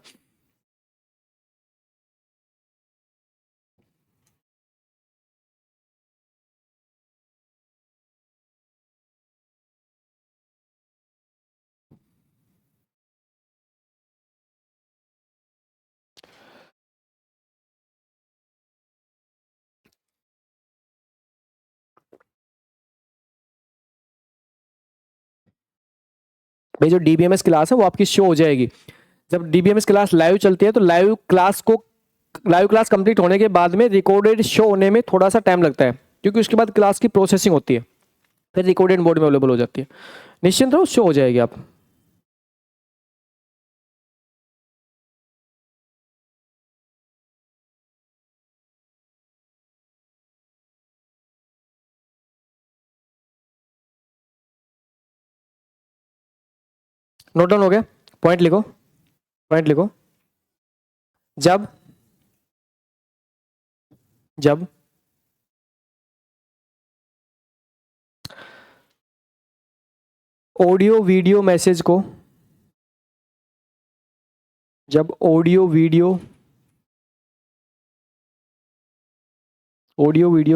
भाई जो डीबीएमएस क्लास है वो आपकी शो हो जाएगी। जब डीबीएमएस क्लास लाइव चलती है तो लाइव क्लास कंप्लीट होने के बाद में रिकॉर्डेड शो होने में थोड़ा सा टाइम लगता है, क्योंकि उसके बाद क्लास की प्रोसेसिंग होती है, फिर रिकॉर्डेड मोड में अवेलेबल हो जाती है। निश्चिंत रहो, शो हो जाएगी आप। नोट डाउन हो गया, पॉइंट लिखो, पॉइंट लिखो। जब जब ऑडियो वीडियो मैसेज को जब ऑडियो वीडियो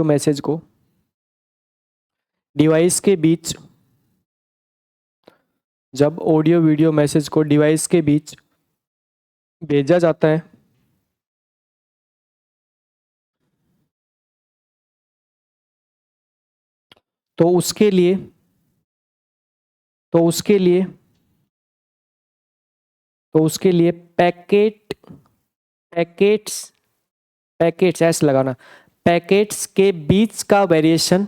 मैसेज को डिवाइस के बीच जब ऑडियो वीडियो मैसेज को डिवाइस के बीच भेजा जाता है तो उसके लिए पैकेट्स ऐसे लगाना, पैकेट्स के बीच का वेरिएशन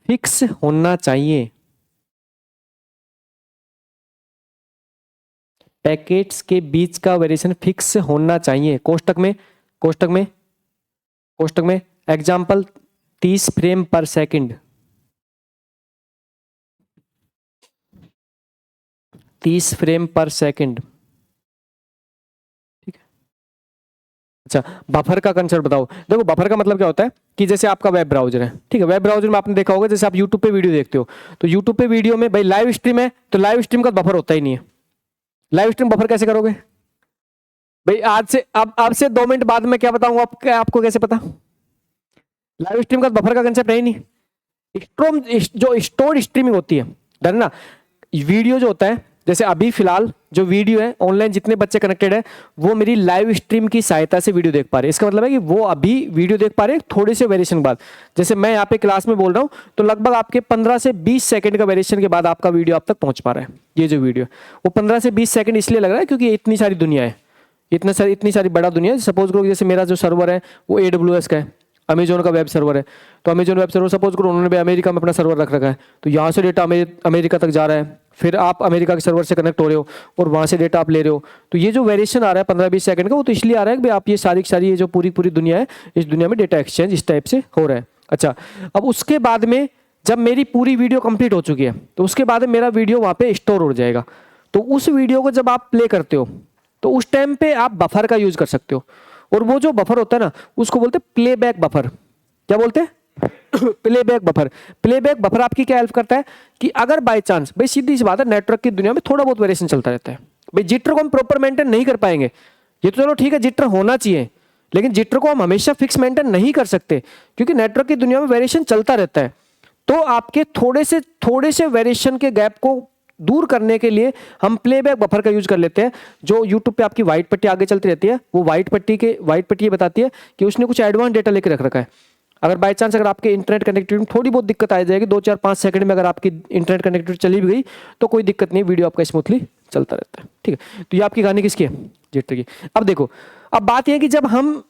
फिक्स होना चाहिए। पैकेट्स के बीच का वेरिएशन फिक्स होना चाहिए। कोष्टक में एग्जाम्पल 30 फ्रेम पर सेकंड, 30 फ्रेम पर सेकंड। ठीक है, अच्छा बफर का कंसेप्ट बताओ। देखो बफर का मतलब क्या होता है कि जैसे आपका वेब ब्राउजर है, ठीक है, वेब ब्राउजर में आपने देखा होगा जैसे आप यूट्यूब पे वीडियो देखते हो तो यूट्यूब पे वीडियो में भाई लाइव स्ट्रीम है तो लाइव स्ट्रीम का बफर होता ही नहीं है। लाइव स्ट्रीम बफर कैसे करोगे भाई? आज से अब आपसे 2 मिनट बाद में क्या बताऊंगा आपको कैसे पता? लाइव स्ट्रीम का बफर का कंसेप्ट है ही नहीं। स्ट्रोम जो स्टोर्ड स्ट्रीमिंग होती है डरना, वीडियो जो होता है जैसे अभी फिलहाल जो वीडियो है ऑनलाइन जितने बच्चे कनेक्टेड है वो मेरी लाइव स्ट्रीम की सहायता से वीडियो देख पा रहे हैं। इसका मतलब है कि वो अभी वीडियो देख पा रहे हैं थोड़े से वेरिएशन बाद। जैसे मैं यहाँ पे क्लास में बोल रहा हूँ तो लगभग आपके 15 से 20 सेकंड का वेरिएशन के बाद आपका वीडियो आप तक पहुंच पा रहा है। ये जो वीडियो वो 15 से 20 सेकंड इसलिए लग रहा है क्योंकि इतनी सारी दुनिया है, इतनी सारी बड़ा दुनिया है। सपोज करो जैसे मेरा जो सर्वर है वो AWS का है, अमेजोन का वेब सर्वर है, तो अमेजोन वेब सर्वर सपोज करो उन्होंने भी अमेरिका में अपना सर्वर रख रखा है तो यहाँ से डेटा अमेरिका तक जा रहा है, फिर आप अमेरिका के सर्वर से कनेक्ट हो रहे हो और वहाँ से डेटा आप ले रहे हो। तो ये जो वेरिएशन आ रहा है 15-20 सेकंड का वो तो इसलिए आ रहा है कि आप ये सारी ये जो पूरी दुनिया है इस दुनिया में डेटा एक्सचेंज इस टाइप से हो रहा है। अच्छा अब उसके बाद में जब मेरी पूरी वीडियो कंप्लीट हो चुकी है तो उसके बाद में मेरा वीडियो वहाँ पे स्टोर हो जाएगा। तो उस वीडियो को जब आप प्ले करते हो तो उस टाइम पे आप बफर का यूज कर सकते हो और वो जो बफर होता है ना उसको बोलते हैं प्लेबैक बफर। क्या बोलते हैं? Playback buffer. प्लेबैक बफर आपकी क्या हेल्प करता है कि अगर बाय चांस भाई सीधी सी बात है नेटवर्क की दुनिया में थोड़ा बहुत वेरिएशन चलता रहता है भाई, जिटर को हम प्रॉपर मेंटेन नहीं कर पाएंगे। ये तो चलो ठीक है जिटर होना चाहिए लेकिन जिटर को हम हमेशा फिक्स मेंटेन नहीं कर सकते क्योंकि नेटवर्क की दुनिया में वेरिएशन चलता रहता है। तो आपके थोड़े से वेरिएशन के गैप को दूर करने के लिए हम प्लेबैक बफर का यूज कर लेते हैं। जो यूट्यूब पे आपकी व्हाइट पट्टी आगे चलती रहती है वो व्हाइट पट्टी ये बताती है कि उसने कुछ एडवांस डेटा लेके रख रखा है। अगर बाय चांस अगर आपके इंटरनेट कनेक्टिविटी में थोड़ी बहुत दिक्कत आ जाएगी 2-4-5 सेकंड में अगर आपकी इंटरनेट कनेक्टिविटी चली भी गई तो कोई दिक्कत नहीं, वीडियो आपका स्मूथली चलता रहता है। ठीक है, तो ये आपकी कहानी किसकी है? जिटर की। अब देखो अब बात यह है कि जब हम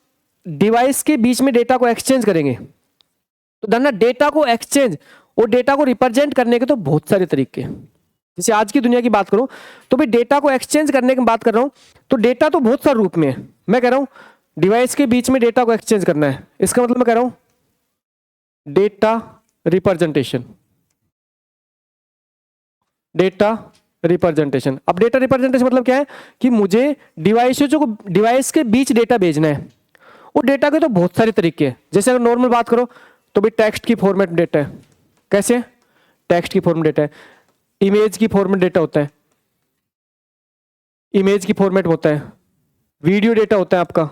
डिवाइस के बीच में डेटा को एक्सचेंज करेंगे तो धरना डेटा को एक्सचेंज और डेटा को रिप्रेजेंट करने के तो बहुत सारे तरीके हैं। जैसे आज की दुनिया की बात करूं तो भाई डेटा को एक्सचेंज करने की बात कर रहा हूं तो डेटा तो बहुत सारे रूप में है। मैं कह रहा हूं डिवाइस के बीच में डेटा को एक्सचेंज करना है, इसका मतलब मैं कह रहा हूं डेटा रिप्रेजेंटेशन। अब डेटा रिप्रेजेंटेशन मतलब क्या है कि मुझे डिवाइस के बीच डेटा भेजना है और डेटा के तो बहुत सारे तरीके हैं। जैसे अगर नॉर्मल बात करो तो भाई टेक्स्ट की फॉर्मेट में डेटा है। कैसे? टेक्स्ट की फॉर्मेट डेटा है, इमेज की फॉर्मेट डेटा होता है, इमेज की फॉर्मेट होता है, वीडियो डेटा होता है आपका,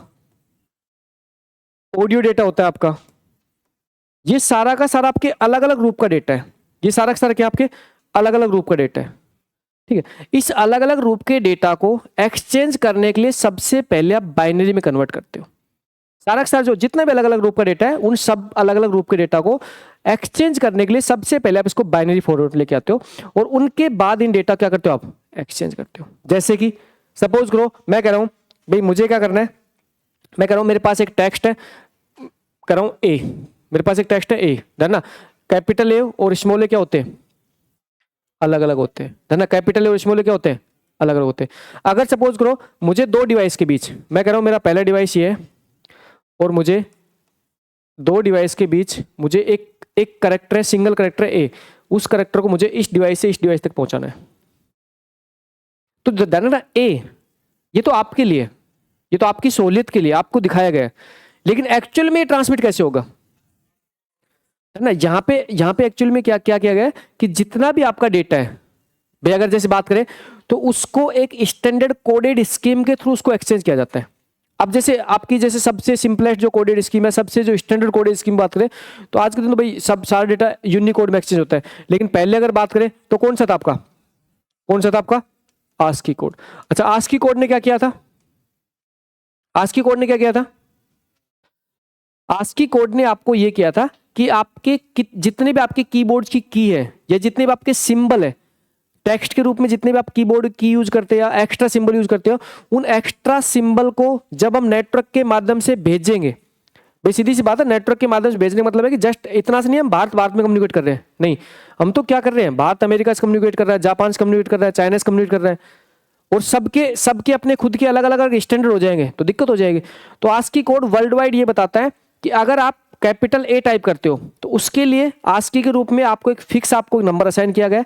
ऑडियो डेटा होता है आपका। ये सारा का सारा आपके अलग अलग रूप का डेटा है। ये सारा का सारा क्या आपके अलग अलग रूप का डेटा है। ठीक है, इस अलग अलग रूप के डेटा को एक्सचेंज करने के लिए सबसे पहले आप बाइनरी में कन्वर्ट करते हो। सारा का सारा जो जितना भी अलग अलग रूप का डेटा है उन सब अलग अलग रूप के डेटा को एक्सचेंज करने के लिए सबसे पहले आप इसको बाइनरी फॉर्मेट लेके आते हो और उनके बाद इन डेटा क्या करते हो आप एक्सचेंज करते हो। जैसे कि सपोज करो मैं कह रहा हूं भाई मुझे क्या करना है, मैं कह रहा हूं मेरे पास एक टेक्स्ट है, कह रहा हूं ए, मेरे पास एक टेक्स्ट है ए, धरना कैपिटल ए और स्मॉल ए क्या होते हैं? अलग अलग होते हैं। धरना कैपिटल ए और स्मॉल ए क्या होते हैं? अलग अलग होते हैं। अगर सपोज करो मुझे 2 डिवाइस के बीच, मैं कह रहा हूं मेरा पहला डिवाइस ये है और मुझे 2 डिवाइस के बीच मुझे एक करेक्टर है, सिंगल करेक्टर ए, उस करेक्टर को मुझे इस डिवाइस से इस डिवाइस तक पहुंचाना है। तो ध्यान रखना ए ये तो आपके लिए, ये तो आपकी सहूलियत के लिए आपको दिखाया गया है, लेकिन एक्चुअल में ट्रांसमिट कैसे होगा, है ना। यहाँ पे एक्चुअल में क्या क्या किया गया है कि जितना भी आपका डेटा है भाई, अगर जैसे बात करें तो उसको एक स्टैंडर्ड कोडेड स्कीम के थ्रू उसको एक्सचेंज किया जाता है। अब जैसे आपकी जैसे सबसे सिंपलेस्ट जो कोडेड स्कीम है, सबसे जो स्टैंडर्ड कोडेड स्कीम बात करें तो आज के दिन तो भाई सब सारा डेटा यूनिकोड में एक्सचेंज होता है, लेकिन पहले अगर बात करें तो कौन सा था आपका, कौन सा था आपका, आस्की कोड। अच्छा आस्की कोड ने क्या किया था, आस्की कोड ने क्या किया था, आस्की कोड ने आपको यह किया था कि आपके जितने भी आपके कीबोर्ड की की है या जितने भी आपके सिंबल है टेक्स्ट के रूप में, जितने भी आप कीबोर्ड की यूज करते हैं या एक्स्ट्रा सिंबल यूज करते हो, उन एक्स्ट्रा सिंबल को जब हम नेटवर्क के माध्यम से भेजेंगे, भाई सीधी सी बात है, नेटवर्क के माध्यम से भेजने का मतलब है कि जस्ट इतना से नहीं हम भारत भारत में कम्युनिकेट कर रहे हैं, नहीं, हम तो क्या कर रहे हैं, भारत अमेरिका से कम्युनिकेट कर रहा है, जापान से कम्युनिकेट कर रहा है, चाइना से कम्युनिकेट कर रहा है, और सबके सबके अपने खुद के अलग अलग स्टैंडर्ड हो जाएंगे तो दिक्कत हो जाएगी। तो आस्की कोड वर्ल्ड वाइड ये बताता है कि अगर आप कैपिटल ए टाइप करते हो तो उसके लिए आस्की के रूप में आपको एक फिक्स आपको नंबर असाइन किया गया है,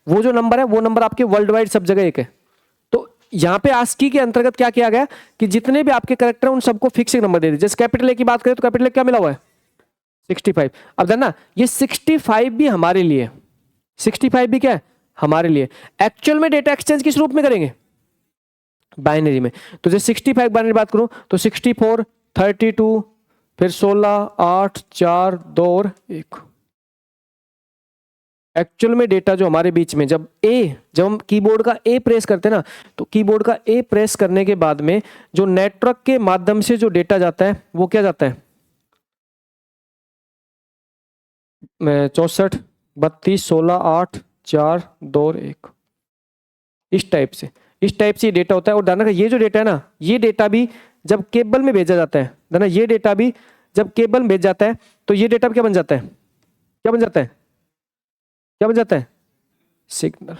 वो जो नंबर है वो नंबर आपके वर्ल्ड वाइड सब जगह एक है। तो यहाँ पे आस्की के अंतर्गत क्या किया गया कि जितने भी आपके कैरेक्टर हैं उन सबको फिक्स एक नंबर दे दिया। जैसे कैपिटल ए की बात करें तो कैपिटल ए क्या मिला हुआ है 65। अब देखना ये 65 भी हमारे लिए, 65 भी क्या है हमारे लिए। एक्चुअल में डेटा एक्सचेंज किस रूप में करेंगे, बाइनरी में। तो जैसे 65 बाइनरी बात करूं तो 64 32 फिर 16 8 4 2 और 1। एक्चुअल में डेटा जो हमारे बीच में जब हम कीबोर्ड का ए प्रेस करते हैं ना, तो कीबोर्ड का ए प्रेस करने के बाद में जो नेटवर्क के माध्यम से जो डेटा जाता है वो क्या जाता है 64 32 16 8 4 2 और 1। इस टाइप से ये डेटा होता है। और ध्यान रखना ये जो डेटा है ना, ये डेटा भी जब केबल में भेजा जाता है, ध्यान ये डेटा भी जब केबल में भेज जाता है तो ये डेटा क्या बन जाता है, क्या बन जाता है, क्या बन जाता है सिग्नल।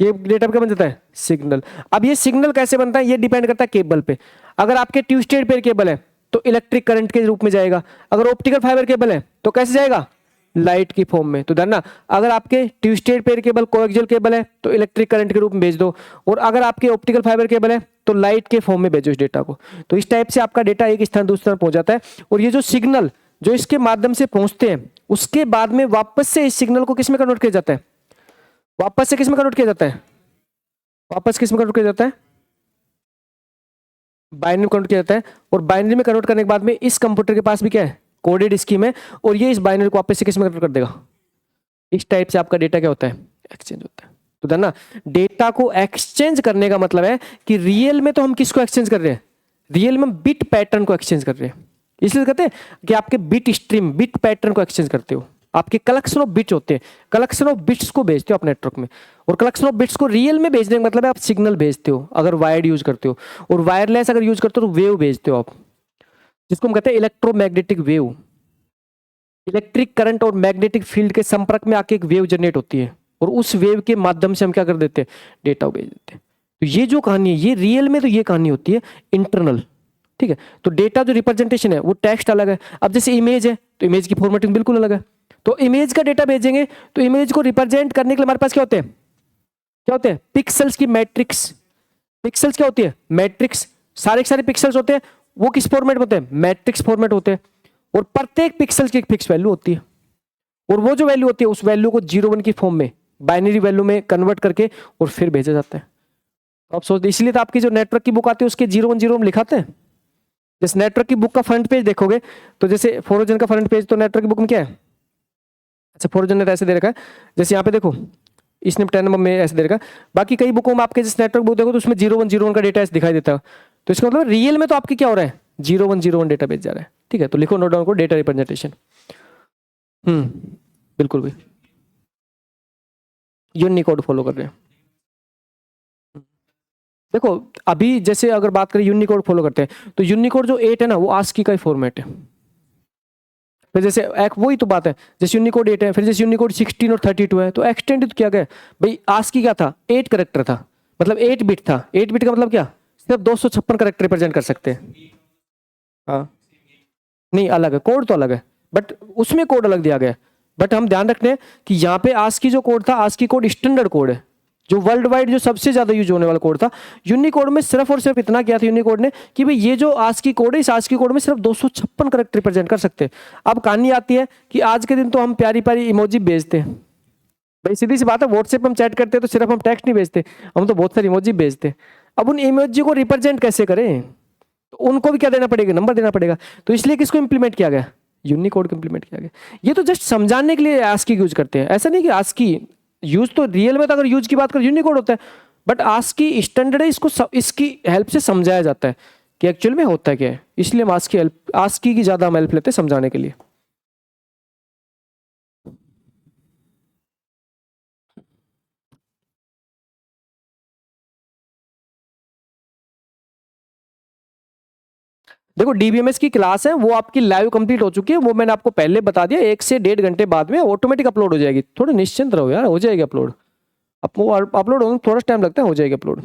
ये डेटा क्या बन जाता है सिग्नल। अब ये सिग्नल कैसे बनता है ये डिपेंड करता है केबल पे। अगर आपके ट्विस्टेड पेयर केबल है तो इलेक्ट्रिक करंट के रूप में जाएगा, अगर ऑप्टिकल फाइबर केबल है तो कैसे जाएगा लाइट की फॉर्म में। तो ध्यान, अगर आपके twisted pair cable coaxial cable है तो इलेक्ट्रिक करंट के रूप में भेज दो, और अगर आपके ऑप्टिकल फाइबर केबल है तो लाइट के फॉर्म में भेजो इस डेटा को। तो इस टाइप से आपका डेटा एक स्थान दूसरे स्थान पहुंच जाता है। और ये जो सिग्नल जो इसके माध्यम से पहुंचते हैं उसके बाद में वापस से इस सिग्नल को किस में कन्वर्ट किया जाता है, वापस से किस में कन्वर्ट किया जाता है, वापस किस में कन्वर्ट किया जाता है बाइनरी में कन्वर्ट किया जाता है। और बाइनरी में कन्वर्ट करने के बाद में इस कंप्यूटर के पास भी क्या है कोडेड स्कीम है, और ये इस बाइनरी को वापस से किस में कन्वर्ट कर देगा। इस टाइप से आपका डेटा क्या होता है एक्सचेंज होता है। तो ध्यान, डेटा को एक्सचेंज करने का मतलब है कि रियल में तो हम किसको एक्सचेंज कर रहे हैं, रियल में हम बिट पैटर्न को एक्सचेंज कर रहे हैं। इसलिए कहते हैं कि आपके बिट स्ट्रीम बिट पैटर्न को एक्सचेंज करते हो, आपके कलेक्शन ऑफ बिट्स होते हैं, कलेक्शन ऑफ बिट्स को भेजते हो आप नेटवर्क में। और कलेक्शन ऑफ बिट्स को रियल में भेजने का मतलब है आप सिग्नल भेजते हो अगर वायर्ड यूज करते हो, और वायरलेस अगर यूज करते हो तो वेव भेजते हो आप, जिसको हम कहते हैं इलेक्ट्रोमैग्नेटिक वेव। इलेक्ट्रिक करंट और मैग्नेटिक फील्ड के संपर्क में आके एक वेव जनरेट होती है, और उस वेव के माध्यम से हम क्या कर देते हैं डेटा भेज देते हैं। तो ये जो कहानी है ये रियल में तो ये कहानी होती है इंटरनल, ठीक है। तो डेटा जो रिप्रेजेंटेशन है वो टेक्स्ट अलग है। अब जैसे इमेज है तो इमेज की फॉर्मेटिंग बिल्कुल अलग है। तो इमेज का डेटा भेजेंगे तो इमेज को रिप्रेजेंट करने के लिए हमारे पास क्या होते हैं, क्या होते हैं पिक्सल्स की मैट्रिक्स। पिक्सल्स क्या होती है मैट्रिक्स, सारे के सारे पिक्सल्स होते हैं वो किस फॉर्मेट में होते हैं मैट्रिक्स फॉर्मेट होते हैं। और प्रत्येक पिक्सल की एक फिक्स वैल्यू होती है, और वो जो वैल्यू होती है उस वैल्यू को 0 1 की फॉर्म में बाइनरी वैल्यू में कन्वर्ट करके और फिर भेजा जाता है। तो आप सोचते इसलिए तो आपकी जो नेटवर्क की बुक आती है उसके 0 1 0 में लिखाते हैं। जैसे नेटवर्क की बुक का फ्रंट पेज देखोगे तो जैसे फोरोजन का फ्रंट पेज तो नेटवर्क की बुक में क्या है, अच्छा फोरोजन ने तो ऐसे दे रखा है, जैसे यहाँ पे देखो इसने 10 नंबर में ऐसे दे रखा है। बाकी कई बुकों में आपके जैसे नेटवर्क बुक देखो तो उसमें 0 1 0 1 का डेटा ऐसे दिखाई देता है। तो इसका मतलब रियल में तो आपके क्या हो रहा है 0 1 0 1 डेटा भेज जा रहा है, ठीक है। तो लिखो नोट डाउन को डेटा रिप्रेजेंटेशन। बिल्कुल भी यूनिकोड फॉलो कर रहे हैं। देखो अभी जैसे अगर बात करें यूनिकोड फॉलो करते हैं तो यूनिकोड जो 8 है ना वो आस्की का ही फॉर्मेट है। फिर जैसे एक वही तो बात है, जैसे यूनिकोड 8 है, फिर जैसे यूनिकोड 16 और 32 है तो एक्सटेंड किया गया। भाई आस्की क्या था 8 कैरेक्टर था, मतलब 8 बिट था। 8 बिट का मतलब क्या सिर्फ 256 कैरेक्टर रिप्रेजेंट कर सकते हैं। हाँ नहीं अलग है, कोड तो अलग है बट उसमें कोड अलग दिया गया है। बट हम ध्यान रखते हैं कि यहाँ पे आस्की जो कोड था आस्की कोड स्टैंडर्ड कोड है, जो वर्ल्ड वाइड जो सबसे ज्यादा यूज होने वाला कोड था। यूनिकोड में सिर्फ और सिर्फ इतना किया था यूनिकोड ने कि भाई ये जो ASCII कोड है, इस ASCII कोड में सिर्फ 256 करेक्टर रिप्रेजेंट कर सकते हैं। अब कहानी आती है कि आज के दिन तो हम प्यारी प्यारी इमोजी भेजते हैं। भाई सीधी सी बात है, व्हाट्सएप पे हम चैट करते हैं तो सिर्फ हम टेक्स्ट नहीं भेजते, हम तो बहुत सारी इमोजी भेजते हैं। अब उन इमोजी को रिप्रेजेंट कैसे करें, तो उनको भी क्या देना पड़ेगा, नंबर देना पड़ेगा। तो इसलिए किसको इंप्लीमेंट किया गया, यूनिकोड को इंप्लीमेंट किया गया। ये तो जस्ट समझाने के लिए ASCII यूज करते हैं, ऐसा नहीं कि ASCII यूज तो रियल में तो अगर यूज की बात करें यूनिकोड होता है, बट ASCII स्टैंडर्ड है, इसको इसकी हेल्प से समझाया जाता है कि एक्चुअल में होता है क्या है। इसलिए हम ASCII की ज्यादा हम हेल्प लेते हैं समझाने के लिए। देखो DBMS की क्लास है वो आपकी लाइव कंप्लीट हो चुकी है, वो मैंने आपको पहले बता दिया, 1 से 1.5 घंटे बाद में ऑटोमेटिक अपलोड हो जाएगी। थोड़े निश्चिंत रहो यार, हो जाएगी अपलोड। अपलोड होने में थोड़ा टाइम लगता है, हो जाएगी अपलोड।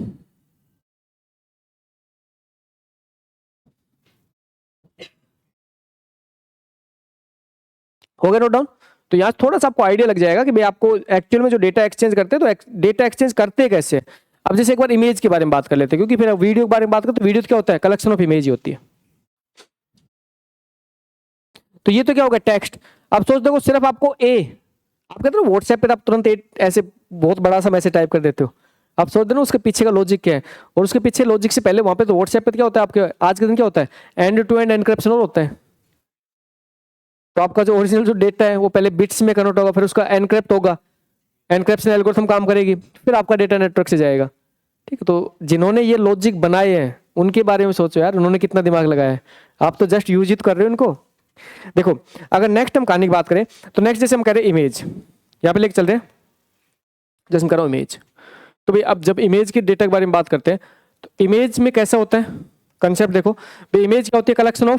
हो गया नोट डाउन। तो यहाँ थोड़ा सा आपको आइडिया लग जाएगा कि भाई आपको एक्चुअल में जो डेटा एक्सचेंज करते हैं तो डेटा एक्सचेंज करते कैसे। अब जैसे एक बार इमेज के बारे में बात कर लेते हैं, क्योंकि फिर वीडियो के बारे में बात करते तो वीडियो क्या होता है, कलेक्शन ऑफ इमेज ही होती है। तो ये तो क्या होगा, टेक्स्ट। अब सोच देखो सिर्फ आपको आप कहते हो व्हाट्सएप पे आप तुरंत ऐसे बहुत बड़ा सा मैसेज टाइप कर देते हो। आप सोच देना उसके पीछे का लॉजिक क्या है, और उसके पीछे लॉजिक से पहले वहां पे तो व्हाट्सएप पे क्या होता है आपके आज के दिन क्या होता है, एंड टू एंड एनक्रिप्शन होता है। तो आपका जो ओरिजिनल जो डेटा है वो पहले बिट्स में कन्वर्ट होगा, फिर उसका एनक्रिप्ट होगा, एनक्रिप्शन एल्गोरिथम काम करेगी, फिर आपका डेटा नेटवर्क से जाएगा। ठीक है, तो जिन्होंने ये लॉजिक बनाए हैं उनके बारे में सोचो यार, उन्होंने कितना दिमाग लगाया है। आप तो जस्ट यूज इट कर रहे हो उनको। देखो अगर नेक्स्ट हम कहानी की बात करें तो नेक्स्ट जैसे हम कह रहे हैं इमेज, यहाँ पे लेके चल रहे हैं, जैसे हम कर रहा हूँ इमेज। तो भाई अब जब इमेज के डेटा के बारे में बात करते हैं तो इमेज में कैसा होता है कंसेप्ट, देखो भाई इमेज क्या होती है, कलेक्शन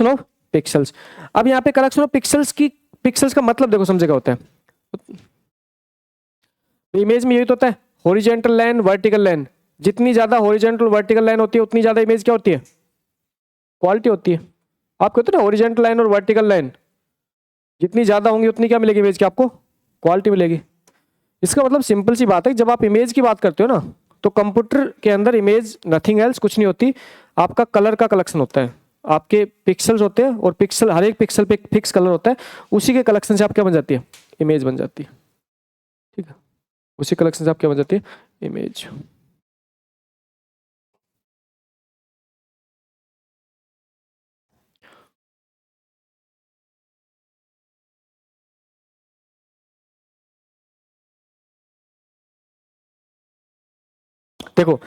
ऑफ पिक्सल्स। अब यहाँ पे कलेक्शन ऑफ पिक्सल्स का मतलब देखो समझे क्या होता है। इमेज में यही तो होता है, हॉरिजॉन्टल लाइन वर्टिकल लाइन, जितनी ज्यादा हॉरिजॉन्टल वर्टिकल लाइन होती है उतनी ज्यादा इमेज क्या होती है, क्वालिटी होती है। आप कहते हो ना हॉरिजॉन्टल लाइन और वर्टिकल लाइन जितनी ज्यादा होंगी उतनी क्या मिलेगी इमेज की, आपको क्वालिटी मिलेगी। इसका मतलब सिंपल सी बात है, जब आप इमेज की बात करते हो ना तो कंप्यूटर के अंदर इमेज नथिंग एल्स कुछ नहीं होती, आपका कलर का कलेक्शन होता है। आपके पिक्सल्स होते हैं और पिक्सल, हर एक पिक्सल पे एक फिक्स कलर होता है, उसी के कलेक्शन से आप क्या बन जाती है, इमेज बन जाती है। ठीक है, उसी कलेक्शन से आप क्या बन जाती है, इमेज। देखो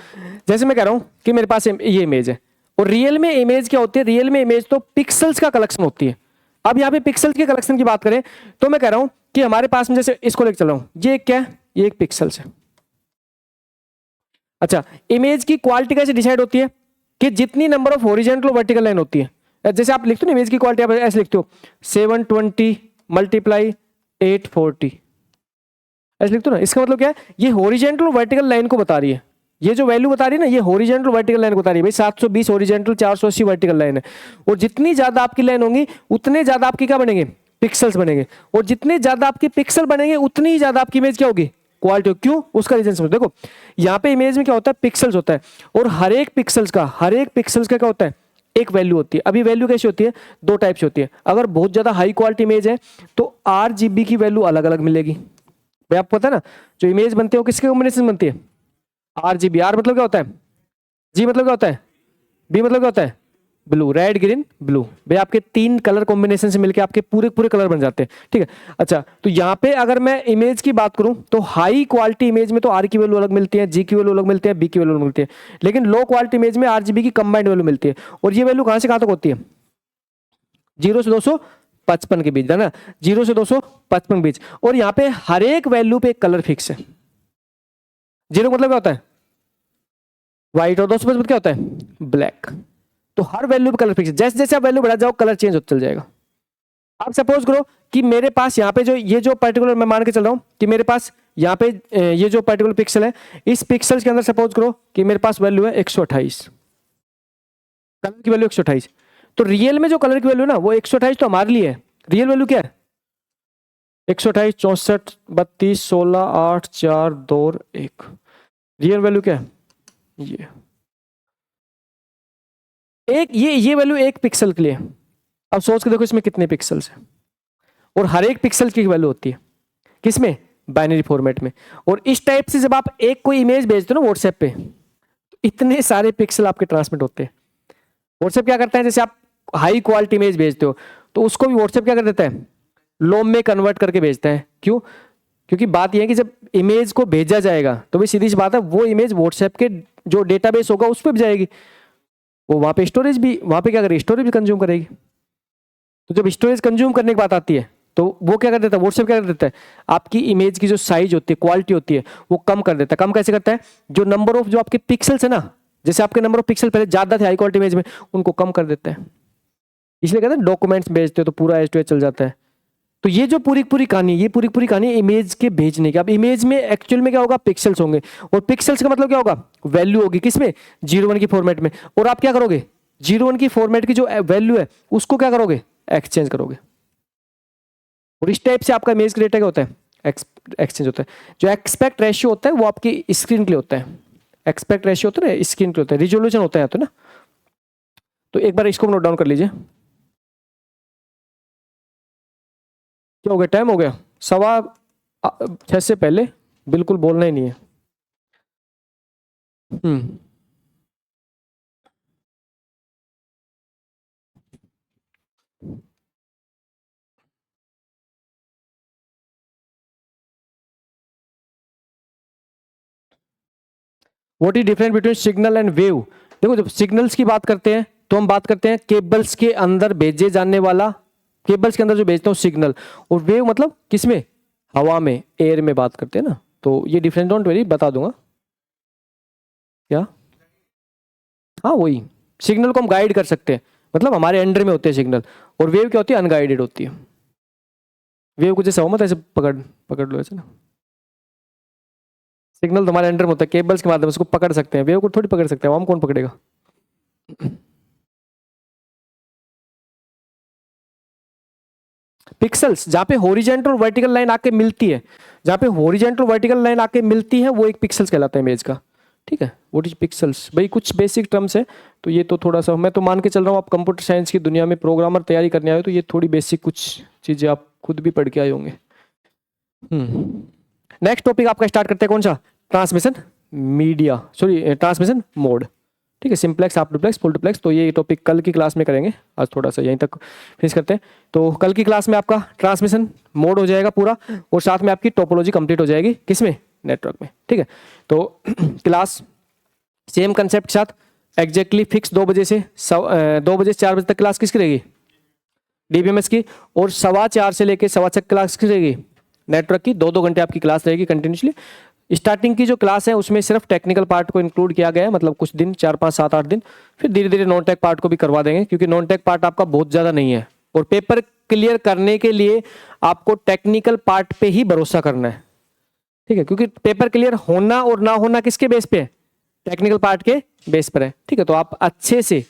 जैसे मैं कह रहा हूं कि मेरे पास ये इमेज है, और रियल में इमेज क्या होती है, रियल में इमेज तो पिक्सल्स का कलेक्शन होती है। अब यहाँ पे पिक्सल्स के कलेक्शन की बात करें तो मैं कह रहा हूं कि हमारे पास में जैसे इसको लेकर चल रहा हूं, ये क्या है, ये एक पिक्सल्स है। अच्छा, इमेज की क्वालिटी कैसे डिसाइड होती है, कि जितनी नंबर ऑफ हॉरिजॉन्टल और वर्टिकल लाइन होती है। जैसे आप लिखते हो ना इमेज की क्वालिटी, आप ऐसे लिखते हो 720 मल्टीप्लाई 840, ऐसे लिखते हो ना। इसका मतलब क्या है, ये हॉरिजॉन्टल और वर्टिकल लाइन को बता रही है। ये जो वैल्यू बता रही है ना, ये हॉरिजॉन्टल वर्टिकल लाइन बता रही है। भाई 720 हॉरिजॉन्टल, 480 वर्टिकल लाइन है, और जितनी ज्यादा आपकी लाइन होंगी उतने ज्यादा आपकी क्या बनेंगे, पिक्सल्स बनेंगे, और जितने ज्यादा आपके पिक्सल बनेंगे उतनी ही ज्यादा आपकी इमेज क्या होगी, क्वालिटी। क्यों, उसका रीजन समझो। देखो यहाँ पे इमेज में क्या होता है, पिक्सल्स होता है, और हर एक पिक्सल्स का क्या होता है, एक वैल्यू होती है। अभी वैल्यू कैसी होती है, दो टाइप से होती है। अगर बहुत ज्यादा हाई क्वालिटी इमेज है तो RGB की वैल्यू अलग अलग मिलेगी। भाई आपको पता है ना, जो इमेज बनती है वो किसके कॉम्बिनेशन बनती है, RGB। R मतलब क्या होता है, G मतलब क्या होता है, B मतलब क्या होता है, ब्लू, रेड ग्रीन ब्लू। भाई आपके 3 कलर कॉम्बिनेशन से मिलके आपके पूरे पूरे कलर बन जाते हैं। ठीक है, अच्छा तो यहाँ पे अगर मैं इमेज की बात करूं तो हाई क्वालिटी इमेज में तो R की वैल्यू अलग मिलती है, G की वैल्यू अलग मिलती है, B की वैल्यू अलग मिलती है, लेकिन लो क्वालिटी इमेज में RGB की कंबाइंड वैल्यू मिलती है। और ये वैल्यू कहां से कहां तक होती है, 0 से 255 के बीच, है ना, 0 से 255 के बीच। और यहाँ पे हर एक वैल्यू पे एक कलर फिक्स है। 0 मतलब क्या होता है, व्हाइट, और 255 क्या होता है, ब्लैक। तो हर वैल्यू पे कलर फिक्स है। जैसे जैसे आप वैल्यू बढ़ा जाओ कलर चेंज होता चल जाएगा। आप सपोज करो कि मेरे पास यहाँ पे जो ये जो पर्टिकुलर, मैं मान के चल रहा हूँ कि मेरे पास यहाँ पे ये जो पर्टिकुलर पिक्सल है, इस पिक्सल के अंदर सपोज करो कि मेरे पास वैल्यू है 128, कलर की वैल्यू 128। तो रियल में जो कलर की वैल्यू है ना वो 128 तो हमारे लिए है। रियल वैल्यू क्या है, 128, 64, 32, 16, 8, 4, 2, 1। रियल वैल्यू क्या है? ये एक, ये वैल्यू एक पिक्सल के लिए। अब सोच के देखो इसमें कितने पिक्सल्स हैं, और हर एक पिक्सल की वैल्यू होती है किसमें? बाइनरी फॉर्मेट में। और इस टाइप से जब आप एक कोई इमेज भेजते हो ना व्हाट्सएप पे, तो इतने सारे पिक्सल आपके ट्रांसमिट होते हैं। व्हाट्सएप क्या करता है, जैसे आप हाई क्वालिटी इमेज भेजते हो तो उसको भी व्हाट्सएप क्या कर देता है, लोम में कन्वर्ट करके भेजता है। क्यों? क्योंकि बात यह है कि जब इमेज को भेजा जाएगा तो भी सीधी सी बात है, वो इमेज व्हाट्सएप के जो डेटाबेस होगा उस पर भी जाएगी, वो वहां पे स्टोरेज भी, वहां पे क्या करेगी, स्टोरेज भी कंज्यूम करेगी। तो जब स्टोरेज कंज्यूम करने की बात आती है तो वो क्या कर देता है, व्हाट्सएप क्या कर देता है, आपकी इमेज की जो साइज होती है, क्वालिटी होती है, वो कम कर देता है। कम कैसे करता है? जो नंबर ऑफ जो आपके पिक्सल्स है ना, जैसे आपके नंबर ऑफ पिक्सल पहले ज्यादा थे हाई क्वालिटी इमेज में, उनको कम कर देता है। इसलिए कहते हैं डॉक्यूमेंट्स भेजते हो तो पूरा एज टू एज चल जाता है। तो ये जो पूरी पूरी कहानी, ये पूरी पूरी कहानी इमेज के भेजने की। अब इमेज में एक्चुअल में क्या होगा, पिक्सल्स होंगे, और पिक्सल्स का मतलब क्या होगा, वैल्यू होगी किसमें, 01 की फॉर्मेट में। और आप क्या करोगे, 01 की फॉर्मेट की जो वैल्यू है उसको क्या करोगे, एक्सचेंज करोगे। और इस टाइप से आपका इमेज क्रिएटर क्या होता है, एक्सचेंज होता है। जो एक्सपेक्ट रेशियो होता है वो आपकी स्क्रीन के लिए होता है, एक्सपेक्ट रेशियो होता है ना, स्क्रीन के लिए होता है, रिजोल्यूशन होता है तो ना। तो एक बार इसको नोट डाउन कर लीजिए। क्या हो गया, टाइम हो गया 6:15 से पहले बिल्कुल बोलना ही नहीं है। Hmm, what is difference between signal and wave? देखो जब सिग्नल्स की बात करते हैं तो हम बात करते हैं केबल्स के अंदर भेजे जाने वाला, केबल्स के अंदर जो भेजते हो सिग्नल। और वेव मतलब किसमें, हवा में, एयर में बात करते हैं ना। तो ये डिफरेंस डोंट वेरी बता दूंगा क्या। हाँ वही, सिग्नल को हम गाइड कर सकते हैं, मतलब हमारे अंडर में होते हैं सिग्नल। और वेव क्या होती है, अनगाइडेड होती है। वेव को जैसे हो मत ऐसे पकड़ पकड़ लो ऐसे ना, सिग्नल तुम्हारे अंडर में होता है, केबल्स के माध्यम से उसको पकड़ सकते हैं, वेव को थोड़ी पकड़ सकते हैं, हम कौन पकड़ेगा। पिक्सल्स जहाँ पे हॉरिजेंटल और वर्टिकल लाइन आके मिलती है, जहाँ पे हॉरिजेंटल वर्टिकल लाइन आके मिलती है वो एक पिक्सल्स कहलाता है इमेज का। ठीक है, व्हाट इज पिक्सल्स, भाई कुछ बेसिक टर्म्स है। तो ये तो थोड़ा सा मैं तो मान के चल रहा हूँ आप कंप्यूटर साइंस की दुनिया में प्रोग्रामर तैयारी करने आए हो, तो ये थोड़ी बेसिक कुछ चीजें आप खुद भी पढ़ के आए होंगे। नेक्स्ट टॉपिक आपका स्टार्ट करते हैं, कौन सा, transmission media, sorry transmission mode. ठीक है, simplex, half duplex, full duplex. तो ये टॉपिक कल की क्लास में करेंगे, आज थोड़ा सा यहीं तक फिनिश करते हैं। तो कल की क्लास में आपका ट्रांसमिशन मोड हो जाएगा पूरा, और साथ में आपकी टोपोलॉजी कंप्लीट हो जाएगी किसमें, नेटवर्क में। ठीक है, तो क्लास सेम कंसेप्ट के साथ एग्जैक्टली फिक्स 2 बजे से 2 बजे से 4 बजे तक क्लास किसकी रहेगी, डीबीएमएस की। और 4:15 से लेकर 6:15 क्लास किसकी रहेगी, नेटवर्क की। 2-2 घंटे आपकी क्लास रहेगी कंटिन्यूसली। स्टार्टिंग की जो क्लास है उसमें सिर्फ टेक्निकल पार्ट को इंक्लूड किया गया है, मतलब कुछ दिन 4, 5, 7, 8 दिन। फिर धीरे धीरे नॉन टेक पार्ट को भी करवा देंगे, क्योंकि नॉन टेक पार्ट आपका बहुत ज़्यादा नहीं है। और पेपर क्लियर करने के लिए आपको टेक्निकल पार्ट पे ही भरोसा करना है। ठीक है, क्योंकि पेपर क्लियर होना और ना होना किसके बेस पे है, टेक्निकल पार्ट के बेस पर है। ठीक है, तो आप अच्छे से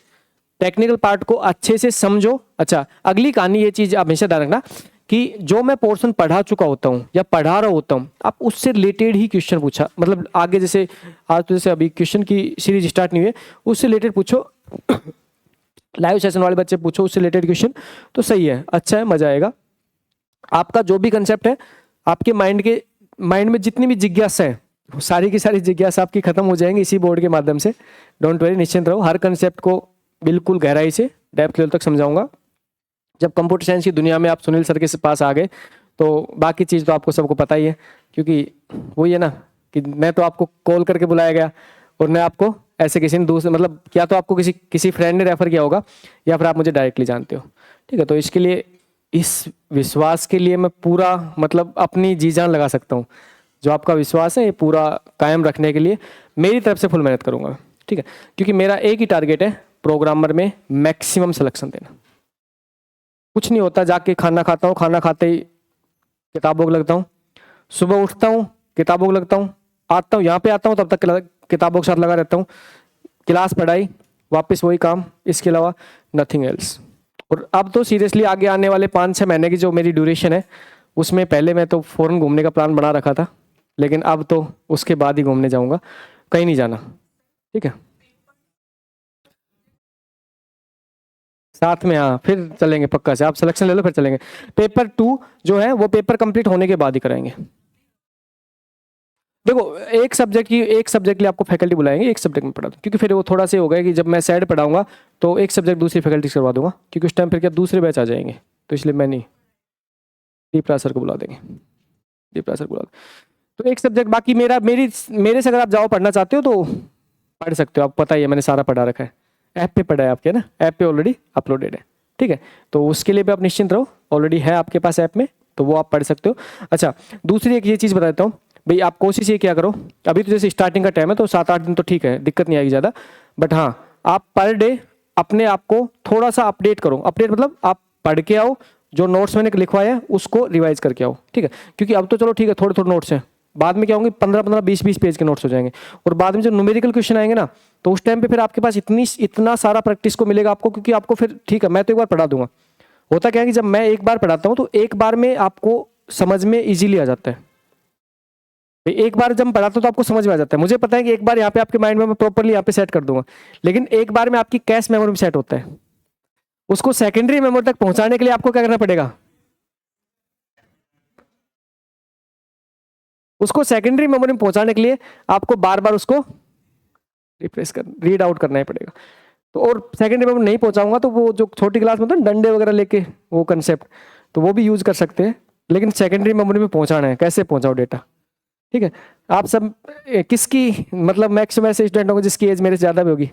टेक्निकल पार्ट को अच्छे से समझो। अच्छा, अगली कहानी ये चीज आप हमेशा ध्यान रखना कि जो मैं पोर्शन पढ़ा चुका होता हूँ या पढ़ा रहा होता हूँ, आप उससे रिलेटेड ही क्वेश्चन पूछा, मतलब आगे जैसे आज तो जैसे अभी क्वेश्चन की सीरीज स्टार्ट नहीं हुई है, उससे रिलेटेड पूछो। लाइव सेशन वाले बच्चे पूछो उससे रिलेटेड क्वेश्चन, तो सही है, अच्छा है, मजा आएगा। आपका जो भी कंसेप्ट है, आपके माइंड में जितनी भी जिज्ञासा है, वो सारी की सारी जिज्ञासा आपकी खत्म हो जाएंगी इसी बोर्ड के माध्यम से। डोंट वरी, निश्चिंत रहो, हर कंसेप्ट को बिल्कुल गहराई से डेप्थ लेवल तक समझाऊंगा। जब कंप्यूटर साइंस की दुनिया में आप सुनील सर के पास आ गए तो बाकी चीज़ तो आपको सबको पता ही है, क्योंकि वही है ना कि मैं तो आपको कॉल करके बुलाया गया, और मैं आपको ऐसे किसी ने दूसरे, मतलब या तो आपको किसी फ्रेंड ने रेफर किया होगा, या फिर आप मुझे डायरेक्टली जानते हो। ठीक है, तो इसके लिए, इस विश्वास के लिए मैं पूरा मतलब अपनी जी जान लगा सकता हूँ। जो आपका विश्वास है ये पूरा कायम रखने के लिए मेरी तरफ से फुल मेहनत करूँगा। ठीक है, क्योंकि मेरा एक ही टारगेट है, प्रोग्रामर में मैक्सिमम सिलेक्शन देना। कुछ नहीं होता, जाके खाना खाता हूँ, खाना खाते ही किताबों को लगता हूँ, सुबह उठता हूँ किताबों को लगता हूँ, आता हूँ यहाँ पे आता हूँ तब तक किताबों के साथ लगा रहता हूँ, क्लास पढ़ाई, वापस वही काम, इसके अलावा नथिंग एल्स। और अब तो सीरियसली आगे आने वाले 5-6 महीने की जो मेरी ड्यूरेशन है उसमें पहले मैं तो फ़ौरन घूमने का प्लान बना रखा था, लेकिन अब तो उसके बाद ही घूमने जाऊंगा, कहीं नहीं जाना। ठीक है, साथ में, हाँ फिर चलेंगे पक्का से, आप सिलेक्शन ले लो फिर चलेंगे। पेपर 2 जो है वो पेपर कंप्लीट होने के बाद ही कराएंगे। देखो एक सब्जेक्ट के लिए आपको फैकल्टी बुलाएंगे, एक सब्जेक्ट में पढ़ा दो, क्योंकि फिर वो थोड़ा सा होगा कि जब मैं साइड पढ़ाऊंगा तो एक सब्जेक्ट दूसरी फैकल्टी से करवा दूंगा, क्योंकि उस टाइम फिर क्या दूसरे बैच आ जाएंगे, तो इसलिए मैं नहीं, दीपराज सर को बुला देंगे, दीपराज सर को बुला देंगे। तो एक सब्जेक्ट बाकी मेरे से अगर आप जाओ पढ़ना चाहते हो तो पढ़ सकते हो, आपको पता ही है मैंने सारा पढ़ा रखा है, ऐप पे पढ़ा है आपके ना, ऐप पे ऑलरेडी अपलोडेड है। ठीक है, तो उसके लिए भी आप निश्चिंत रहो, ऑलरेडी है आपके पास ऐप में, तो वो आप पढ़ सकते हो। अच्छा, दूसरी एक ये चीज़ बता देता हूँ भाई, आप कोशिश ये क्या करो, अभी तो जैसे स्टार्टिंग का टाइम है तो 7-8 दिन तो ठीक है, दिक्कत नहीं आएगी ज़्यादा, बट हाँ आप पर डे अपने आप को थोड़ा सा अपडेट करो। अपडेट मतलब आप पढ़ के आओ, जो नोट्स मैंने लिखवाया है उसको रिवाइज करके आओ। ठीक है, क्योंकि अब तो चलो ठीक है थोड़े थोड़े नोट्स हैं, बाद में क्या होंगे 15-15, 20-20 पेज के नोट्स हो जाएंगे, और बाद में जब न्यूमेरिकल क्वेश्चन आएंगे ना, तो उस टाइम पे फिर आपके पास इतना सारा प्रैक्टिस को मिलेगा आपको, क्योंकि आपको फिर ठीक है मैं तो एक बार पढ़ा दूंगा, होता क्या है कि जब मैं एक बार पढ़ाता हूँ तो एक बार में आपको समझ में इजीली आ जाता है। एक बार जब मैं पढ़ाता हूँ तो आपको समझ में आ जाता है, मुझे पता है कि एक बार यहाँ पे आपके माइंड में मैं प्रॉपरली यहाँ पे सेट कर दूंगा, लेकिन एक बार में आपकी कैश मेमोरी में सेट होता है, उसको सेकेंडरी मेमोरी तक पहुंचाने के लिए आपको क्या करना पड़ेगा, उसको सेकेंडरी मेमोरी में पहुंचाने के लिए आपको बार बार उसको रिफ्रेश कर रीड आउट करना ही पड़ेगा। तो और सेकेंडरी मेमोरी नहीं पहुंचाऊंगा तो वो जो छोटी क्लास में होता है ना, डंडे वगैरह लेके वो कंसेप्ट, तो वो भी यूज कर सकते हैं, लेकिन सेकेंडरी मेमोरी में पहुंचाना है, कैसे पहुंचाओ डेटा। ठीक है, आप सब किसकी मतलब मैक्सिमम ऐसे स्टूडेंट होंगे जिसकी एज मेरे से ज़्यादा भी होगी,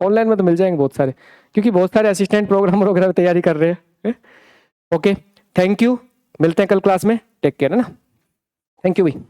ऑनलाइन में तो मिल जाएंगे बहुत सारे, क्योंकि बहुत सारे असिस्टेंट प्रोग्रामर वगैरह तैयारी कर रहे हैं। ओके, थैंक यू, मिलते हैं कल क्लास में, टेक केयर है ना, थैंक यू भाई।